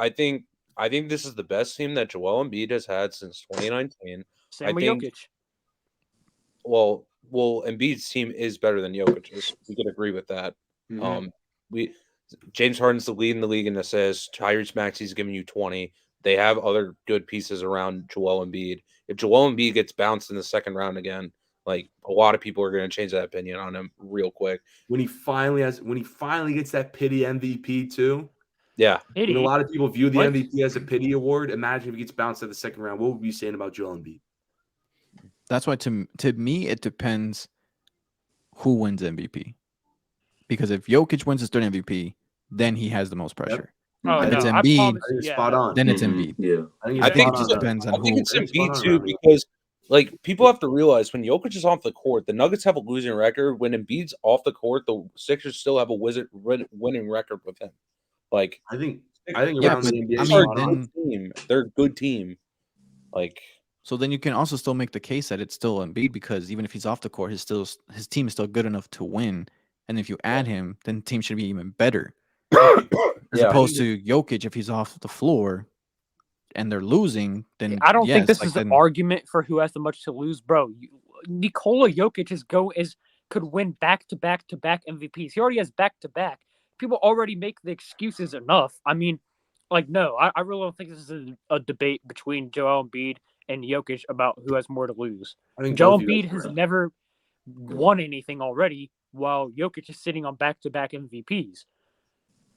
think this is the best team that Joel Embiid has had since 2019. Same with Jokic. Well, Embiid's team is better than Jokic's. We could agree with that. Mhm. James Harden's the lead in the league in assists. Tyrese Maxey's giving you 20. They have other good pieces around Joel Embiid. If Joel Embiid gets bounced in the second round again, like a lot of people are going to change that opinion on him real quick. When he finally gets that pity MVP too. Yeah. When a lot of people view the What? MVP as a pity award, imagine if he gets bounced at the second round. What would we be saying about Joel Embiid? That's why to me it depends who wins MVP. Because if Jokic wins his third MVP, then he has the most pressure. Oh, If no, it's I Embiid, promise I think it's you, spot on. Then it's Mhm. Embiid. Yeah. I think it just depends on I think who. it's It's spot Embiid on, too Robbie. because like people have to realize when Jokic is off the court, the Nuggets have a losing record. When Embiid's off the court, the Sixers still have a winning record with him. Like I think Yeah, around but the NBA. I they're mean, a good team. They're a good team. Like So then you can also still make the case that it's still Embiid because even if he's off the court, his team is still good enough to win. And if you add him, then the team should be even better. As Yeah. opposed to Jokic, if he's off the floor and they're losing, then I don't think yes, this is an argument for who has the much to lose, bro. Nikola Jokic could win back-to-back MVPs. He already has back-to-back. People already make the excuses enough. I mean, like, no, I really don't think this is a debate between Joel Embiid and Jokic about who has more to lose. I think Joel both of you Embiid guys has are right. never won anything already, while Jokic is sitting on back-to-back MVPs.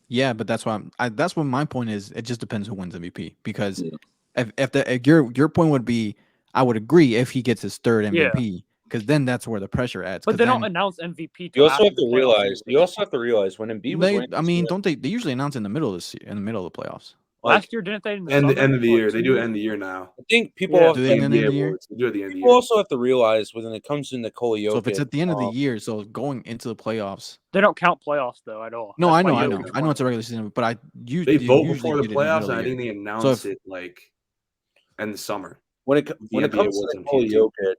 Yeah, but that's why that's what my point is. It just depends who wins MVP because Yeah. if your point would be, I would agree if he gets his third MVP because then that's where the pressure adds. But 'cause they then, don't announce MVP. you also after have the to playoffs realize. anyway. You also have to realize when Embiid was winning. I mean, don't they usually announce in the middle of in the middle of the playoffs? Last year, didn't they? In the And the summer? end of the Like, year. They 2 do years? end the year now. I think people Yeah. also, Do they end the NBA year? awards. They do at the end of the people year. also have to realize when it comes to Nikola Jokic. So if it's at the end of the year, so going into the playoffs. They don't count playoffs though at all. No, That's I know, why I know, Jokic I know won. it's a regular season, but They you vote usually before the get it in the playoffs, middle and I of the think year. they announce So it like in the summer. when it NBA comes awards to on Nikola Q2. Jokic,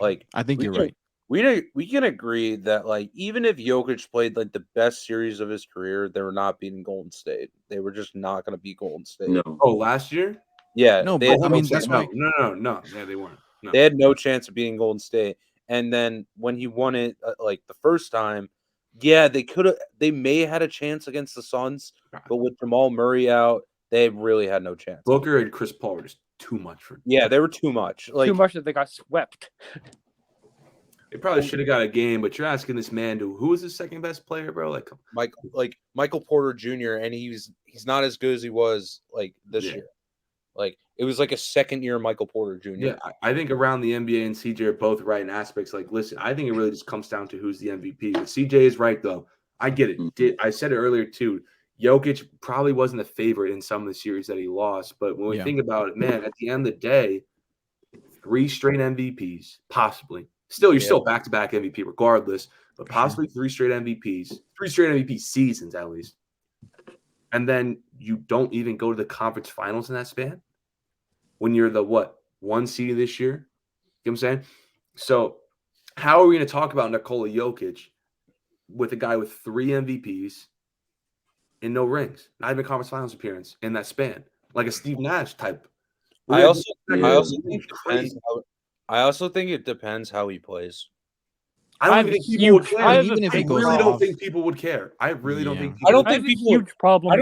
like I think we you're can- right. We can agree that like even if Jokic played like the best series of his career, they were not beating Golden State. They were just not going to beat Golden State. No. Oh, last year? Yeah, No, they but had I mean, Okay, that's why. no. Yeah, they weren't. No. They had no chance of beating Golden State. And then when he won it like the first time, yeah, they may have had a chance against the Suns, but with Jamal Murray out, they really had no chance. Booker and Chris Paul were just too much for. Yeah, they were too much. Like Too much that they got swept. They probably should have got a game, but you're asking this man to who was the second best player, bro? Like Michael Porter Jr. and he's not as good as he was like this year. Like it was like a second year Michael Porter Jr. Yeah, I think around the NBA and CJ are both right in aspects. Like, listen, I think it really just comes down to who's the MVP. But CJ is right though. I get it. I said it earlier too. Jokic probably wasn't the favorite in some of the series that he lost, but when we think about it, man, at the end of the day, 3 straight MVPs, possibly. Still, you're still back-to-back MVP regardless, but possibly 3 straight MVPs, 3 straight MVP seasons at least. And then you don't even go to the conference finals in that span when you're the 1 seed this year? You know what I'm saying? So how are we going to talk about Nikola Jokic with a guy with 3 MVPs and no rings, not even a conference finals appearance in that span, like a Steve Nash type? I also think it depends how he plays. I don't think people would care. I really don't think people would care. I really don't think. I don't think people. Huge problem. I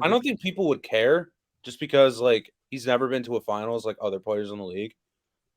don't think people would care just because like he's never been to a finals like other players in the league.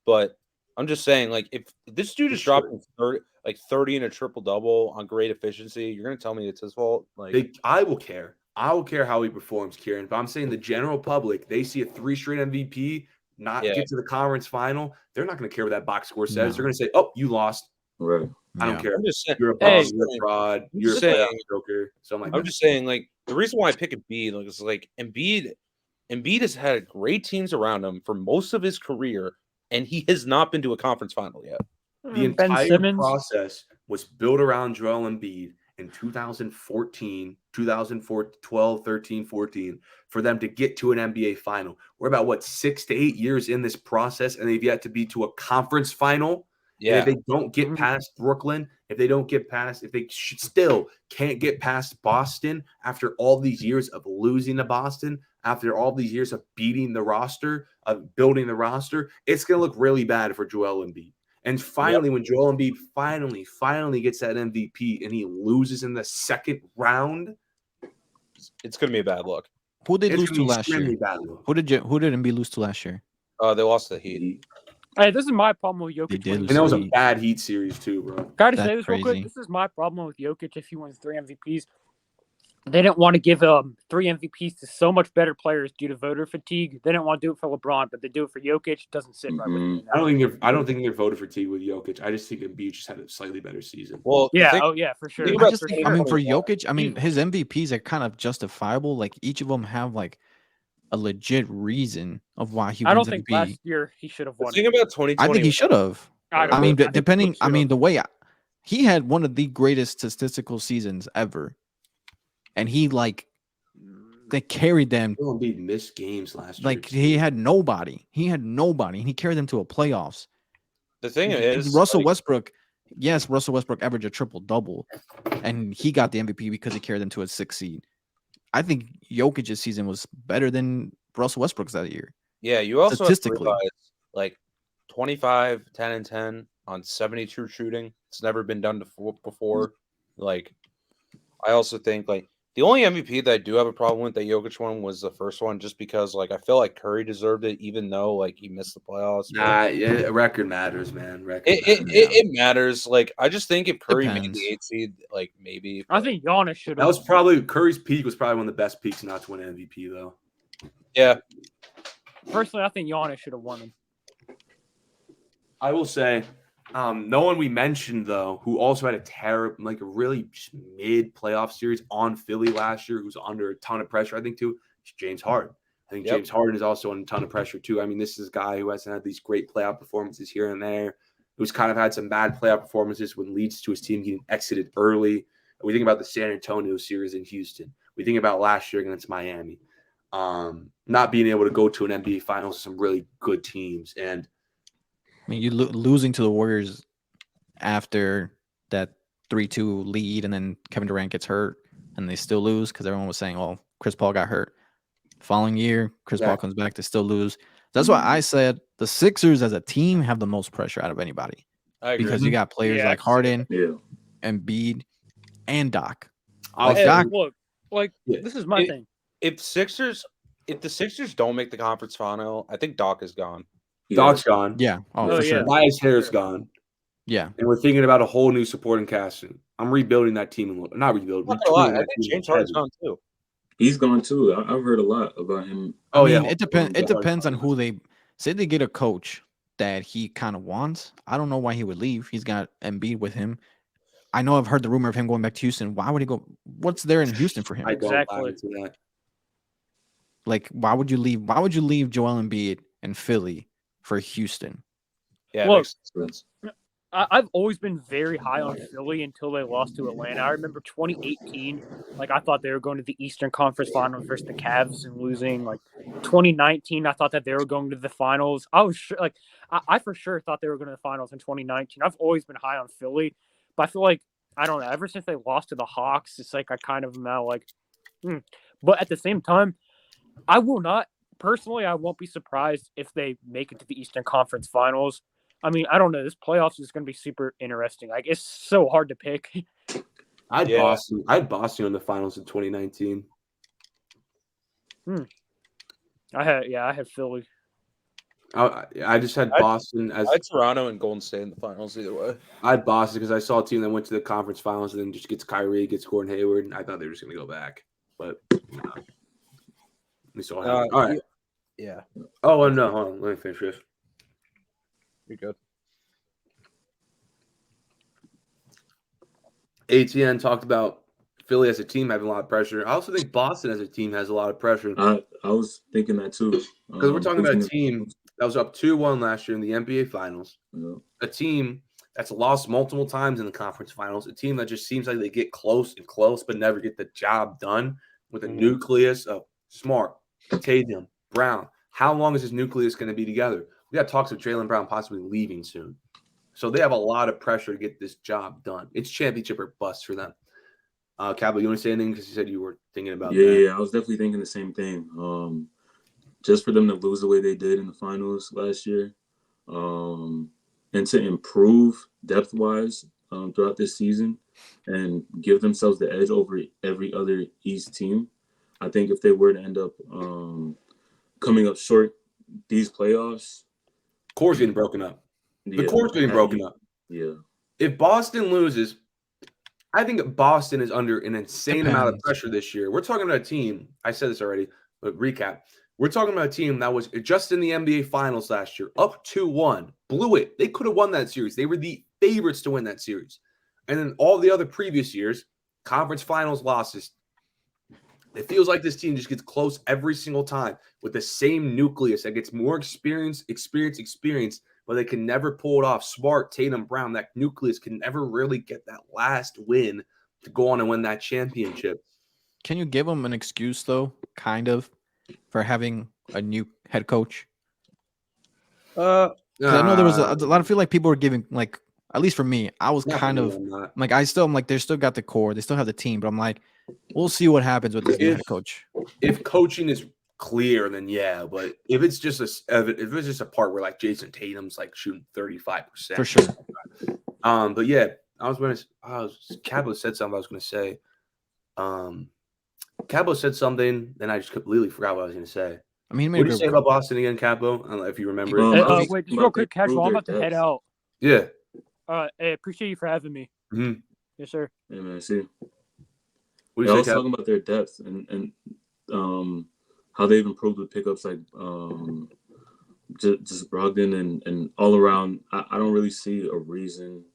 But I'm just saying, like if this dude is dropping 30 and a triple double on great efficiency, you're gonna tell me it's his fault? Like I will care. I will care how he performs, Kieran. But I'm saying the general public, they see a 3 straight MVP, not get to the conference final. They're not going to care what that box score says. They're going to say, "Oh, you lost." Right. I don't care. I'm just saying, you're a bum, you're a fraud, you're a playoff joker. So I'm just saying, like the reason why I pick Embiid is like Embiid has had great teams around him for most of his career, and he has not been to a conference final yet. The entire process was built around Joel Embiid in 2014, 2012, 13, 14 for them to get to an NBA final. We're about 6 to 8 years in this process, and they've yet to be to a conference final. Yeah. And if they don't get past Brooklyn, if they still can't get past Boston after all these years of losing to Boston, after all these years of beating the roster, of building the roster, it's going to look really bad for Joel Embiid. And finally, when Joel Embiid finally gets that MVP and he loses in the second round, it's going to be a bad look. Who did lose to last year? Who did Embiid lose to last year? They lost to the Heat. Hey, this is my problem with Jokic. And that was a bad Heat series too, bro. Gotta say this real quick. This is my problem with Jokic if he wins 3 MVPs. They didn't want to give 3 MVPs to so much better players due to voter fatigue. They didn't want to do it for LeBron, but they do it for Jokic. It doesn't sit right with me. I don't think they're voter fatigue with Jokic. I just think Embiid just had a slightly better season. Well, for sure. For Jokic, his MVPs are kind of justifiable. Like each of them have like a legit reason of why he wins MVP. I don't think last year he should have won. Think about 2020. I think he should have. The way he had one of the greatest statistical seasons ever. And they carried them. Embiid missed games last year. Like he had nobody. And he carried them to a playoffs. The thing is, Russell Westbrook averaged a triple-double, and he got the MVP because he carried them to a 6th seed. I think Jokic's season was better than Russell Westbrook's that year. Yeah, you also statistically have to realize, like 25, 10, and 10 on 72 shooting. It's never been done before. Like, I also think like the only MVP that I do have a problem with that Jokic won was the first one, just because like I feel like Curry deserved it, even though like he missed the playoffs. Record matters, man. It matters. Like I just think if Curry made the 8th seed, like maybe. I think Giannis should. That was probably Curry's peak. Was probably one of the best peaks not to win an MVP though. Yeah. Personally, I think Giannis should have won him. I will say. No one we mentioned though, who also had a really mid playoff series on Philly last year, who's under a ton of pressure, I think too, is James Harden. I think James Harden is also under a ton of pressure too. I mean, this is a guy who hasn't had these great playoff performances here and there, who's kind of had some bad playoff performances when leads to his team getting exited early. We think about the San Antonio series in Houston. We think about last year against Miami, not being able to go to an NBA Finals with some really good teams. And I mean, you losing to the Warriors after that 3-2 lead, and then Kevin Durant gets hurt, and they still lose because everyone was saying, "Well, Chris Paul got hurt." Following year, Chris Paul comes back to still lose. That's why I said the Sixers as a team have the most pressure out of anybody I agree. because you got players Yeah, I like can see Harden, Yeah. Embiid, and Doc. I'll Hey, Doc- look, Yeah. this is my thing. If the Sixers don't make the conference final, I think Doc is gone. Doc's gone. Yeah. Oh, Oh, for yeah. sure. Elias Harris gone. Yeah. And we're thinking about a whole new supporting cast. I'm rebuilding that team. Not rebuilding. Not gonna lie, retooling I that think team James Harden's heavy. gone too. He's gone too. I've heard a lot about him. Oh, I mean, yeah. it depends. It Harden's depends on gone. who they say. They get a coach that he kind of wants. I don't know why he would leave. He's got Embiid with him. I know I've heard the rumor of him going back to Houston. Why would he go? What's there in Houston for him? I don't buy Exactly. into that. Like, why would you leave? Why would you leave Joel Embiid in Philly for Houston? Yeah, Look, makes sense. I've always been very high on Philly until they lost to Atlanta. I remember 2018, like I thought they were going to the Eastern Conference Finals versus the Cavs and losing. Like 2019, I thought that they were going to the finals. I was sure, like I for sure thought they were going to the finals in 2019. I've always been high on Philly, but I feel like I don't know. Ever since they lost to the Hawks, it's like I kind of am now like, But at the same time, I will not personally. I won't be surprised if they make it to the Eastern Conference Finals. I mean, I don't know. This playoffs is going to be super interesting. Like, it's so hard to pick. I had Yeah. Boston. I had Boston in the finals in 2019. I had Philly. I just had Boston as I had Toronto and Golden State in the finals either way. I had Boston because I saw a team that went to the conference finals and then just gets Kyrie, gets Gordon Hayward. And I thought they were just going to go back, but we saw what happened. All right. Yeah, Oh no, hold on. Let me finish this. you're good. ATN talked about Philly as a team having a lot of pressure. I also think Boston as a team has a lot of pressure I was thinking that too. because we're talking about a team that was up 2-1 last year in the NBA Finals. Yeah. A team that's lost multiple times in the conference finals. A team that just seems like they get close and close, but never get the job done with a nucleus of Smart, Tatum, Brown. How long is this nucleus going to be together? We got talks of Jaylen Brown possibly leaving soon. So they have a lot of pressure to get this job done. It's championship or bust for them. Cabo, you want to say anything? Because you said you were thinking about that. Yeah, I was definitely thinking the same thing. Just for them to lose the way they did in the finals last year, and to improve depth-wise throughout this season and give themselves the edge over every other East team. I think if they were to end up coming up short these playoffs, Core's getting broken up. The core's getting broken up. Yeah. If Boston loses, I think Boston is under an insane amount of Depends. pressure this year. We're talking about a team. I said this already, but recap. We're talking about a team that was just in the NBA Finals last year, up 2-1, blew it. They could have won that series. They were the favorites to win that series. And then all the other previous years, conference finals losses. It feels like this team just gets close every single time with the same nucleus that gets more experience, but they can never pull it off. Smart, Tatum, Brown, that nucleus can never really get that last win to go on and win that championship. Can you give them an excuse though, kind of, for having a new head coach? 'Cause I know there was a lot. I feel like people were giving, like, at least for me, I was Not for kind me, of I'm not. like, I'm like, they still got the core, they still have the team, but I'm like, we'll see what happens with this new head coach. If coaching is clear, then yeah. But if it's just a part where like Jason Tatum's like shooting 35%, For sure. But yeah, Cabo said something I was gonna say. Cabo said something, then I just completely forgot what I was gonna say. I mean, What did you say about Boston again, Capo? I don't know if you remember it. Wait, just real quick, casual. I'm about to head out. Yeah. Hey, appreciate you for having me. Mm-hmm. Yes, sir. Yeah, man, see. What I do you was say, Cap? talking about their depth and how they've improved with pickups like just Brogdon and all around. I don't really see a reason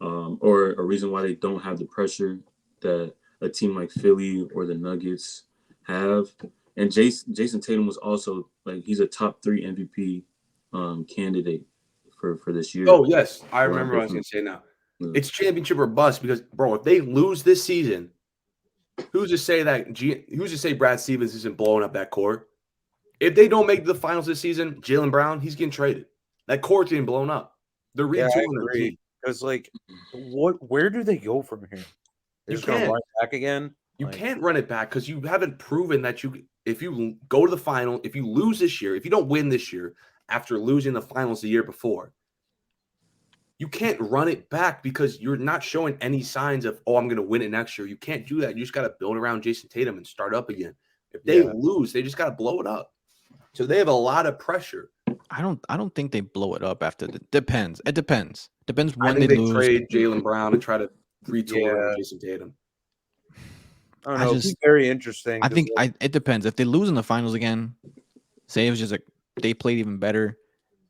or a reason why they don't have the pressure that a team like Philly or the Nuggets have. And Jason Tatum was also like, he's a top 3 MVP candidate for this year. Oh yes, I remember what I was gonna say now. Yeah. It's championship or bust because, bro, if they lose this season, who's to say Brad Stevens isn't blowing up that court? If they don't make the finals this season, Jaylen Brown, he's getting traded. That court's getting blown up. They're retooling their team. Because like, where do they go from here? They're just gonna run back again. You can't run it back because you haven't proven that you if you go to the final, if you lose this year, if you don't win this year after losing the finals the year before, you can't run it back because you're not showing any signs of, oh, I'm going to win it next year. You can't do that. You just got to build around Jason Tatum and start up again. If they lose, they just got to blow it up. So they have a lot of pressure. I don't think they blow it up after the Depends. It depends. Depends I when think they they lose. trade Jaylen Brown and try to retool around Jason Tatum. I don't I know. just- It's very interesting. I 'cause, think like, it depends. If they lose in the finals again, say it was just like they played even better,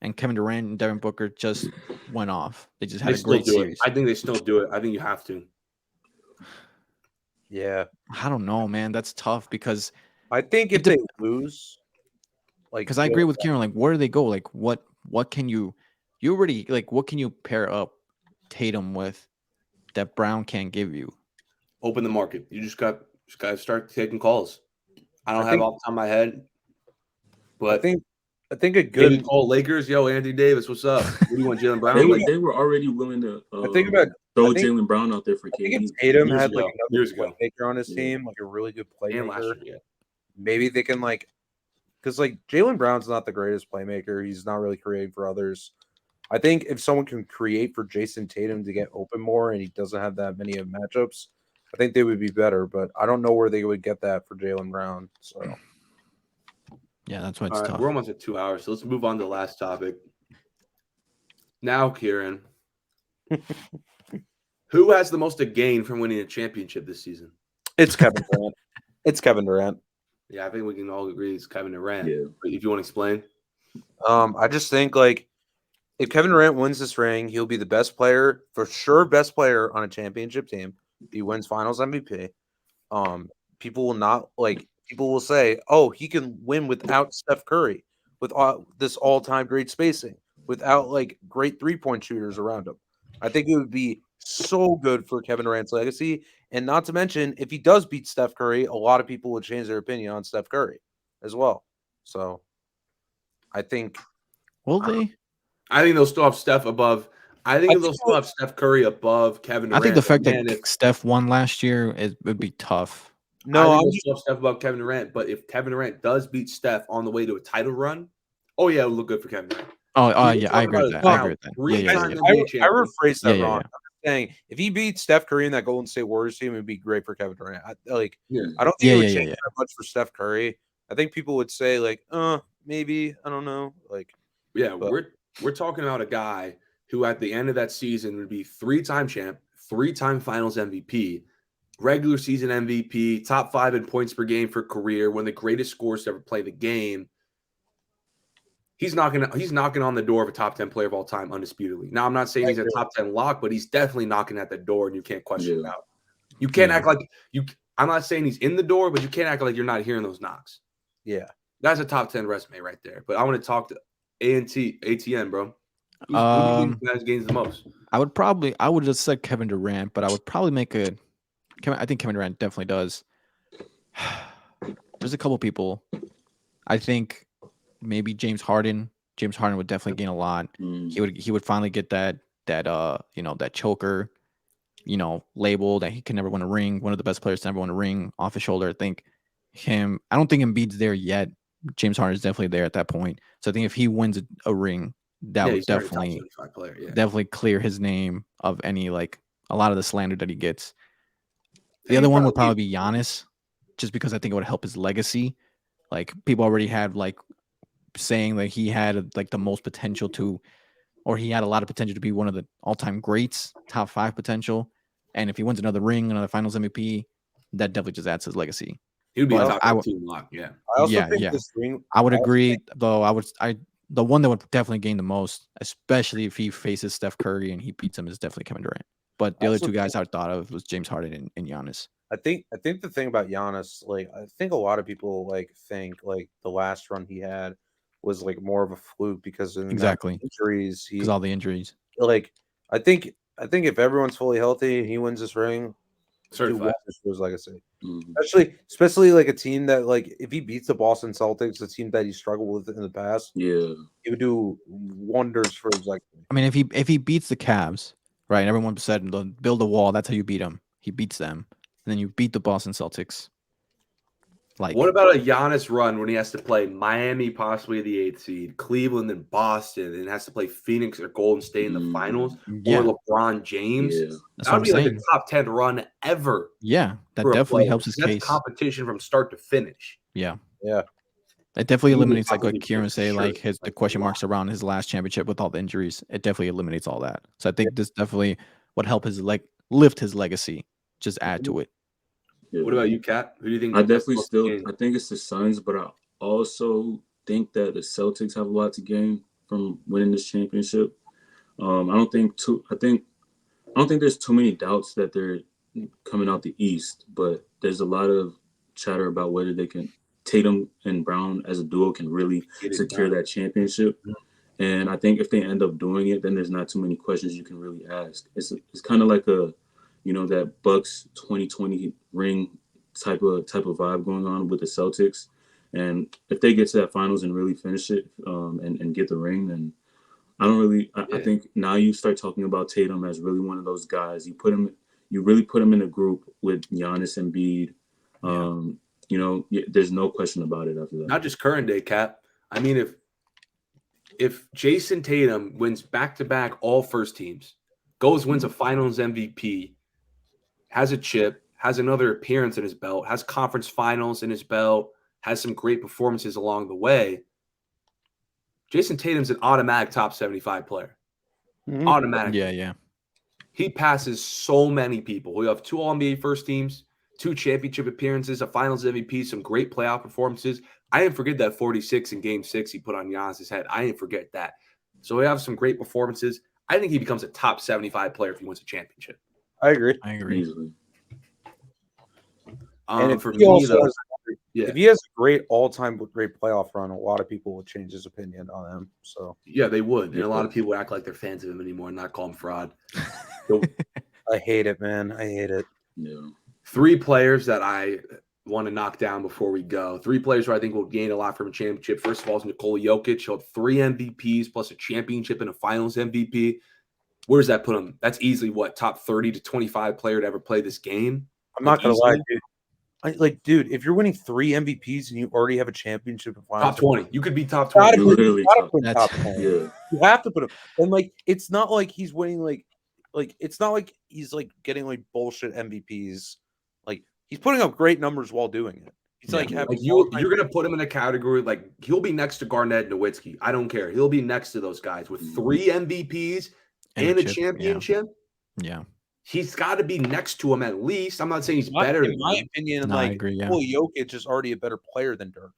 and Kevin Durant and Devin Booker just went off. They just had They a great still do series. it. I think they still do it. I think you have to. yeah, I don't know, man. That's tough because I think if they lose, like, I agree with Kieran. Like, where do they go? Like, what can you already like? What can you pair up Tatum with that Brown can't give you? Open the market. You just got to start taking calls. I don't I have think- off the top of my head, but I think a good good. call. Lakers, yo, Anthony Davis, what's up? What do you want, Jaylen Brown? They were already willing to throw Jaylen Brown out there for I think KD. if Tatum Years had like ago. another Years ago. playmaker on his Yeah. team, like a really good And last playmaker, year, yeah. maybe they can like, because like Jaylen Brown's not the greatest playmaker. He's not really creating for others. I think if someone can create for Jason Tatum to get open more, and he doesn't have that many of matchups, I think they would be better. But I don't know where they would get that for Jaylen Brown. So Yeah, that's why it's All right, tough. we're almost at 2 hours, so let's move on to the last topic. Now, Kieran, who has the most to gain from winning a championship this season? it's Kevin Durant. It's Kevin Durant. Yeah, I think we can all agree it's Kevin Durant. Yeah. But if you want to explain, I just think like if Kevin Durant wins this ring, he'll be the best player for sure, best player on a championship team. He wins Finals MVP. People will not like. People will say, "Oh, he can win without Steph Curry, with this all-time great spacing, without like great three-point shooters around him." I think it would be so good for Kevin Durant's legacy, and not to mention, if he does beat Steph Curry, a lot of people would change their opinion on Steph Curry as well. So, I think Will they? I think they'll still have Steph above. I think I they'll think still have Steph Curry above Kevin I Durant. think the fact Man, that Steph won last year it would be tough. I no, think I'm they'll just still have Steph above Kevin Durant. But if Kevin Durant does beat Steph on the way to a title run, oh yeah, it'll look good for Kevin Durant. Oh, We're yeah, I talking agree with about that. I now, agree with that. three-time Yeah. NBA I champion. rephrased that Yeah, wrong. yeah. I'm saying if he beat Steph Curry in that Golden State Warriors team, it'd be great for Kevin Durant. I don't think Yeah, it would yeah, change yeah. that much for Steph Curry. I think people would say like, maybe I don't know, like Yeah, but- we're talking about a guy who at the end of that season would be three-time champ, three-time Finals MVP, regular season MVP, top 5 in points per game for career, one of the greatest scorers to ever play the game. He's knocking on the door of a top 10 player of all time, undisputedly. Now, I'm not saying he's a top 10 lock, but he's definitely knocking at the door, and you can't question it out. You can't act like you. I'm not saying he's in the door, but you can't act like you're not hearing those knocks. yeah. That's a top 10 resume right there. But I want to talk to ATN, bro. Who do you think guys gains the most? I would just said Kevin Durant, but I would probably make I think Kevin Durant definitely does. There's a couple people. I think maybe James Harden. James Harden would definitely gain a lot. He would finally get that choker, label that he can never win a ring. One of the best players to never win a ring off his shoulder. I think him. I don't think Embiid's there yet. James Harden is definitely there at that point. So I think if he wins a ring, that would he's already a top definitely 75 player, definitely clear his name of any like a lot of the slander that he gets. The He'd other one would probably probably be Giannis, just because I think it would help his legacy. Like people already had like saying that he had like the most potential to, or he had a lot of potential to be one of the all-time greats, top 5 potential. And if he wins another ring, another Finals MVP, that definitely just adds to his legacy. He would be a But top 15 lock, yeah. I also Yeah, think yeah. this ring. I would agree, though. The one that would definitely gain the most, especially if he faces Steph Curry and he beats him, is definitely Kevin Durant. But the other Also two guys I thought of was James Harden and Giannis. I think the thing about Giannis, like I think a lot of people think like the last run he had was like more of a fluke because of the amount of injuries. Because all the injuries. Like I think if everyone's fully healthy and he wins this ring, certified for his legacy. Especially like a team that like if he beats the Boston Celtics, a team that he struggled with in the past, he would do wonders for his legacy. I mean, if he beats the Cavs, right? And everyone said build a wall. That's how you beat them. He beats them, and then you beat the Boston Celtics. Like, what about a Giannis run when he has to play Miami, possibly the 8th seed, Cleveland and Boston, and has to play Phoenix or Golden State in the finals, yeah, or LeBron James? Yeah. that's That what would I'm be like a saying. top 10 run ever Yeah, that for a definitely player. helps his That's case. competition from start to finish. Yeah. Yeah. It definitely He would eliminates, like probably what be Kieran for say, sure, like the like, question a lot. marks around his last championship with all the injuries. It definitely eliminates all that. So I think this definitely would help his lift his legacy. Just add to it. Yeah. What about you, Kat? Who do you think? I has definitely the most still, to gain? I think it's the Suns, but I also think that the Celtics have a lot to gain from winning this championship. I don't think there's too many doubts that they're coming out the East, but there's a lot of chatter about whether they can Tatum and Brown as a duo can really Get it secure done. that championship. And I think if they end up doing it, then there's not too many questions you can really ask. It's kind of like that Bucks 2020 ring type of vibe going on with the Celtics. And if they get to that finals and really finish it and get the ring, then I think now you start talking about Tatum as really one of those guys. You really put him in a group with Giannis and Embiid. There's no question about it after that. Not just current day, Kat. I mean, if Jason Tatum wins back-to-back all first teams, wins a finals MVP, has a chip, has another appearance in his belt, has conference finals in his belt, has some great performances along the way, Jason Tatum's an automatic top 75 player. Mhm. Automatic. Yeah. He passes so many people. We have 2 All-NBA first teams, 2 championship appearances, a finals MVP, some great playoff performances. I didn't forget that 46 in Game 6 he put on Giannis' head. I didn't forget that. So we have some great performances. I think he becomes a top 75 player if he wins a championship. I agree. Easily. And if For he me, also though, has, yeah. if he has a great all-time great playoff run, a lot of people will change his opinion on him. So Yeah, they would. And a lot of Yeah. people act like they're fans of him anymore and not call him fraud. I hate it, man. I hate it. Yeah. 3 players that I want to knock down before we go. 3 players who I think will gain a lot from a championship. First of all is Nikola Jokic. He'll have 3 MVPs plus a championship and a finals MVP. Where does that put him? That's easily what, top 30 to 25 player to ever play this game? I'm not gonna lie, dude. Dude, if you're winning 3 MVPs and you already have a championship and finals, Top 20. You could be top you gotta 20. put, Literally you gotta top- put That's- top 10. Yeah. You have to put him. And it's not like he's winning like it's not like he's getting bullshit MVPs. Like he's putting up great numbers while doing it. He's Yeah. having You're gonna put him in a category he'll be next to Garnett and Nowitzki. I don't care. He'll be next to those guys with 3 MVPs and a chip, championship. Yeah. He's got to be next to him at least. I'm not saying he's better in than my him. opinion. No, I agree, yeah. Jokic is already a better player than Dirk.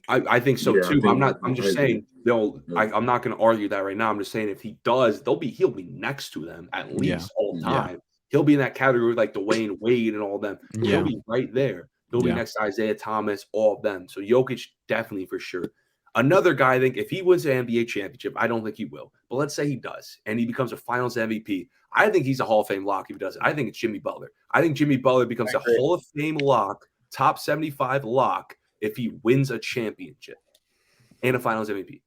I think so Yeah, too. I'm just saying Yeah. I'm not going to argue that right now. I'm just saying if he does, he'll be next to them at least all the Yeah. time. He'll be in that category like Dwayne Wade and all of them. He'll be right there. He'll be next to Isaiah Thomas, all of them. So Jokic definitely for sure. Another guy, I think, if he wins an NBA championship, I don't think he will. But let's say he does, and he becomes a Finals MVP. I think he's a Hall of Fame lock if he does it. I think it's Jimmy Butler. I think Jimmy Butler becomes a Hall of Fame lock, top 75 lock, if he wins a championship and a Finals MVP.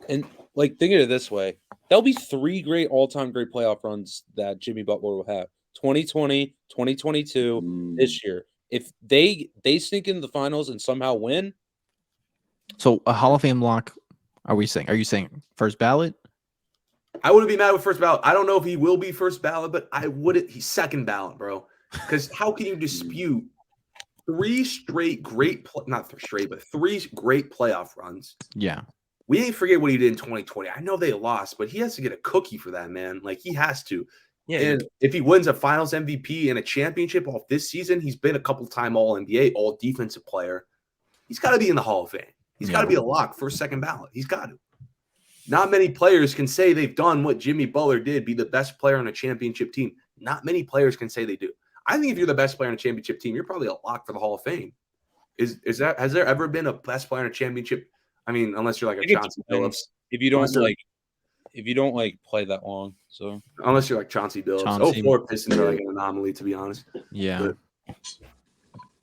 And think of it this way: there'll be 3 great all-time great playoff runs that Jimmy Butler will have: 2020, 2022, this year. If they sneak in the finals and somehow win. So a Hall of Fame lock, are you saying first ballot? I wouldn't be mad with first ballot. I don't know if he will be first ballot, but I wouldn't. He's second ballot, bro. Because how can you dispute 3 straight great, not 3 straight, but 3 great playoff runs? Yeah. We ain't forget what he did in 2020. I know they lost, but he has to get a cookie for that, man. He has to. Yeah. And if he wins a Finals MVP and a championship off this season, he's been a couple-time All-NBA, All-Defensive Player. He's got to be in the Hall of Fame. He's got to be a lock first, second ballot. He's got to. Not many players can say they've done what Jimmy Butler did, be the best player on a championship team. Not many players can say they do. I think if you're the best player on a championship team, you're probably a lock for the Hall of Fame. Has there ever been a best player on a championship? I mean, unless you're like a Chauncey Billups. If you don't play that long, so unless you're like Chauncey Billups. 04 Pistons are an anomaly, to be honest. Yeah. But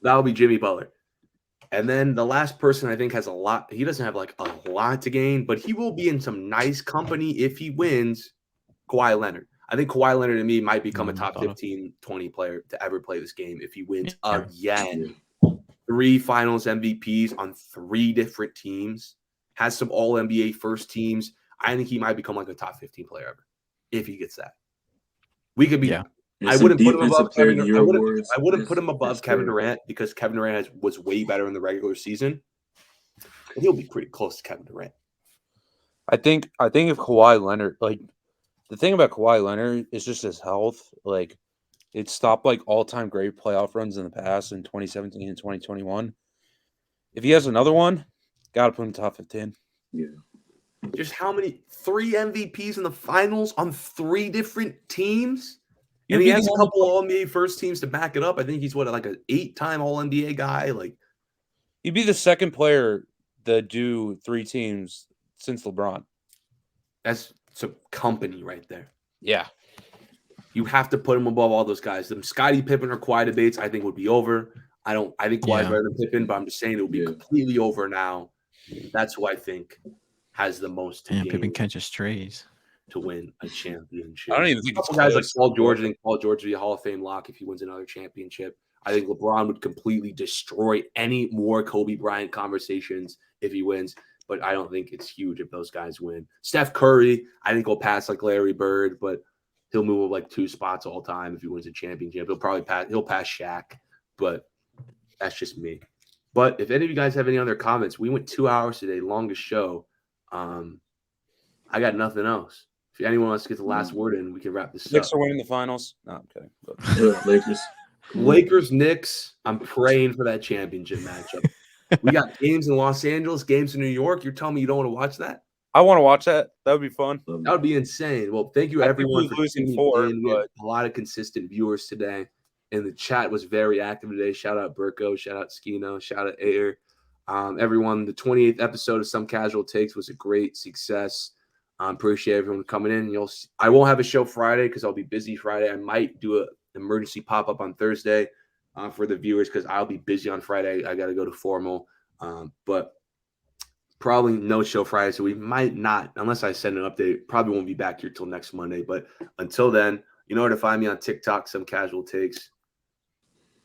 that'll be Jimmy Butler. And then the last person I think has a lot. He doesn't have a lot to gain, but he will be in some nice company if he wins. Kawhi Leonard. I think Kawhi Leonard to me might become a top 15, 20 player to ever play this game if he wins again. 3 Finals MVPs on 3 different teams, has some All NBA first teams. I think he might become like a top 15 player ever if he gets that. We could be. Yeah. I wouldn't put him above Kevin. I I wouldn't put him above Kevin Durant because Kevin Durant was way better in the regular season. But he'll be pretty close to Kevin Durant. I think if Kawhi Leonard, like the thing about Kawhi Leonard is just his health. Like it stopped like all-time great playoff runs in the past in 2017 and 2021. If he has another one, gotta put him top 15. Yeah. Just how many 3 MVPs in the finals on 3 different teams? And he has a couple All NBA first teams to back it up. I think he's like an 8-time All NBA guy. Like he'd be the second player to do 3 teams since LeBron. That's a company right there. Yeah. You have to put him above all those guys. Them Scottie Pippen or Kawhi debates, I think, would be over. I think Kawhi's better than Pippen, but I'm just saying it would be completely over now. That's who I think has the most to gain. Pippen catches strays to win a championship. I don't even think guys like Paul George. I think Paul George would be a Hall of Fame lock if he wins another championship. I think LeBron would completely destroy any more Kobe Bryant conversations if he wins, but I don't think it's huge if those guys win. Steph Curry, I think will pass like Larry Bird, but he'll move like 2 spots all time if he wins a championship. He'll pass Shaq, but that's just me. But if any of you guys have any other comments, we went 2 hours today, longest show. I got nothing else. If anyone wants to get the last word in, we can wrap this up. Knicks are winning the finals. No, I'm kidding. Lakers, Knicks. I'm praying for that championship matchup. We got games in Los Angeles, games in New York. You're telling me you don't want to watch that? I want to watch that. That would be fun. That would be insane. Well, thank you everyone for tuning in. We had a lot of consistent viewers today, and the chat was very active today. Shout out Burko, shout out Skino, shout out Air. Everyone, the 28th episode of Some Casual Takes was a great success. Appreciate everyone coming in. I won't have a show Friday because I'll be busy Friday. I might do an emergency pop-up on Thursday for the viewers because I'll be busy on Friday. I got to go to formal, but probably no show Friday. So we might not, unless I send an update, probably won't be back here till next Monday. But until then, you know where to find me on TikTok, Some Casual Takes.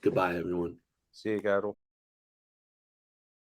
Goodbye, everyone. See you, Cattle.